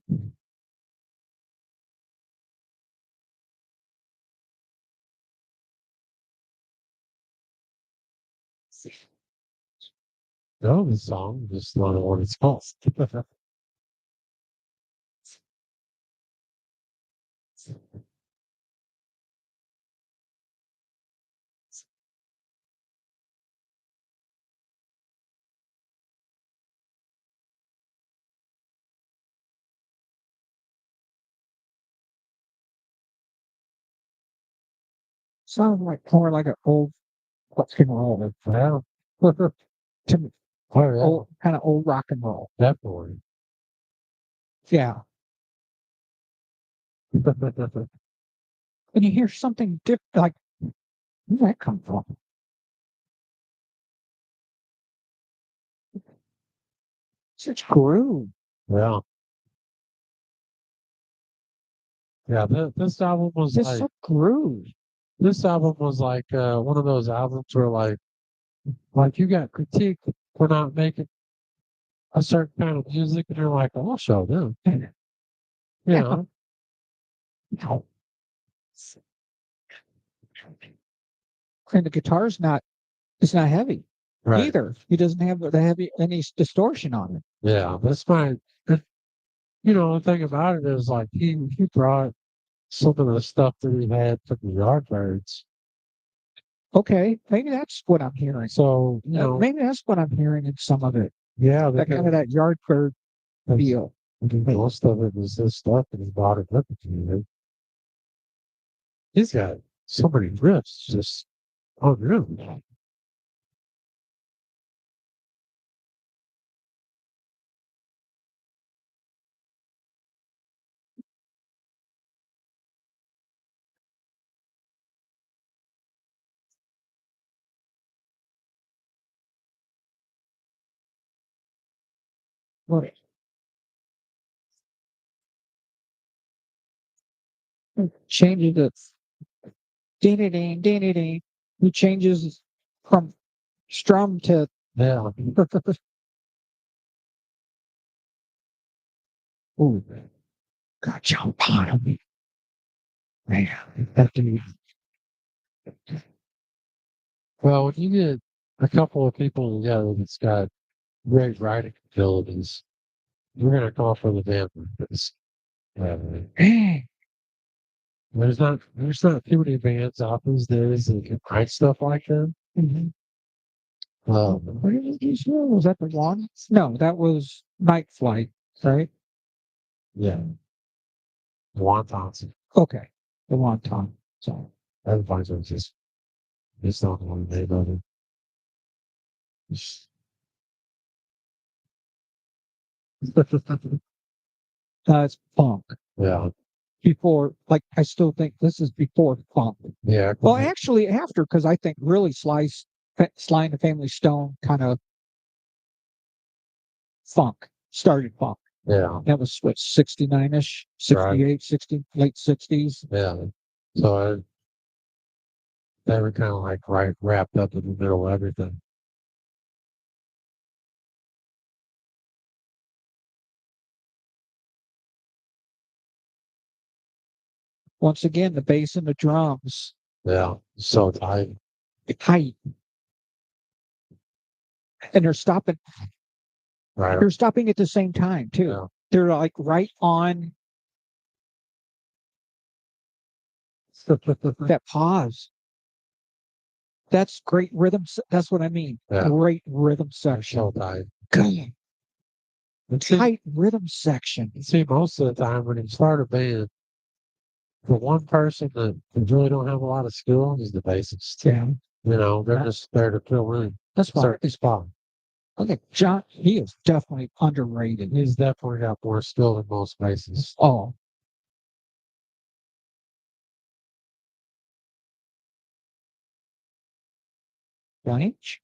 know the song, just not know what it's called.
Sounds like more like an old rock and roll.
Well,
To me,
oh yeah,
old kind of old rock and roll.
definitely.
Yeah. When you hear something different, like where'd that come from? Such groove.
Yeah, yeah. This album was
Just
like
so groove.
one of those albums where like you got critique for not making a certain kind of music, and you're like, oh, I'll show them.
And,
You
yeah.
know,
And the guitar's not it's not heavy
right?
either. He doesn't have the heavy any distortion on it.
Yeah, that's my. The thing about it is like he brought some of the stuff that he had from the Yardbirds.
Okay, maybe that's what I'm hearing.
So
Maybe that's what I'm hearing in some of it.
yeah,
That kind of that Yardbird feel.
most of it was this stuff, and he brought it with him. He's got so many riffs, just unreal.
What changes it? Ding ding ding ding. He changes from strum to
Yeah,
ooh, got jump on him. Man, that dude.
well, when you get a couple of people together that's got great writing abilities, you're gonna call for the band because uh,
Dang.
there's not too many bands out these days that can write stuff like that.
Mhm.
Um,
What did you say? Was that the one? No, that was Night Flight, right?
yeah, wontons.
Okay, the wonton. So
Everybody's just not one day, brother.
it's funk.
Yeah,
Before, like, I still think this is before funk.
yeah,
Well, actually, after, because I think really Sly and the Family Stone kind of started funk.
yeah,
That was what, 69-ish,
right,
68, 60, late 60s.
yeah. So they were kind of like right wrapped up in the middle of everything.
Once again, the bass and the drums,
Yeah, so tight.
tight, and
Right.
they're stopping at the same time too.
Yeah.
They're like right on that pause. That's great rhythm. That's what I mean.
Yeah.
Great rhythm
So
section.
tight.
Good.
And see,
Tight rhythm section.
most of the time when you start a band, the one person that really don't have a lot of skill is the bassist.
Yeah.
They're just there to fill in
That's
a
fine.
certain spot.
Okay, John, he is definitely underrated.
He's definitely got more skill than most bases.
Oh, Blanche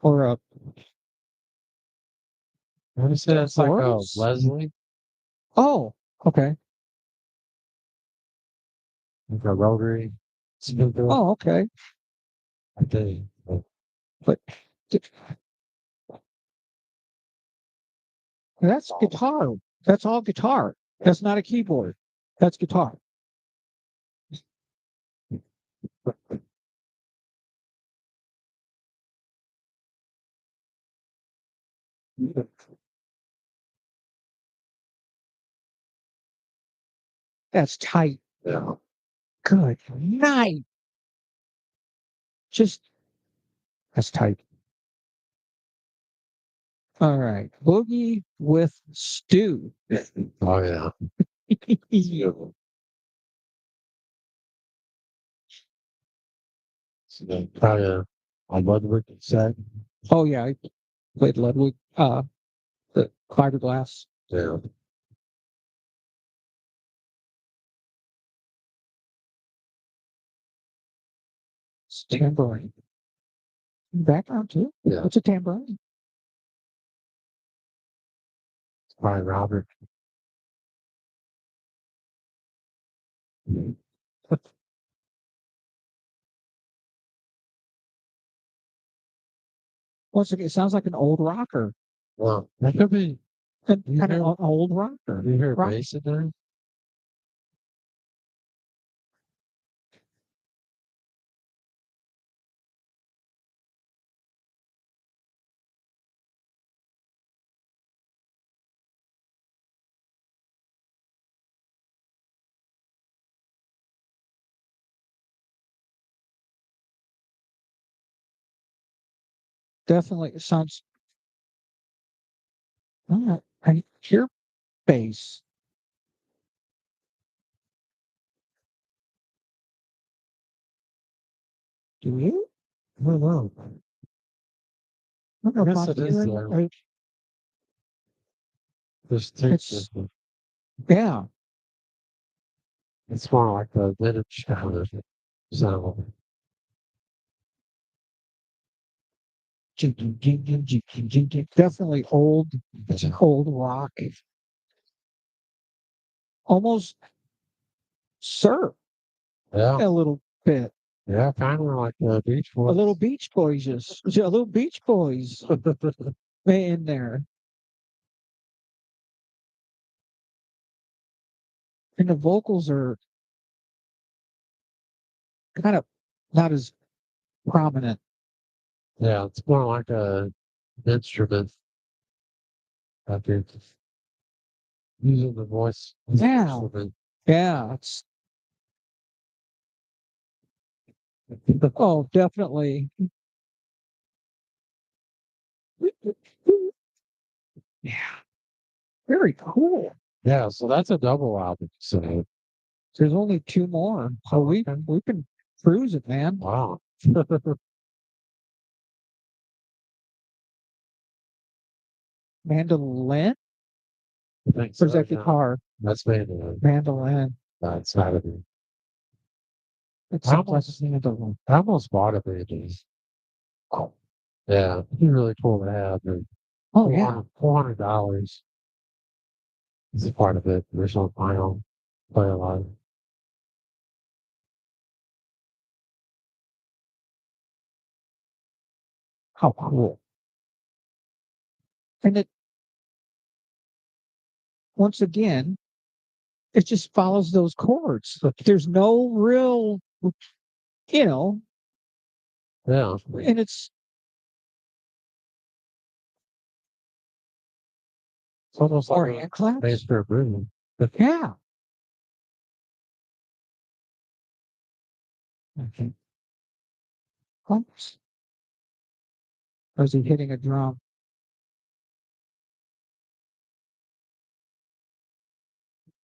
or a
I would say that's like a
Flores?
Leslie,
Oh, okay.
like a rotary speaker.
Oh, okay.
I think.
But d- that's guitar. That's all guitar. That's not a keyboard. That's guitar. That's tight.
Yeah.
Good night. Just that's tight. All right. Boogie with stew.
Oh yeah. So then probably a Ludwig set.
Oh yeah, I played Ludwig. The fiberglass
Yeah.
tambourine. Background too.
Yeah.
What's a tambourine?
Probably Robert.
Once again, it sounds like an old rocker.
Well, that could be.
Kind
You
of
hear,
an old rocker.
you hear
Rock.
bass in there?
Definitely it sounds. I hear bass. Do you?
I don't know.
I don't know
I
if
guess
I'm
it is
hearing.
there. There's two.
It's yeah.
It's more like a vintage kind of sound.
Definitely old rock. Almost surf
Yeah.
a little bit.
Yeah. Kind of like the Beach
A little
Boys.
Beach Boys, just a little Beach Boys in there. And the vocals are kind of not as prominent.
Yeah. It's more like a instrument. I think using the voice as an
Yeah,
instrument.
yeah. It's oh, definitely. Yeah, very cool.
Yeah. So that's a double album. So
There's only two more, so
oh, okay.
we've been cruising, man.
Wow.
Mandolin
I think
or is
so.
that
Yeah.
guitar?
That's made
Mandolin.
That's how to be.
It
I
sounds like
almost,
a mandolin.
I almost bought a Band-Aid.
Oh,
Yeah. It'd be really cool to have.
oh yeah.
$400 is a part of it. There's no final play a lot.
How cool. And it once again, it just follows those chords. There's no real, you know,
Yeah.
and it's
It's almost
or
like a
hand claps.
bass for a movie.
Yeah. Okay. Oops. Or is he hitting a drum?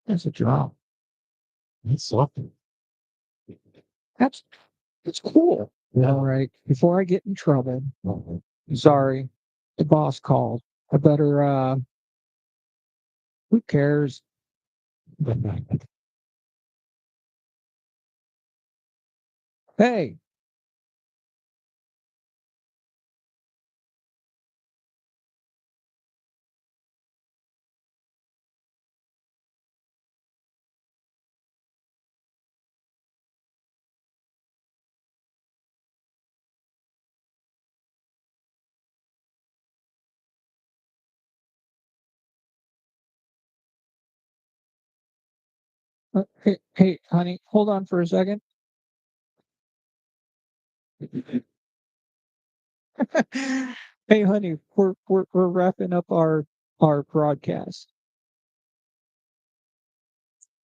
That's a drum.
It's something.
That's it's cool. All right. Before I get in trouble, sorry, the boss called. I better, who cares? Hey, hey, honey, hold on for a second. Hey, honey, we're wrapping up our broadcast.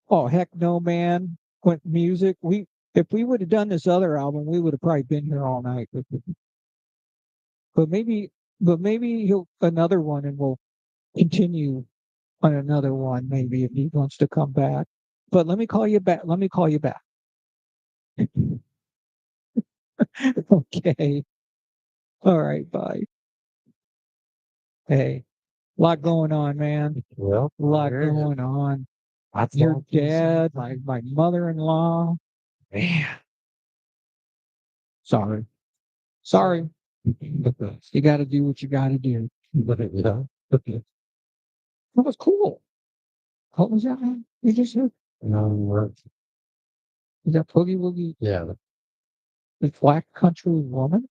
Oh, heck no, man. What music? If we would have done this other album, we would have probably been here all night. But maybe, but maybe he'll another one, and we'll continue on another one. Maybe if he wants to come back. But let me call you back. Let me call you back. Okay. All right. Bye. Hey, a lot going on, man.
Well,
A lot going on.
I
Your
thought
dad, my mother-in-law. Man, sorry. Sorry. You got to do what you got to do.
yeah.
That was cool. What was that, man? You just said? Is that Boogie Woogie,
Yeah.
the Black Country Woman?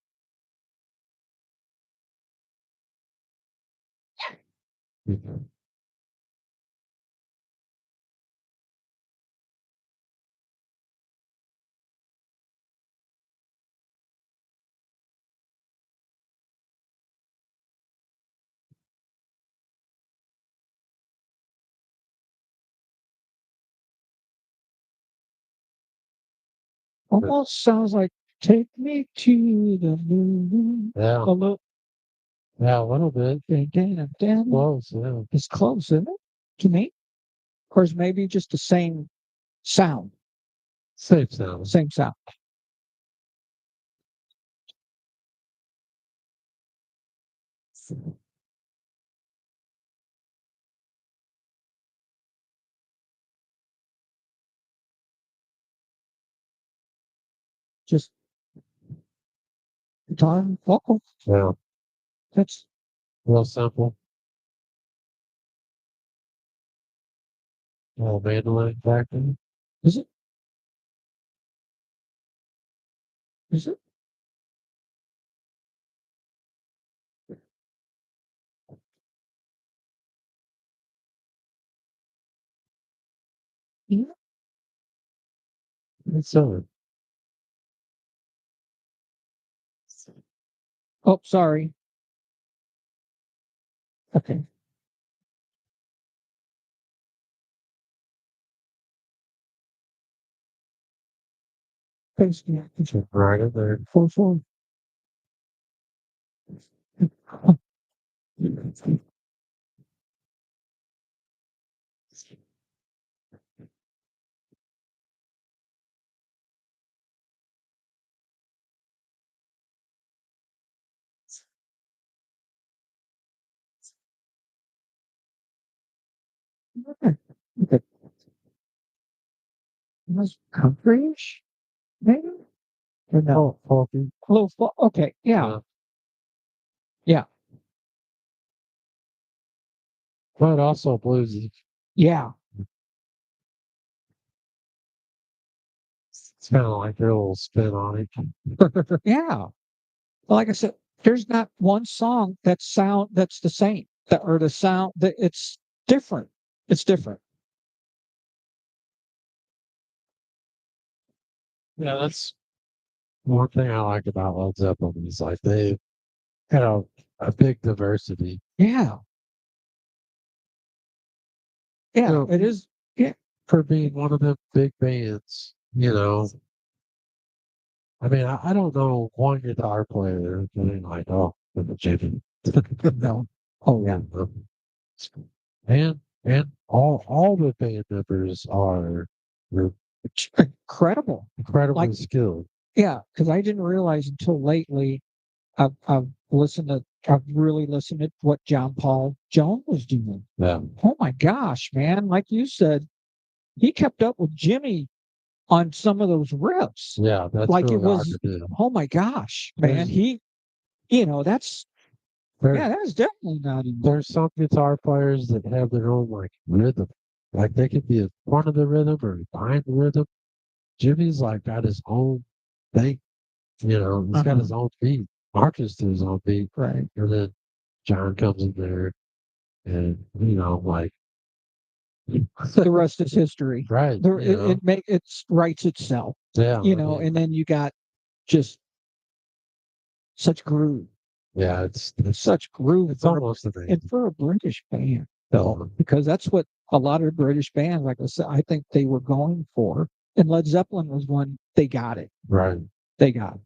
Almost sounds like "Take Me to the Moon."
Yeah.
A little,
Yeah, a little bit.
damn.
Close, yeah.
It's close, isn't it? To me, or is maybe just the same sound,
Safe sound.
same sound. Just guitar and vocal.
Yeah.
That's
Real simple. Little mandolin back there.
is it? Is it? Yeah.
It's so
Oh, sorry. Okay. Thanks. Yeah.
right in there.
4-4. Okay. Was coverage, maybe? Or no?
Funky.
A little, okay. Yeah. Yeah.
But also bluesy.
Yeah.
It's kind of like their little spin on it.
Yeah. Like I said, there's not one song that's the same that or the sound that it's different. It's different.
Yeah, that's one thing I like about Led Zeppelin is like they had a big diversity.
Yeah. Yeah.
You know,
It is. Yeah.
for being one of the big bands, I mean, I don't know one guitar player that ain't like, oh, the Jimmy.
No. Oh yeah.
And all the band members are
Incredible.
incredibly
Like
skilled.
Yeah, because I didn't realize until lately. I've I've really listened to what John Paul Jones was doing.
Yeah.
Oh my gosh, man! Like you said, he kept up with Jimmy on some of those riffs.
Yeah, that's
Like it
really hard
was,
to do.
oh my gosh, man!
There's
That's
there,
yeah, that's definitely not easy.
there's some guitar players that have their own like rhythm. Like they could be in front of the rhythm or behind the rhythm. Jimmy's like got his own thing, he's got his own beat, marches to his own beat.
Right.
And then John comes in there and like
The rest is history.
right,
It writes itself,
yeah, I mean,
and then you got just such groove,
yeah, it's
such groove
it's
for
almost
and
amazing.
for a British band.
So,
Because that's what a lot of British bands, like I said, I think they were going for. And Led Zeppelin was one, they got it.
right.
They got it.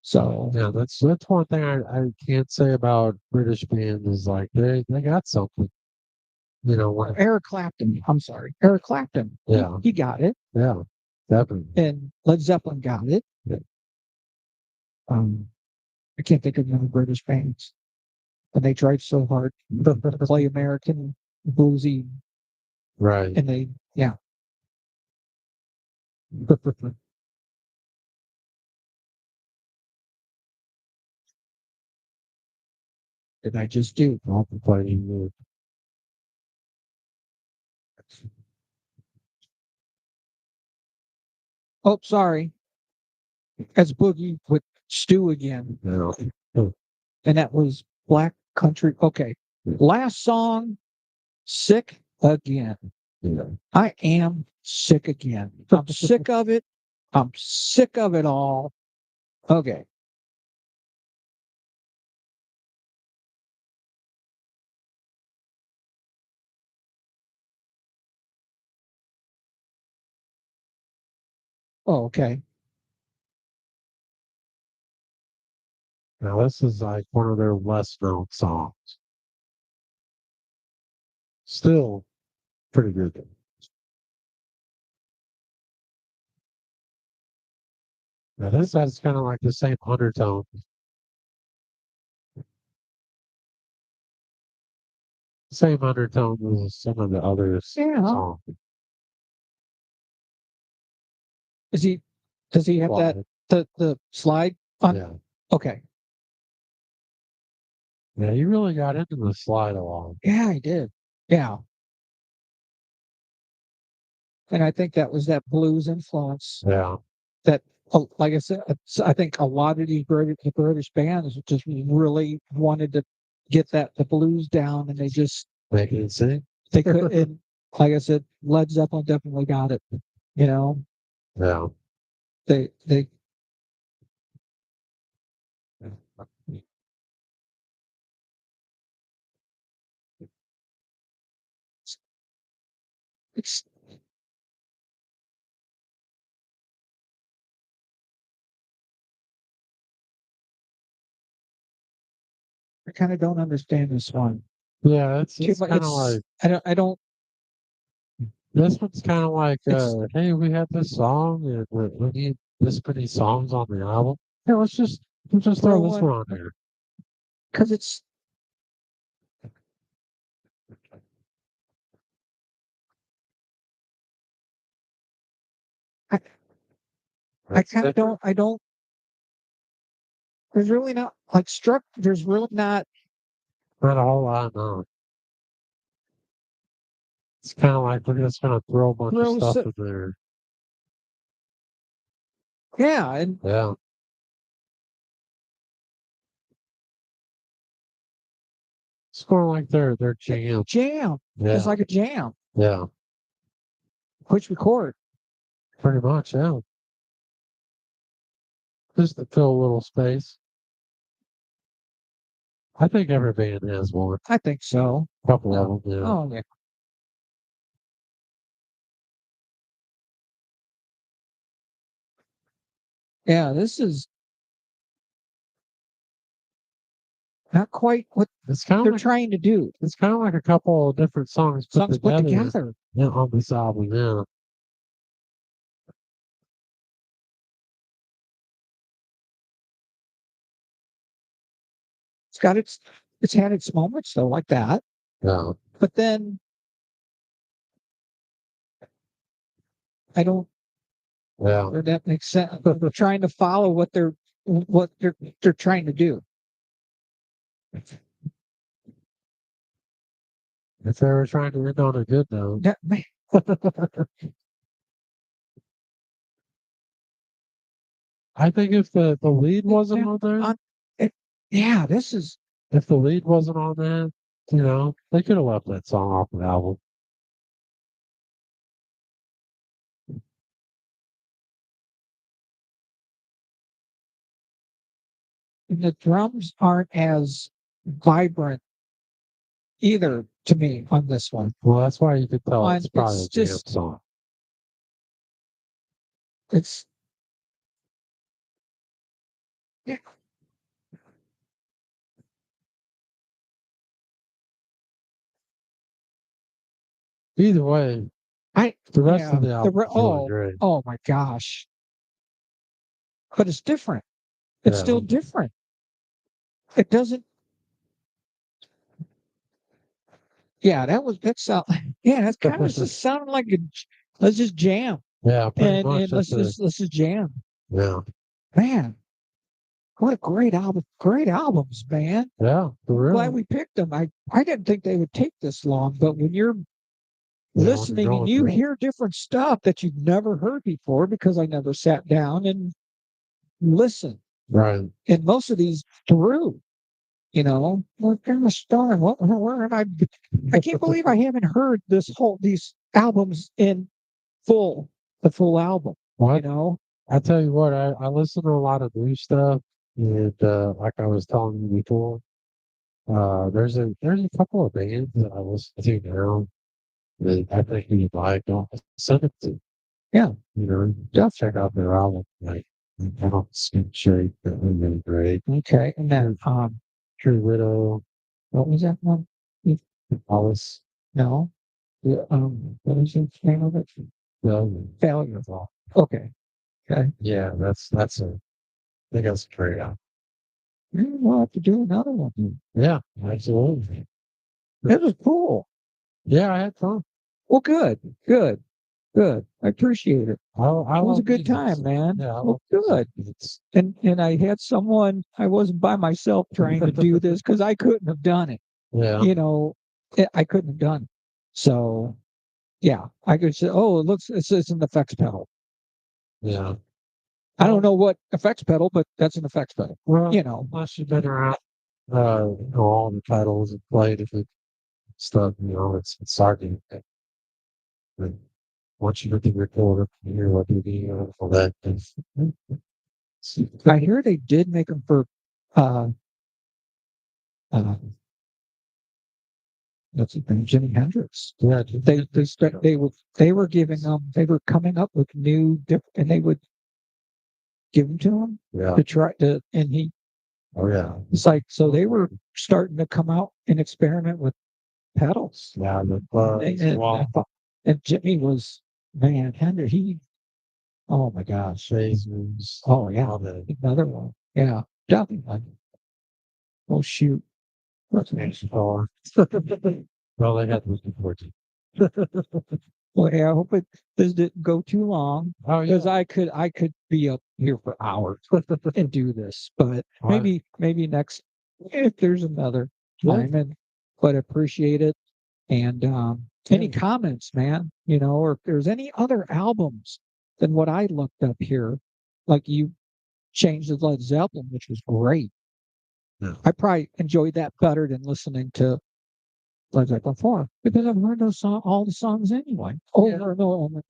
So
Yeah, that's one thing I can't say about British bands is like they got something. When
Eric Clapton, I'm sorry, Eric Clapton,
yeah,
he got it.
yeah, definitely.
And Led Zeppelin got it.
Yeah.
Um, I can't think of any British bands. And they tried so hard to play American bluesy.
Right.
And they, yeah. Did I just do?
Multiplying.
Oh, sorry. That's Boogie with Stu again. And that was Black Country. Okay. Last song, Sick Again.
Yeah.
I am sick again. I'm sick of it. I'm sick of it all. Okay. Oh, okay.
Now this is like one of their less known songs. Still pretty good. Now this has kind of like the same undertone. Same undertone as some of the other
Yeah.
songs.
Is he does he have that the slide on?
Yeah.
Okay.
Yeah, you really got into the slide a lot.
Yeah, I did. Yeah. And I think that was that blues influence
Yeah.
that like I said, I think a lot of the British bands just really wanted to get the blues down, and they just
Make it sing.
they could. And like I said, Led Zeppelin definitely got it. You know,
Yeah.
they it's I kind of don't understand this one.
Yeah, it's kind of
It's
like
I don't
this one's kind of like hey, we had this song and we need this many songs on the album. Yeah, let's just
throw
throw this
one
one on there.
because it's I, I
That's
kind of
it.
don't I don't there's really not like struck there's really not
Not a whole lot, no. It's kind of like we're just gonna throw a bunch of
throw
stuff
so,
in there.
yeah and
Yeah, it's more like their jam.
jam. It's
Yeah,
like a jam.
yeah,
Push record.
pretty much. Yeah, just to fill a little space. I think every band has one.
I think so.
A couple of them. Yeah.
Oh yeah. Yeah, this is not quite what
It's kind of
they're
like
trying to do.
it's kind of like a couple of different songs put
Songs put
together,
together.
yeah, on this album. Yeah,
it's had its moments though, like that.
Yeah.
But then I don't.
Yeah.
Or that makes sense. But we're trying to follow what they're trying to do.
If they were trying to end on a good note.
That, man,
I think if the lead wasn't on there,
on- yeah, this is
if the lead wasn't on that, they could have left that song off the album.
the drums aren't as vibrant either to me on this one.
Well, that's why you could tell it's
On
probably
it's
a jam
just
song.
it's yeah,
Either way,
I
the rest
yeah
of the
the
album is really great.
oh my gosh, but it's different. It's
Yeah.
still different. It doesn't. Yeah, that's yeah, that's kind of just sounding like let's just jam
Yeah, pretty
and
much.
let's just jam,
Yeah.
man. What a great album! Great albums, man.
Yeah, for
Glad
real.
we picked them. I didn't think they would take this long, but when you're
Yeah, when you're
listening and
going
you
through it.
hear different stuff that you've never heard before, because I never sat down and listened.
Right.
And most of these through, what kind of star? Where have I? I can't believe I haven't heard these albums in full, the full album.
What? I tell you what, I listen to a lot of new stuff, and like I was telling you before, there's a couple of bands that I listen to now that I think you'd like. Don't send it to.
Yeah,
Just check out their album. Like, I don't skip shape, but they're really great.
okay. And then
True Widow,
what was that one?
Alice,
No, what was the name of it? Failure. Okay. Okay.
Yeah, that's I think that's a great album.
We'll have to do another one.
Yeah, absolutely.
It was cool.
Yeah, I had fun.
Well, good, good, good. I appreciate it.
I
It was a
love
good
music.
time, man.
Yeah, I
Well,
love music.
good.
It's
And I had someone. I wasn't by myself trying to do this because I couldn't have done it.
yeah,
I couldn't have done it. So yeah, I could say, oh, it's an effects pedal.
yeah.
I don't know what effects pedal, but that's an effects pedal.
Well,
You know,
plus you've been around, all the titles and played different stuff. It's hard to get. But once you get the recorder, you hear what you do, all that.
I hear they did make them for uh uh what's his name, Jimi Hendrix.
Yeah,
They were giving they were coming up with new different, and they would give them to him
yeah.
to try to, and he
Oh yeah,
it's like, so they were starting to come out and experiment with pedals.
yeah. The
And Jimmy was, man, Hendrix, oh my gosh.
phasers.
Oh yeah,
All the
another one. Yeah, definitely. Oh shoot. What's next?
guitar. Well, they had was important.
Well, yeah, I hope this didn't go too long,
Oh
because
yeah.
I could be up here for hours and do this, but
All right.
maybe next, if there's another
Yeah.
time, but appreciate it. And any comments, man, or if there's any other albums than what I looked up here, like you changed the Led Zeppelin, which was great.
Yeah.
I probably enjoyed that better than listening to Led Zeppelin 4, because I've heard all the songs anyway. Over and over.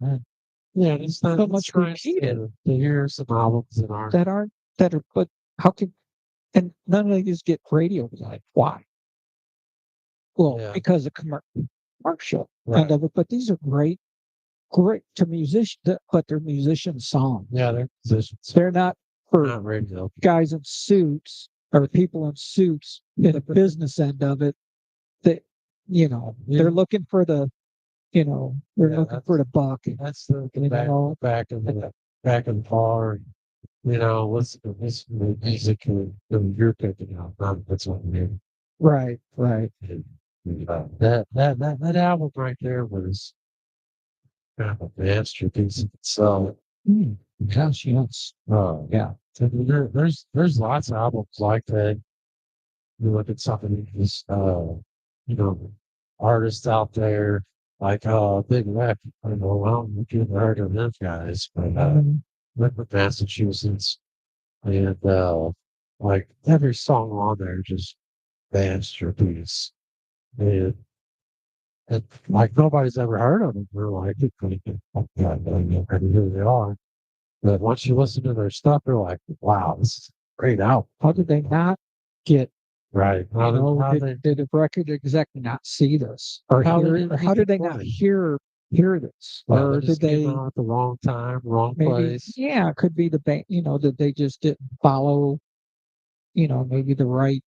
Yeah, it's not
So much
nice
repeated
to hear some albums that aren't.
that are, but how can, and none of these get radio play? Why? Well,
Yeah.
because of commercial
Right.
end of it, but these are great to musicians, but they're musician songs.
Yeah, they're musicians.
They're not for
Not radio.
guys in suits or people in suits in the business end of it. That they're looking for they're looking for the buck.
That's the back of the bar. listen to the music you're picking out. That's what I mean.
Right, right.
And, that album right there was kind of a masterpiece of itself.
Mm, gosh, yes.
Yeah. So there's lots of albums like that. You look at some of these, you know, artists out there like Big Rec. I don't know, I don't know if you've heard of them guys, but live with Massachusetts, and like every song on there just masterpiece, and and like nobody's ever heard of them. They're like, yeah, who they are. But once you listen to their stuff, they're like, wow, this is a great album.
How did they not get,
Right.
did the record exec not see this or
How they
hear it?
didn't
Or
get
how
the
did they not
play.
hear this?
Yeah, they
Or did
just came
they
out at the wrong time, wrong
maybe,
place.
yeah, it could be the band, that they just didn't follow, maybe the right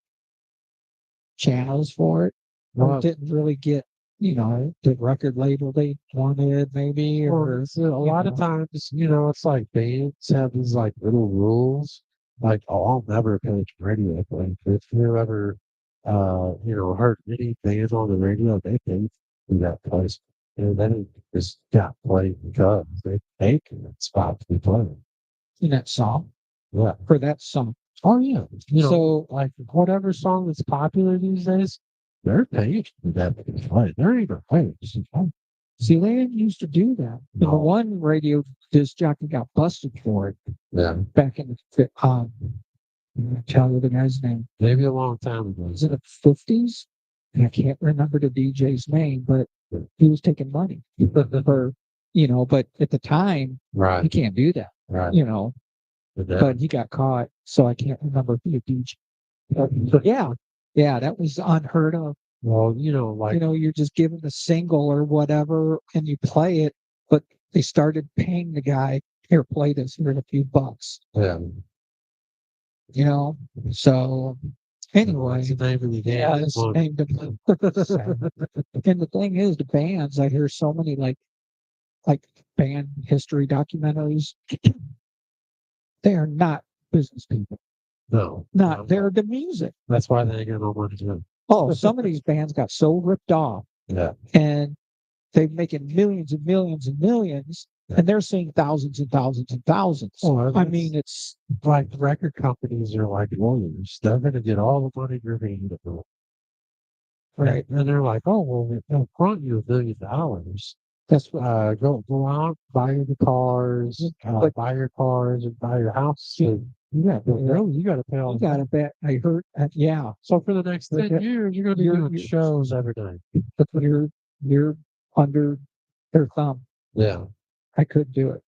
channels for it, or
Well,
didn't really get, the record label they wanted, maybe, or,
it's a lot of times, it's like bands have these like little rules. Like, oh, I'll never pitch radio play. If you ever, heard any band on the radio, they paid for that place. And then it just got played because they paid for that spot to be played.
in that song,
Yeah.
for that song.
Oh yeah.
So
Like whatever song that's popular these days, they're paying for that to be played. They're even paying.
see, they didn't used to do that. And the
No.
one radio disc jockey got busted for it
Yeah.
back in I'm gonna tell you the guy's name.
Maybe a long time ago.
It was in the 50s. And I can't remember the DJ's name, but he was taking money for, but at the time, you
Right.
can't do that,
Right.
but he got caught. So I can't remember who the DJ. But yeah, that was unheard of.
Well, like
You're just given the single or whatever and you play it, but they started paying the guy, here, play this, here's a few bucks,
yeah.
So anyway,
What's the name of the
yeah,
game?
it's named him. And the thing is, the bands, I hear so many like band history documentaries. They are not business people.
No.
They're the music.
That's why they ain't got no money to do.
Oh, some of these bands got so ripped off
Yeah.
and they're making millions and millions and millions, and they're seeing thousands and thousands and thousands.
Well,
I mean, it's
like record companies are like lawyers. They're going to get all the money you're being to.
right.
And they're like, oh, well, they'll front you $1 billion.
That's what
Go out, buy the cars, buy your cars, and buy your house. And you got to pay all.
you got to bet. I heard. Yeah.
So for the next 10 years, you're going to be doing shows every day.
You're under their thumb.
Yeah.
I couldn't do it.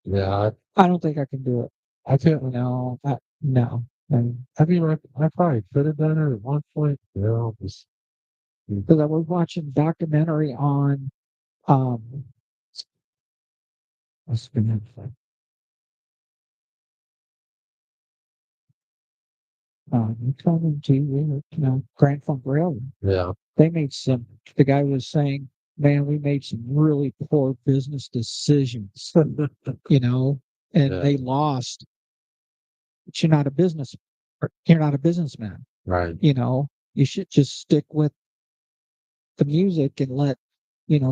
Yeah.
I don't think I can do it.
I can't.
No. No. And
I mean, I probably could have done it at one point.
because I was watching a documentary on what's the name of it? Coming to Grand Funk Railroad.
Yeah.
They made the guy was saying, man, we made some really poor business decisions, and they lost. But you're not a businessman.
Right.
You should just stick with the music and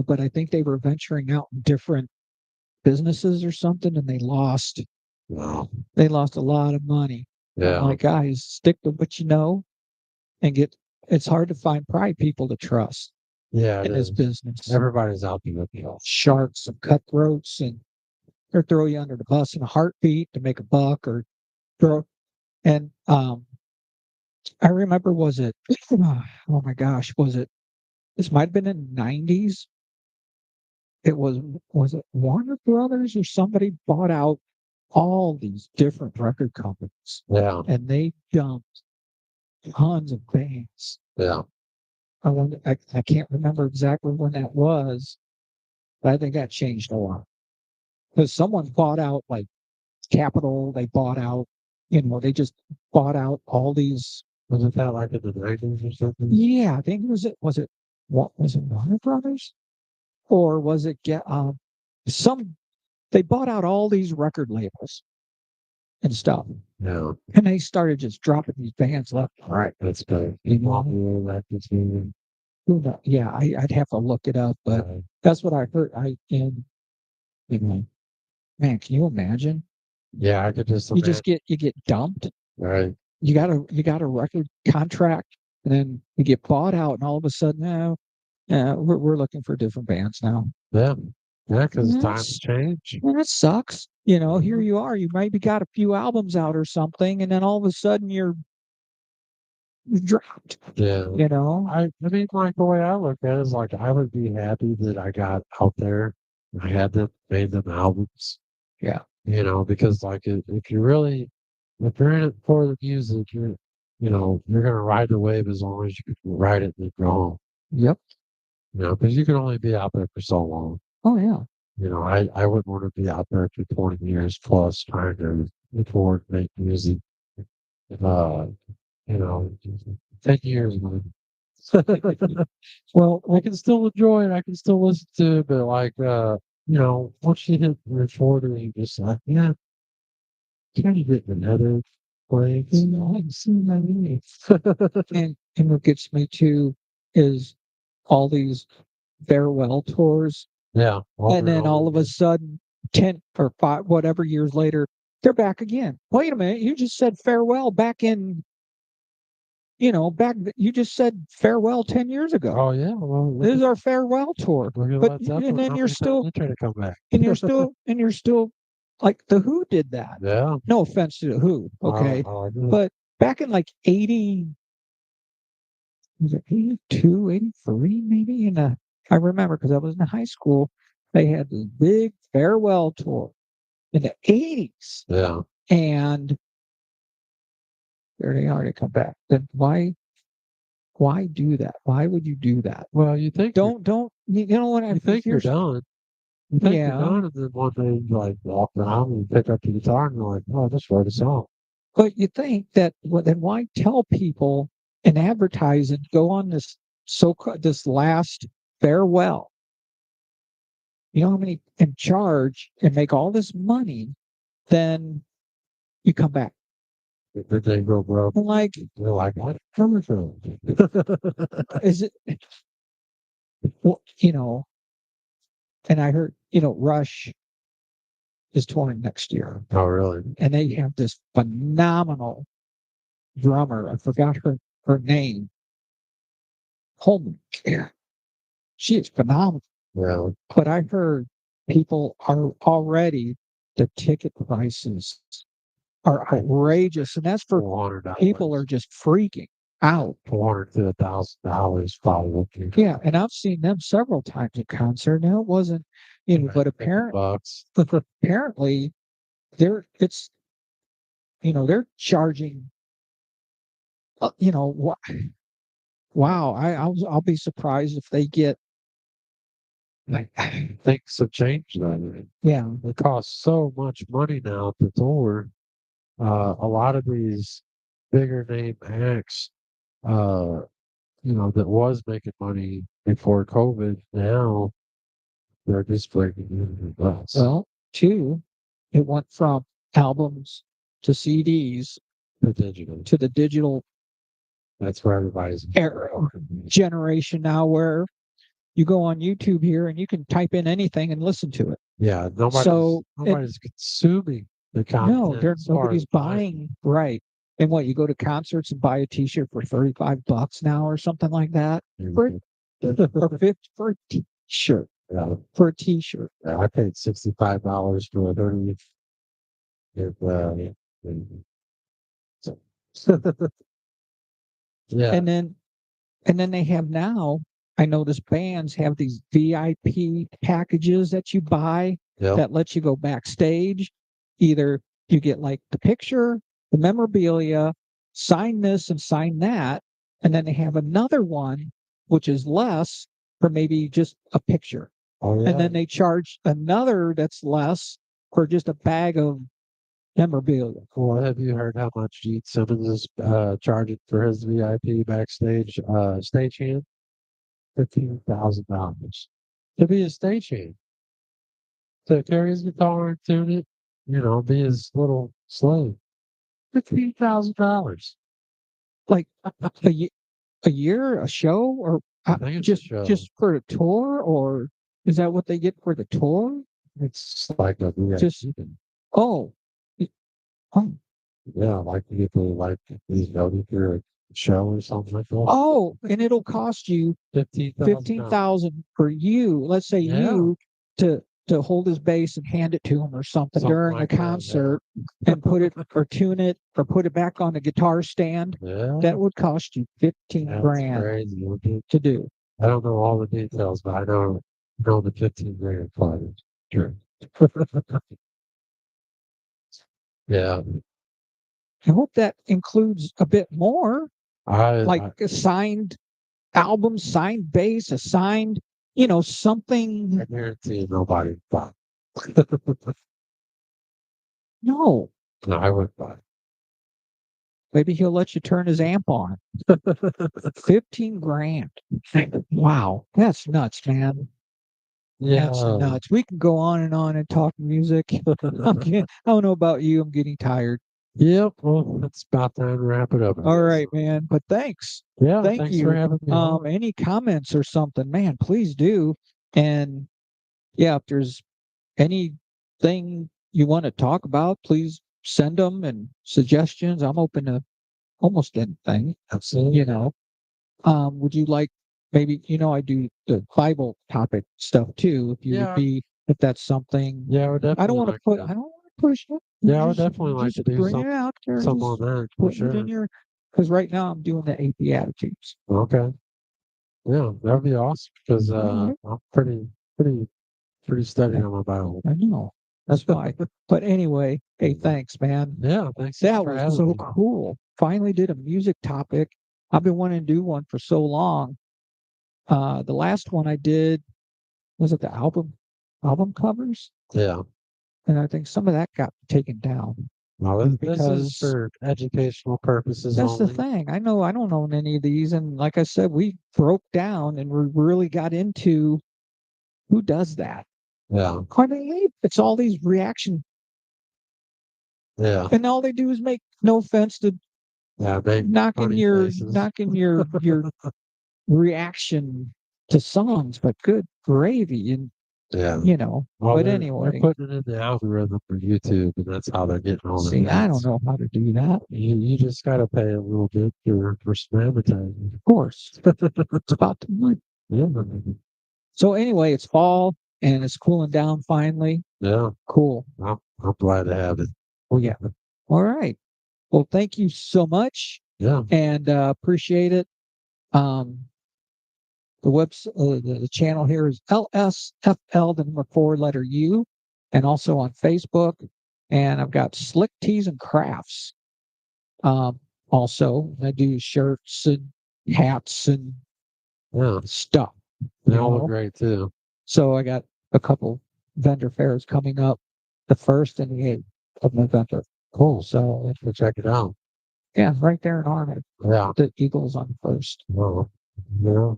but I think they were venturing out in different businesses or something, and they lost.
Wow.
They lost a lot of money.
Yeah.
I'm like, guys, stick to what you know and it's hard to find probably people to trust in this business.
Everybody's out to look
sharks and cutthroats, and they'll throw you under the bus in a heartbeat to make a buck or throw. And I remember, was it, oh my gosh, this might have been in the 90s. Was it Warner Brothers or somebody bought out all these different record companies?
Yeah.
And they dumped tons of bands.
Yeah.
I can't remember exactly when that was, but I think that changed a lot. Because someone bought out like Capitol, they bought out, they just bought out all these.
Wasn't that like in the 90s or something?
Yeah, I think what was it Warner Brothers? Or was it they bought out all these record labels and stuff.
Yeah.
And they started just dropping these bands left and right.
That's good.
You know? Yeah, I'd have to look it up, but that's what I heard. You know, man, can you imagine?
Yeah, I could just
You
imagine.
just you get dumped.
Right.
You got a record contract, and then you get bought out, and all of a sudden, now, we're looking for different bands now.
Yeah. Yeah, because times
Yes.
change.
And it sucks. Here you are. You maybe got a few albums out or something, and then all of a sudden you're dropped.
Yeah. I mean, like the way I look at it is like I would be happy that I got out there. I had them made them albums.
Yeah.
Because like if if you're in it for the music, you're gonna ride the wave as long as you can ride it and go home.
Yep.
Because you can only be out there for so long.
Oh yeah.
I wouldn't want to be out there for 20 years plus trying to record, make music. Uh, you know, 10 years. Well, I can still enjoy it. I can still listen to it, but like, once you hit recorder, you just like, yeah, can you get another place? I've seen my name.
And what gets me too is all these farewell tours.
Yeah.
And then all of a sudden, 10 or 5, whatever years later, they're back again. Wait a minute. You just said farewell back in, you just said farewell 10 years ago.
Oh, yeah. Well,
This is our farewell tour. But, and then you're still,
trying to come back.
and you're still like the Who did that.
Yeah.
No offense to the Who. Okay. But back in like 80, was it 82, 83 maybe? I remember because I was in high school. They had this big farewell tour in the 80s.
Yeah.
And there they are to come back. Then why do that? Why would you do that?
Well, you think
You know what I
think you're done. You think you're
Yeah.
done, and then one day you like walk around and pick up the guitar and you're like, oh, just write a song.
But you think that then why tell people and advertise and go on this last farewell? You know how many in charge and make all this money, then you come back.
Did they go broke?
Like,
They're like, what? Coming from?
is it, well, and I heard, Rush is touring next year.
Oh, really?
And they have this phenomenal drummer. I forgot her name. Holman. Yeah. She is phenomenal.
Yeah.
But I heard people are already, the ticket prices are outrageous. And that's for
$400.
people are just freaking out.
$400 to $1,000 probably.
Yeah. And I've seen them several times at concert. Now it wasn't, but apparently they're charging, wow. I'll be surprised if they get,
Like, things have changed then.
yeah.
It costs so much money now to tour. A lot of these bigger name acts, that was making money before COVID, now they're just breaking even less.
Well, two, it went from albums to CDs to the digital
That's where everybody's
generation now, where you go on YouTube here and you can type in anything and listen to it.
Yeah, nobody's consuming the content.
No, nobody's buying. Right. And what, you go to concerts and buy a T-shirt for $35 now or something like that? For 50 for a T-shirt.
Yeah.
For a T-shirt.
Yeah, I paid $65 for a hoodie. Yeah.
And then they have now, I notice bands have these VIP packages that you buy that lets you go backstage. Either you get like the picture, the memorabilia, sign this and sign that. And then they have another one, which is less for maybe just a picture.
Oh, yeah.
And then they charge another that's less for just a bag of memorabilia.
Well, have you heard how much Gene Simmons is charging for his VIP backstage stagehand? $15,000 to be a stagehand. To carry his guitar and tune it, be his little slave. $15,000.
Like a year, a show, or
I think it's a show.
just for a tour, or is that what they get for the tour?
It's like a VIP
Just
thing.
oh, oh,
Yeah, like you get to like these noted for a show or something like that.
oh, and it'll cost you
15,000.
15,000 for you. Let's say
Yeah,
you to hold his bass and hand it to him or something
something
during a
like that.
concert and put it or tune it or put it back on the guitar stand.
Yeah,
That would cost you 15
that's
grand
crazy.
to do.
I don't know all the details, but I know the 15 grand part. Sure. Yeah,
I hope that includes a bit more, like
I
a signed album, signed bass, a signed, something.
guarantee nobody bought.
No,
No, I would buy.
maybe he'll let you turn his amp on. 15 grand. Wow, that's nuts, man. That's
Yeah.
nuts. We can go on and talk music. I don't know about you. I'm getting tired.
Yep. Well, it's about time to wrap it up, I
All
guess.
right, man. But thanks.
Yeah.
Thank
Thanks for
you.
having me on.
Any comments or something, man, please do. And yeah, if there's anything you want to talk about, please send them and suggestions. I'm open to almost anything,
Absolutely.
Would you like maybe, I do the Bible topic stuff too, if you would
Yeah.
be, if that's something.
Yeah, I would
I don't
definitely
want to
like
put,
to.
I don't want to push it.
Yeah, I would
Just,
definitely like
just
to do
bring it out there,
some on
just
that for
put it in
sure.
your, because right now I'm doing the AP attitudes.
Okay. Yeah, that would be awesome because
All right.
I'm pretty steady on my Bible.
I know. That's why. But anyway, hey, thanks, man.
Yeah, thanks
That
for
was
having
so
me.
cool. Finally did a music topic. I've been wanting to do one for so long. The last one I did was it the album covers?
Yeah.
And I think some of that got taken down
Well, this is
because
for educational purposes
that's the
only.
thing. I know I don't own any of these. And like I said, we broke down and we really got into who does that.
Yeah.
I mean, it's all these reaction,
Yeah.
and all they do is make, no offense to
Yeah. Make
knocking
funny
your
faces.
knocking your reaction to songs, but good gravy. And
Yeah. Well,
but
they're
anyway,
putting it in the algorithm for YouTube, and that's how they're getting all the
see, I don't
hits.
know how to do that.
You just gotta pay a little bit for some advertising.
Of course, it's about the money.
Yeah.
So anyway, it's fall and it's cooling down finally.
Yeah.
Cool.
I'm glad to have it.
Oh yeah. All right. Well, thank you so much,
Yeah.
and appreciate it. Um, the the channel here is lsfl, the number 4 letter U, and also on Facebook. And I've got Slick Teas and Crafts. Also, I do shirts and hats and
Yeah.
stuff.
They
You
all look
know,
great too.
so I got a couple vendor fairs coming up, the 1st and the 8th of November.
Cool.
So
Let's go check it out.
yeah, right there in Arnold.
Yeah.
The Eagles on the 1st.
Well, yeah.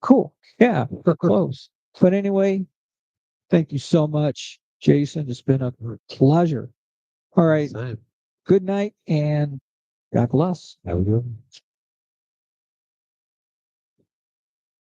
Cool. Yeah, we're close. But anyway, thank you so much, Jason. It's been a pleasure. All right.
Same.
Good night and God bless.
Have a good one.